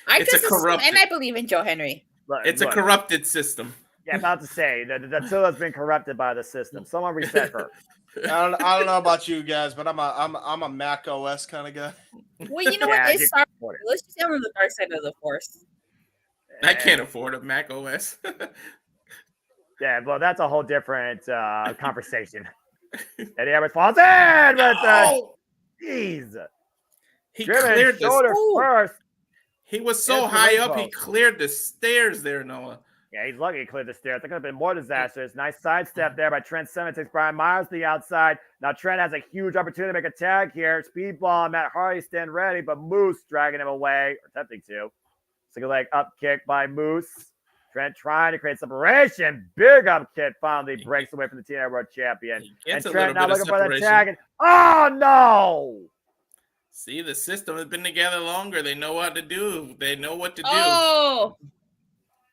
I trust the system, and I believe in Joe Henry. It's a corrupted system. Yeah, about to say that Tilla's been corrupted by the system. Someone reset her. I don't know about you guys, but I'm a Mac OS kind of guy. Well, you know what? Let's just get on the dark side of the force. I can't afford a Mac OS. Yeah, well, that's a whole different conversation. Eddie Edwards falls in with jeez. He cleared the first. He was so high up, he cleared the stairs there, Noah. Yeah, he's lucky he cleared the stairs. That could have been more disastrous. Nice sidestep there by Trent Seven. Takes Brian Myers to the outside. Now Trent has a huge opportunity to make a tag here. Speedball and Matt Hardy stand ready, but Moose dragging him away, or attempting to. Single leg up kick by Moose. Trent trying to create separation. Big up kick finally breaks away from the TNA World Champion. And Trent now looking for the tag. And, oh, no! See, the system has been together longer. They know what to do. They know what to do. Oh!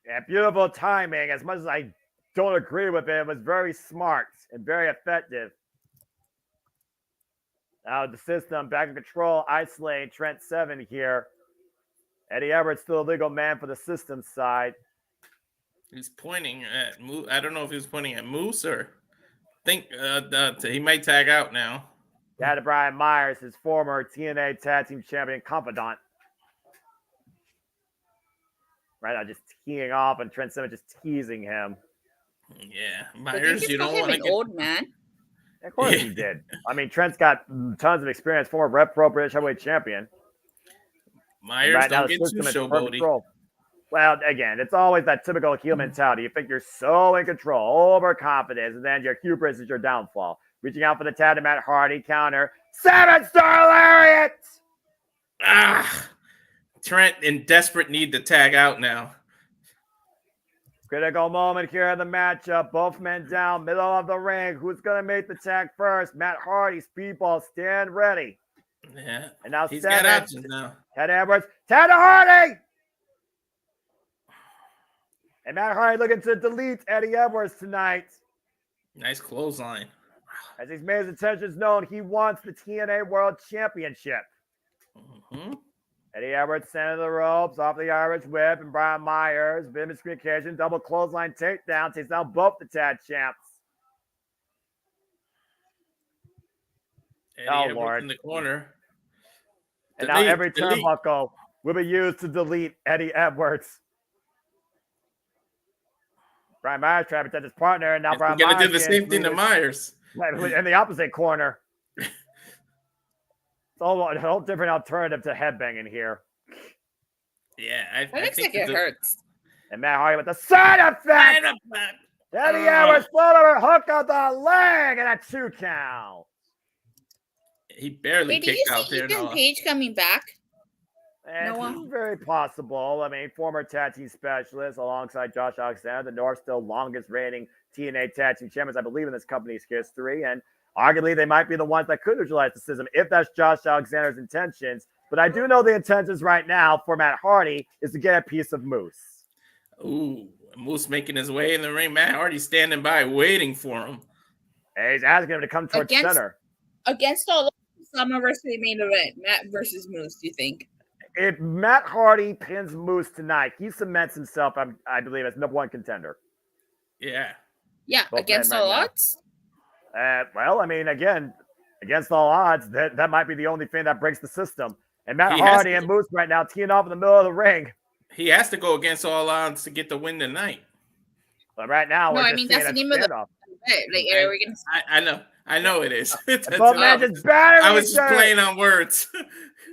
Yeah, beautiful timing. As much as I don't agree with it, it was very smart and very effective. Now the system back in control, isolating Trent Seven here. Eddie Edwards still a legal man for the system side. He's pointing at Moose. I don't know if he was pointing at Moose or think he might tag out now. Yeah, to Brian Myers, his former TNA Tag Team Champion confidant. Right now, just teeing off, and Trent Seven just teasing him. Yeah, Myers, you don't want to get old man. Of course he did. I mean, Trent's got tons of experience. Former Rep Pro British Heavyweight Champion. Myers right don't get too showboaty. Well, again, it's always that typical heel mentality. You think you're so in control, overconfident, and then your hubris is your downfall. Reaching out for the tag to Matt Hardy, counter. 7-star lariat! Trent in desperate need to tag out now. Critical moment here in the matchup. Both men down, middle of the ring. Who's going to make the tag first? Matt Hardy, speedball, stand ready. Yeah. And now he's got options now. Ted Edwards, Ted Hardy! And Matt Hardy looking to delete Eddie Edwards tonight. Nice clothesline. As he's made his intentions known, he wants the TNA World Championship. Mm-hmm. Eddie Edwards center the ropes off the Irish whip, and Brian Myers, bit of miscommunication, double clothesline takedown, takes down both the tag champs. Eddie Edwards Lord. In the corner. And now every turnbuckle will be used to delete Eddie Edwards. Brian Myers trying to protect his partner, and now Brian Myers got to do the same thing to Myers. In the opposite corner. It's a whole different alternative to headbanging here. Yeah, I think it hurts. And Matt Hardy with the side effect. Eddie Edwards float over, hook on the leg, and a 2 count. He barely kicked out there. Ethan Page coming back? And it's very possible. I mean, former tag team specialist alongside Josh Alexander, the North still longest reigning TNA tag team champions, I believe, in this company's history. And arguably, they might be the ones that could neutralize the system if that's Josh Alexander's intentions. But I do know the intentions right now for Matt Hardy is to get a piece of Moose. Ooh, Moose making his way in the ring. Matt Hardy standing by, waiting for him. Hey, he's asking him to come towards center. Against all Summerversary main event, Matt versus Moose, do you think? If Matt Hardy pins Moose tonight, he cements himself, I believe, as number 1 contender. Yeah. Yeah, both against all odds? Well, I mean, again, against all odds, that might be the only thing that breaks the system. And Matt Hardy and Moose right now teeing off in the middle of the ring. He has to go against all odds to get the win tonight. But right now, we're just that's the name of the like, I know it is. I was just playing on words.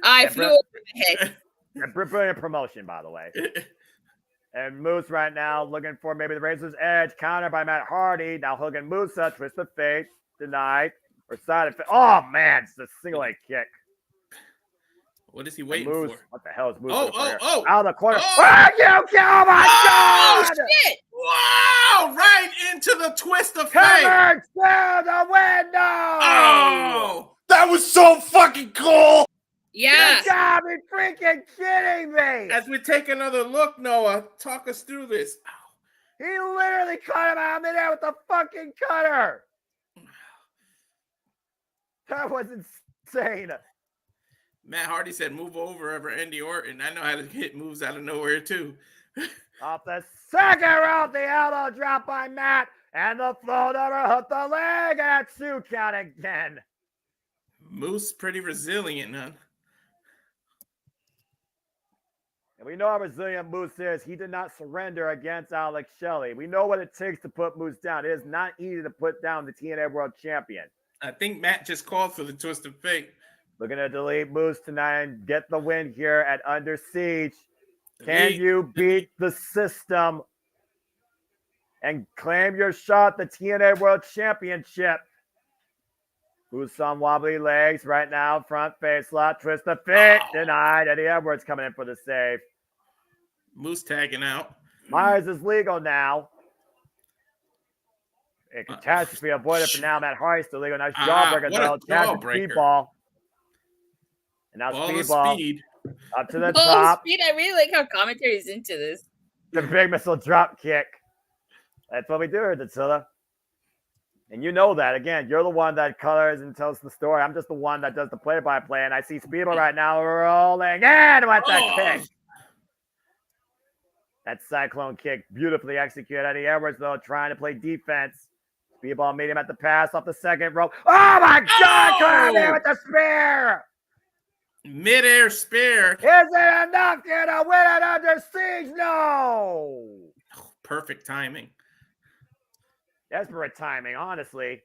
I flew over the head. Brilliant promotion, by the way. And Moose right now looking for maybe the Razor's Edge, counter by Matt Hardy. Now hooking Moose up, twist of fate, denied, or side of fate. Oh, man, it's a single leg kick. What is he waiting for? What the hell is Moose? Oh! Out of the corner. Oh, my God! Oh, shit! Wow! Right into the twist of fate. Covered through the window. Oh, that was so fucking cool. Yeah. You gotta be freaking kidding me. As we take another look, Noah, talk us through this. He literally cut him out of midair with the fucking cutter. That was insane. Matt Hardy said, "Move over Andy Orton." I know how to hit moves out of nowhere too. Off the second rope, the elbow drop by Matt, and the float over hooked the leg at 2 count again. Moose pretty resilient, huh? And we know how resilient Moose is. He did not surrender against Alex Shelley. We know what it takes to put Moose down. It is not easy to put down the TNA World Champion. I think Matt just called for the twist of fate. Looking to delete Moose tonight and get the win here at Under Siege. Can you beat the system and claim your shot at the TNA World Championship? Moose on wobbly legs right now. Front face lock, twist the fate. Denied. Eddie Edwards coming in for the save. Moose tagging out. Myers is legal now. A catastrophe avoided for now. Matt Hardy still legal. Nice jawbreaker though. Catch speedball. And now speedball speed. up to the top. Speed. I really like how commentary is into this. The big missile drop kick. That's what we do here, Datsila. And you know that. Again, you're the one that colors and tells the story. I'm just the one that does the play-by-play. And I see Speedball right now rolling in with the kick. That cyclone kick beautifully executed. Eddie Edwards, though, trying to play defense. Speedball meet him at the pass off the second rope. Oh, my God! Caught him with the spear! Mid-air spear. Is it enough here to win it Under Siege? No! Perfect timing. Desperate timing, honestly.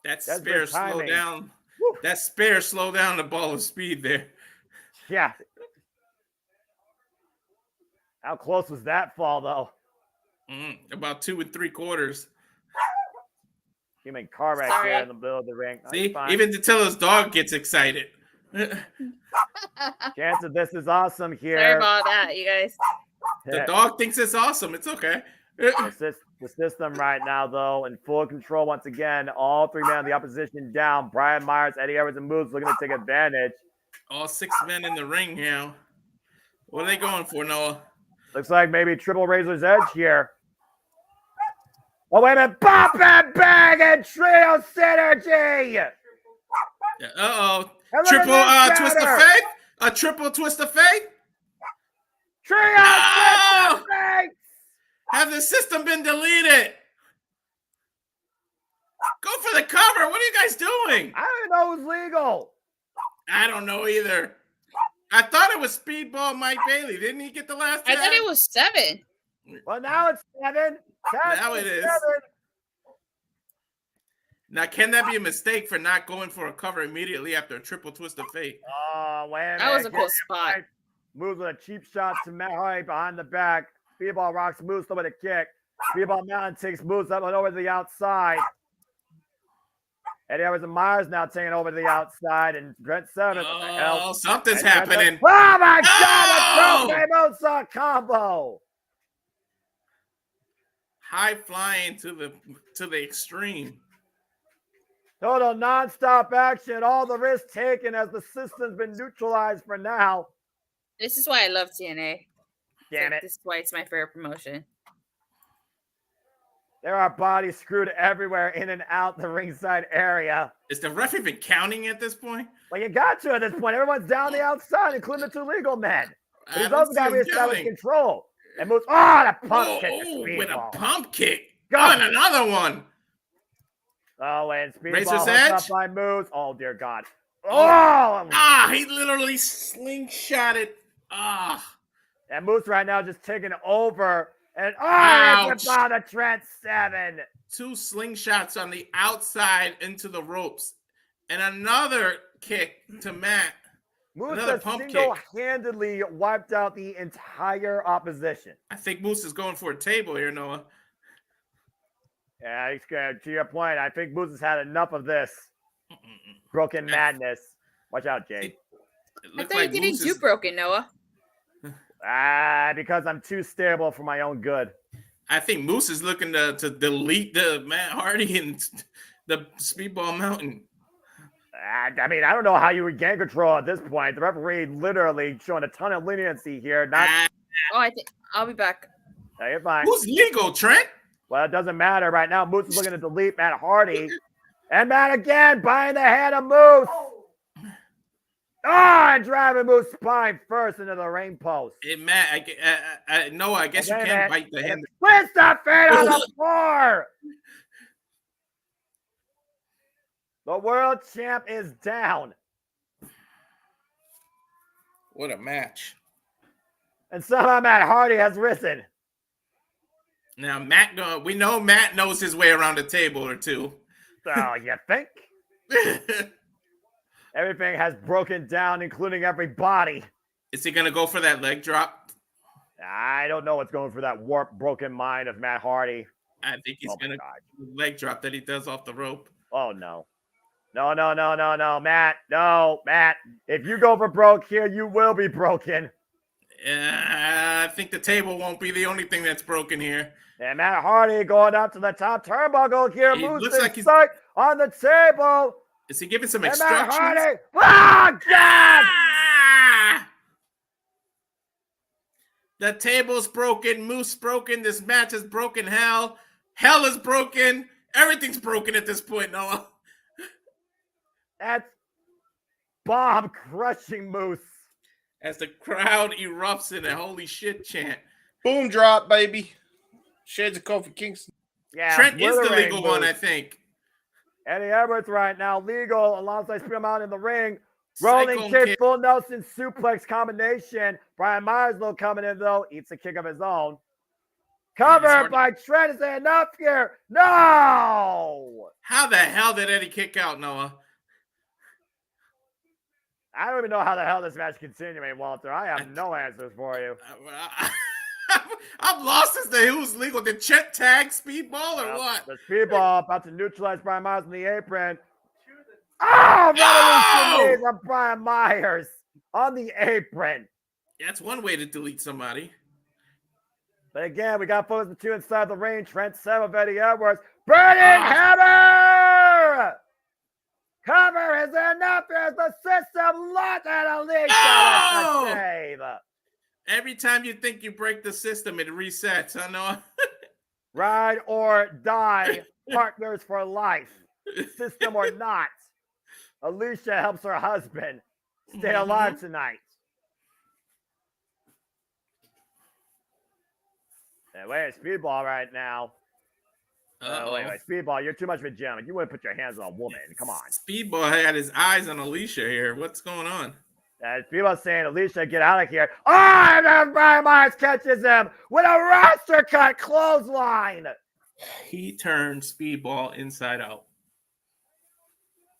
That spear slowed down. Woo. That spear slowed down the ball of speed there. Yeah. How close was that fall, though? About 2 3/4. Human car right there in the middle of the ring. See, even Datilla's dog gets excited. Chance of this is awesome here. Sorry about that, you guys. The dog thinks it's awesome. It's okay. The system right now, though, in full control once again. All 3 men of the opposition down. Brian Myers, Eddie Edwards, and Moose looking to take advantage. All 6 men in the ring now. What are they going for, Noah? Looks like maybe triple Razor's Edge here. Oh, wait a minute. Bop and bang and trio synergy. Uh-oh. Triple twist of fate? A triple twist of fate? Trio twist of fate. Have the system been deleted? Go for the cover. What are you guys doing? I don't even know who's legal. I don't know either. I thought it was Speedball Mike Bailey. Didn't he get the last time? I thought it was 7. Well, now it's 7. Now it is. 7. Now, can that be a mistake for not going for a cover immediately after a triple twist of fate? Oh, wait a minute. That was a cool spot. Moves with a cheap shot to Matt Hardy behind the back. Speedball rocks Moose with a kick. Speedball Mountain takes Moose up and over to the outside. Eddie Edwards and Myers now taking over to the outside. And Brent Severn. Oh, something's happening. Oh, my God. A moonsault combo. High flying to the extreme. Total nonstop action. All the risks taken as the system's been neutralized for now. This is why I love TNA. Damn it. This is why it's my favorite promotion. There are bodies screwed everywhere in and out the ringside area. Is the ref even counting at this point? Well, you got to at this point. Everyone's down the outside, including the 2 legal men. But he's also got to reestablish control. And moves. Oh, the pump kick. With a pump kick. On another one. Oh, and Speedball Razor's Edge up by Moose. Oh, dear God. Oh! He literally slingshotted. And Moose right now just taking over. And it's about a Trent 7. 2 slingshots on the outside into the ropes. And another kick to Matt. Moose another has single-handedly wiped out the entire opposition. I think Moose is going for a table here, Noah. Yeah, to your point, I think Moose has had enough of this broken madness. Watch out, Jake. I thought you didn't do broken, Noah. Because I'm too stable for my own good. I think Moose is looking to delete the Matt Hardy and the Speedball Mountain. I mean, I don't know how you regain control at this point. The referee literally showing a ton of leniency here. I think I'll be back. No, you're fine. Who's legal, Trent? Well, it doesn't matter right now. Moose is looking to delete Matt Hardy. And Matt again buying the hand of Moose. And driving Moose spine first into the ring post. Hey, Matt, Noah, I guess you can bite the hand. Splits the feet on the floor. The world champ is down. What a match. And somehow Matt Hardy has risen. Now, we know Matt knows his way around a table or two. So, you think? Everything has broken down, including everybody. Is he going to go for that leg drop? I don't know what's going for that warped, broken mind of Matt Hardy. I think he's going to leg drop that he does off the rope. Oh, no. No, Matt. No, Matt. If you go for broke here, you will be broken. I think the table won't be the only thing that's broken here. And Matt Hardy going up to the top turnbuckle here. Moves looks like he's on the table. Is he giving some and instructions? Matt Hardy. Oh, God! The table's broken. Moose broken. This match is broken. Hell is broken. Everything's broken at this point, Noah. That's bomb crushing Moose. As the crowd erupts in a holy shit chant. Boom drop, baby. Shades of Kofi Kingston. Yeah, Trent is the legal one, I think. Eddie Edwards right now, legal, alongside Spearmount in the ring. Rolling kick, full Nelson suplex combination. Brian Meislow coming in, though. Eats a kick of his own. Covered by Trent. Is it enough here? No! How the hell did Eddie kick out, Noah? I don't even know how the hell this match is continuing, Walter. I have no answers for you. I'm lost as to who's legal. Did Chet tag Speedball or what? The Speedball about to neutralize Brian Myers in the apron. Oh, revolution knees of Brian Myers on the apron. That's one way to delete somebody. But again, we got focus the two inside the ring. Trent 7 of Eddie Edwards. Burning hammer! Cover is enough. Here's the system. Lock and Alicia. Save. Every time you think you break the system, it resets. I know. Ride or die. Partners for life. System or not. Alicia helps her husband stay alive tonight. And wait, Speedball right now. Wait, Speedball, you're too much of a gentleman. You wouldn't put your hands on a woman. Come on. Speedball had his eyes on Alicia here. What's going on? Speedball's saying, Alicia, get out of here. Oh, and then Brian Myers catches him with a roster cut clothesline. He turned Speedball inside out.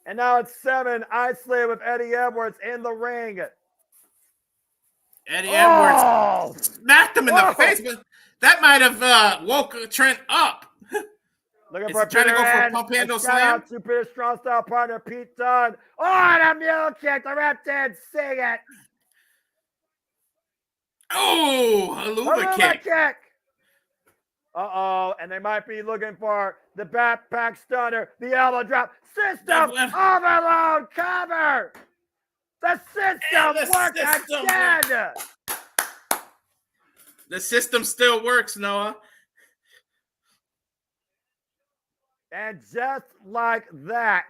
And now it's 7. Slay with Eddie Edwards in the ring. Eddie Edwards smacked him in the face, but that might have woke Trent up. Looking for a trying to go for a hand. pump handle Shout slam. out to Peter Strong style partner Pete Dunne. Oh, and a mule kick. The ref did sing it. Oh, a Luba kick. Uh-oh, and they might be looking for the backpack stunner, the elbow drop. System overload cover. The system works again. The system still works, Noah. And just like that,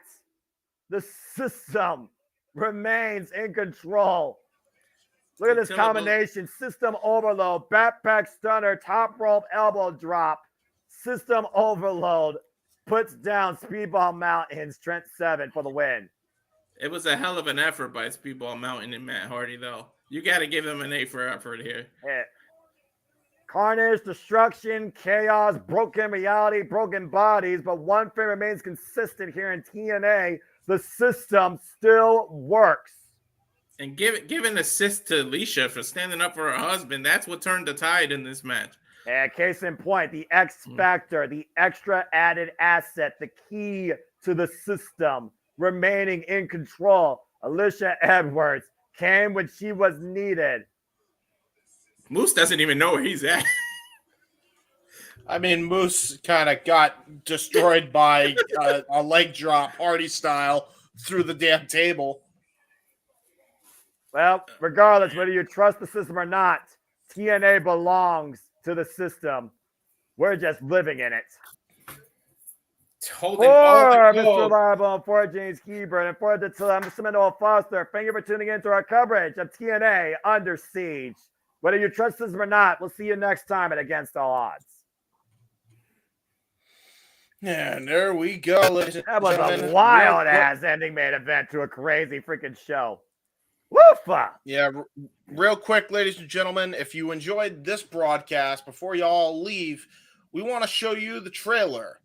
the system remains in control. Look at this combination. System overload, backpack stunner, top rope elbow drop. System overload puts down Speedball Mountain's Trent 7 for the win. It was a hell of an effort by Speedball Mountain and Matt Hardy, though. You got to give them an A for effort here. Yeah. Carnage, destruction, chaos, broken reality, broken bodies, but one thing remains consistent here in TNA. The system still works. And give an assist to Alicia for standing up for her husband. That's what turned the tide in this match. And case in point, the X factor, the extra added asset, the key to the system remaining in control. Alicia Edwards came when she was needed. Moose doesn't even know where he's at. I mean, Moose kind of got destroyed by a leg drop, Hardy style, through the damn table. Well, regardless whether you trust the system or not, TNA belongs to the system. We're just living in it. Holding all For the Mr. gold. Reliable and for James Keeburn and for Mr. Noah Foster, thank you for tuning in to our coverage of TNA Under Siege. Whether you trust this or not, we'll see you next time at Against All Odds. And there we go, ladies and That was gentlemen. a wild-ass ending main event to a crazy freaking show. Woofa! Yeah, real quick, ladies and gentlemen, if you enjoyed this broadcast, before y'all leave, we want to show you the trailer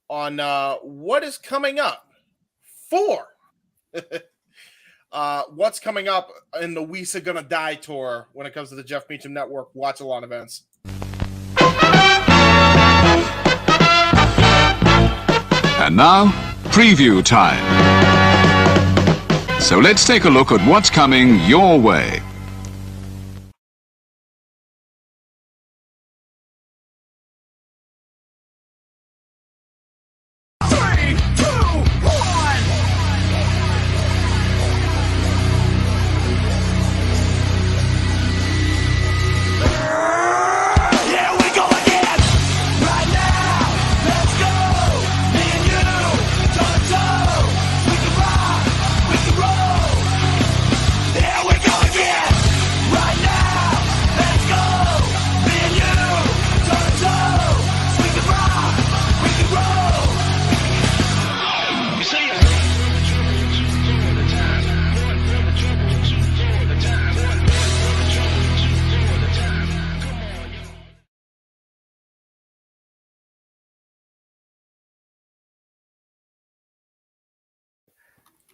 on what is coming up for what's coming up in the Weesa Gonna Die tour when it comes to the Jeff Meacham Network watch-along events. And now, preview time. So let's take a look at what's coming your way.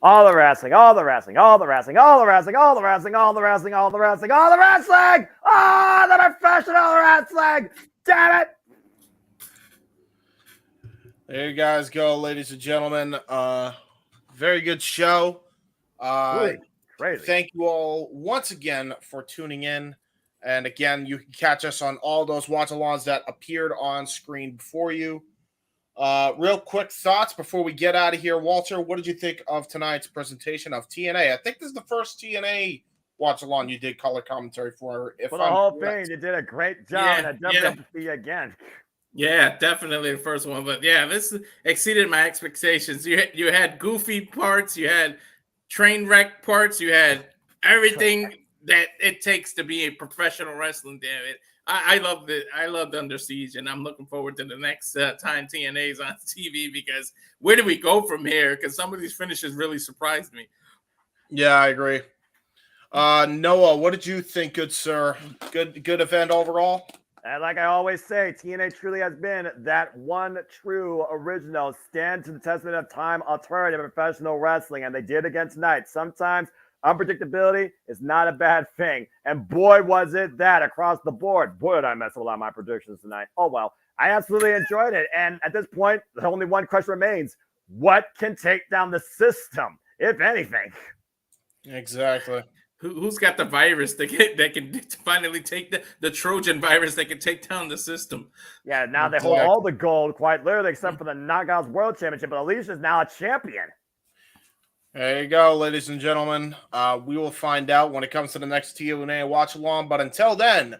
All the wrestling, all the wrestling, all the wrestling, all the wrestling, all the wrestling, all the wrestling, all the wrestling, all the wrestling! Oh, the professional wrestling! Damn it! There you guys go, ladies and gentlemen. Very good show. Crazy. Thank you all once again for tuning in. And again, you can catch us on all those watch-alongs that appeared on screen before you. Real quick thoughts before we get out of here. Walter, what did you think of tonight's presentation of TNA? I think this is the first TNA watch-along you did color commentary for. For the whole thing, you did a great job. And I jumped up to see you again. Yeah, definitely the first one. But yeah, this exceeded my expectations. You had goofy parts, you had train wreck parts, you had everything that it takes to be a professional wrestling. Damn it. I loved it. I loved Under Siege, and I'm looking forward to the next time TNA is on TV, because where do we go from here? Because some of these finishes really surprised me. Yeah, I agree. Noah, what did you think, good sir? Good event overall? And like I always say, TNA truly has been that one true original stand to the testament of time alternative in professional wrestling, and they did again tonight. Sometimes unpredictability is not a bad thing, and boy was it that across the board. Boy did I mess with a lot of my predictions tonight. Oh well, I absolutely enjoyed it, and at this point, the only one question remains: what can take down the system, if anything? Exactly. Who's got the virus that can finally take the Trojan virus that can take down the system? Yeah, now they hold all the gold, quite literally, except for the Knockouts World Championship. But Alicia's now a champion. There you go, ladies and gentlemen. We will find out when it comes to the next TNA watch along. But until then,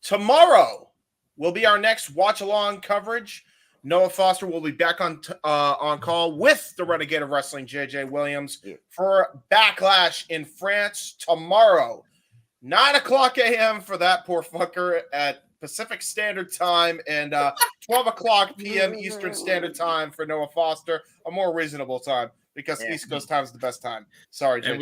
tomorrow will be our next watch along coverage. Noah Foster will be back on call with the Renegade of Wrestling, JJ Williams, for Backlash in France tomorrow. 9:00 a.m. for that poor fucker at Pacific Standard Time, and 12:00 p.m. Eastern Standard Time for Noah Foster, a more reasonable time, because East Coast time is the best time. Sorry, JJ. And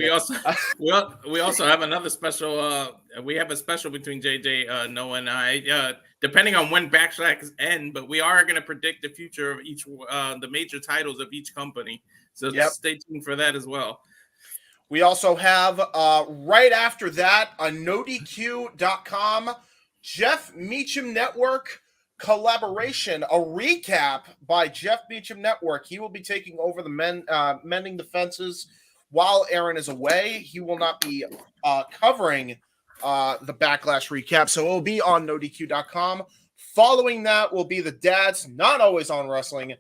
we also have another special. We have a special between JJ, Noah, and I. Depending on when Backlash end, but we are going to predict the future of each the major titles of each company. So just stay tuned for that as well. We also have right after that a NoDQ.com Jeff Meacham Network collaboration, a recap by Jeff Meacham Network. He will be taking over the Mending the Fences while Aaron is away. He will not be covering the Backlash recap. So it will be on NoDQ.com. Following that will be the Dads, not always on wrestling,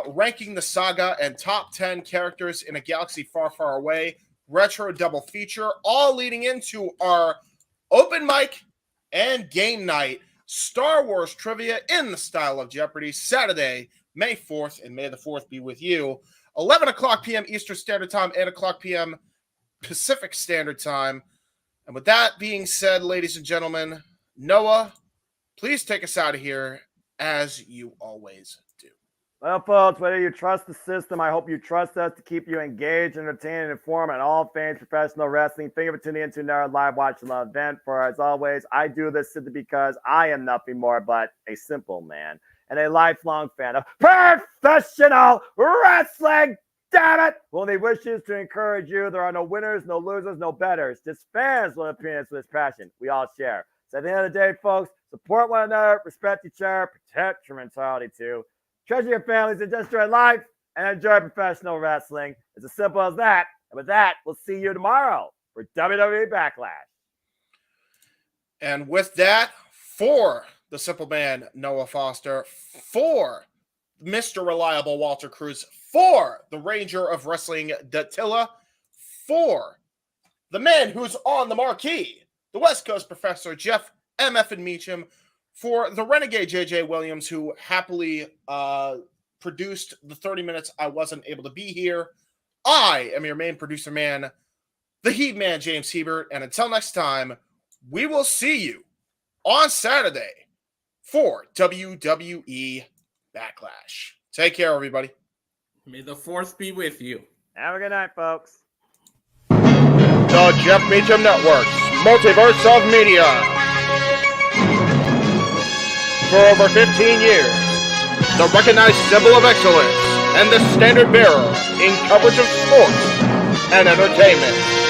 ranking the saga and top 10 characters in a galaxy far, far away. Retro double feature, all leading into our open mic and game night Star Wars trivia in the style of Jeopardy, Saturday, May 4th, and May the 4th be with you. 11 o'clock p.m. Eastern Standard Time, 8 o'clock p.m. Pacific Standard Time. And with that being said, ladies and gentlemen, Noah, please take us out of here as you always do. Well, folks, whether you trust the system, I hope you trust us to keep you engaged, entertained, and informed on all things professional wrestling. Thank you for tuning into another live watching the event. For as always, I do this simply because I am nothing more but a simple man and a lifelong fan of professional wrestling. Damn it! Well, they wishes to encourage you. There are no winners, no losers, no betters. Just fans with opinions with this passion we all share. So at the end of the day, folks, support one another, respect each other, protect your mentality too. Treasure your families and just enjoy life and enjoy professional wrestling. It's as simple as that. And with that, we'll see you tomorrow for WWE Backlash. And with that, for the simple man, Noah Foster, for Mr. Reliable Walter Cruz, for the Ranger of Wrestling, Dattila, for the man who's on the marquee, the West Coast Professor, Jeff M.F. and Meacham, for the Renegade J.J. Williams, who happily produced the 30 minutes I wasn't able to be here. I am your main producer man, the Heat Man, James Hebert. And until next time, we will see you on Saturday for WWE Backlash. Take care, everybody. May the 4th be with you. Have a good night, folks. The Jeff Meacham Network's Multiverse of Media. For over 15 years, the recognized symbol of excellence and the standard bearer in coverage of sports and entertainment.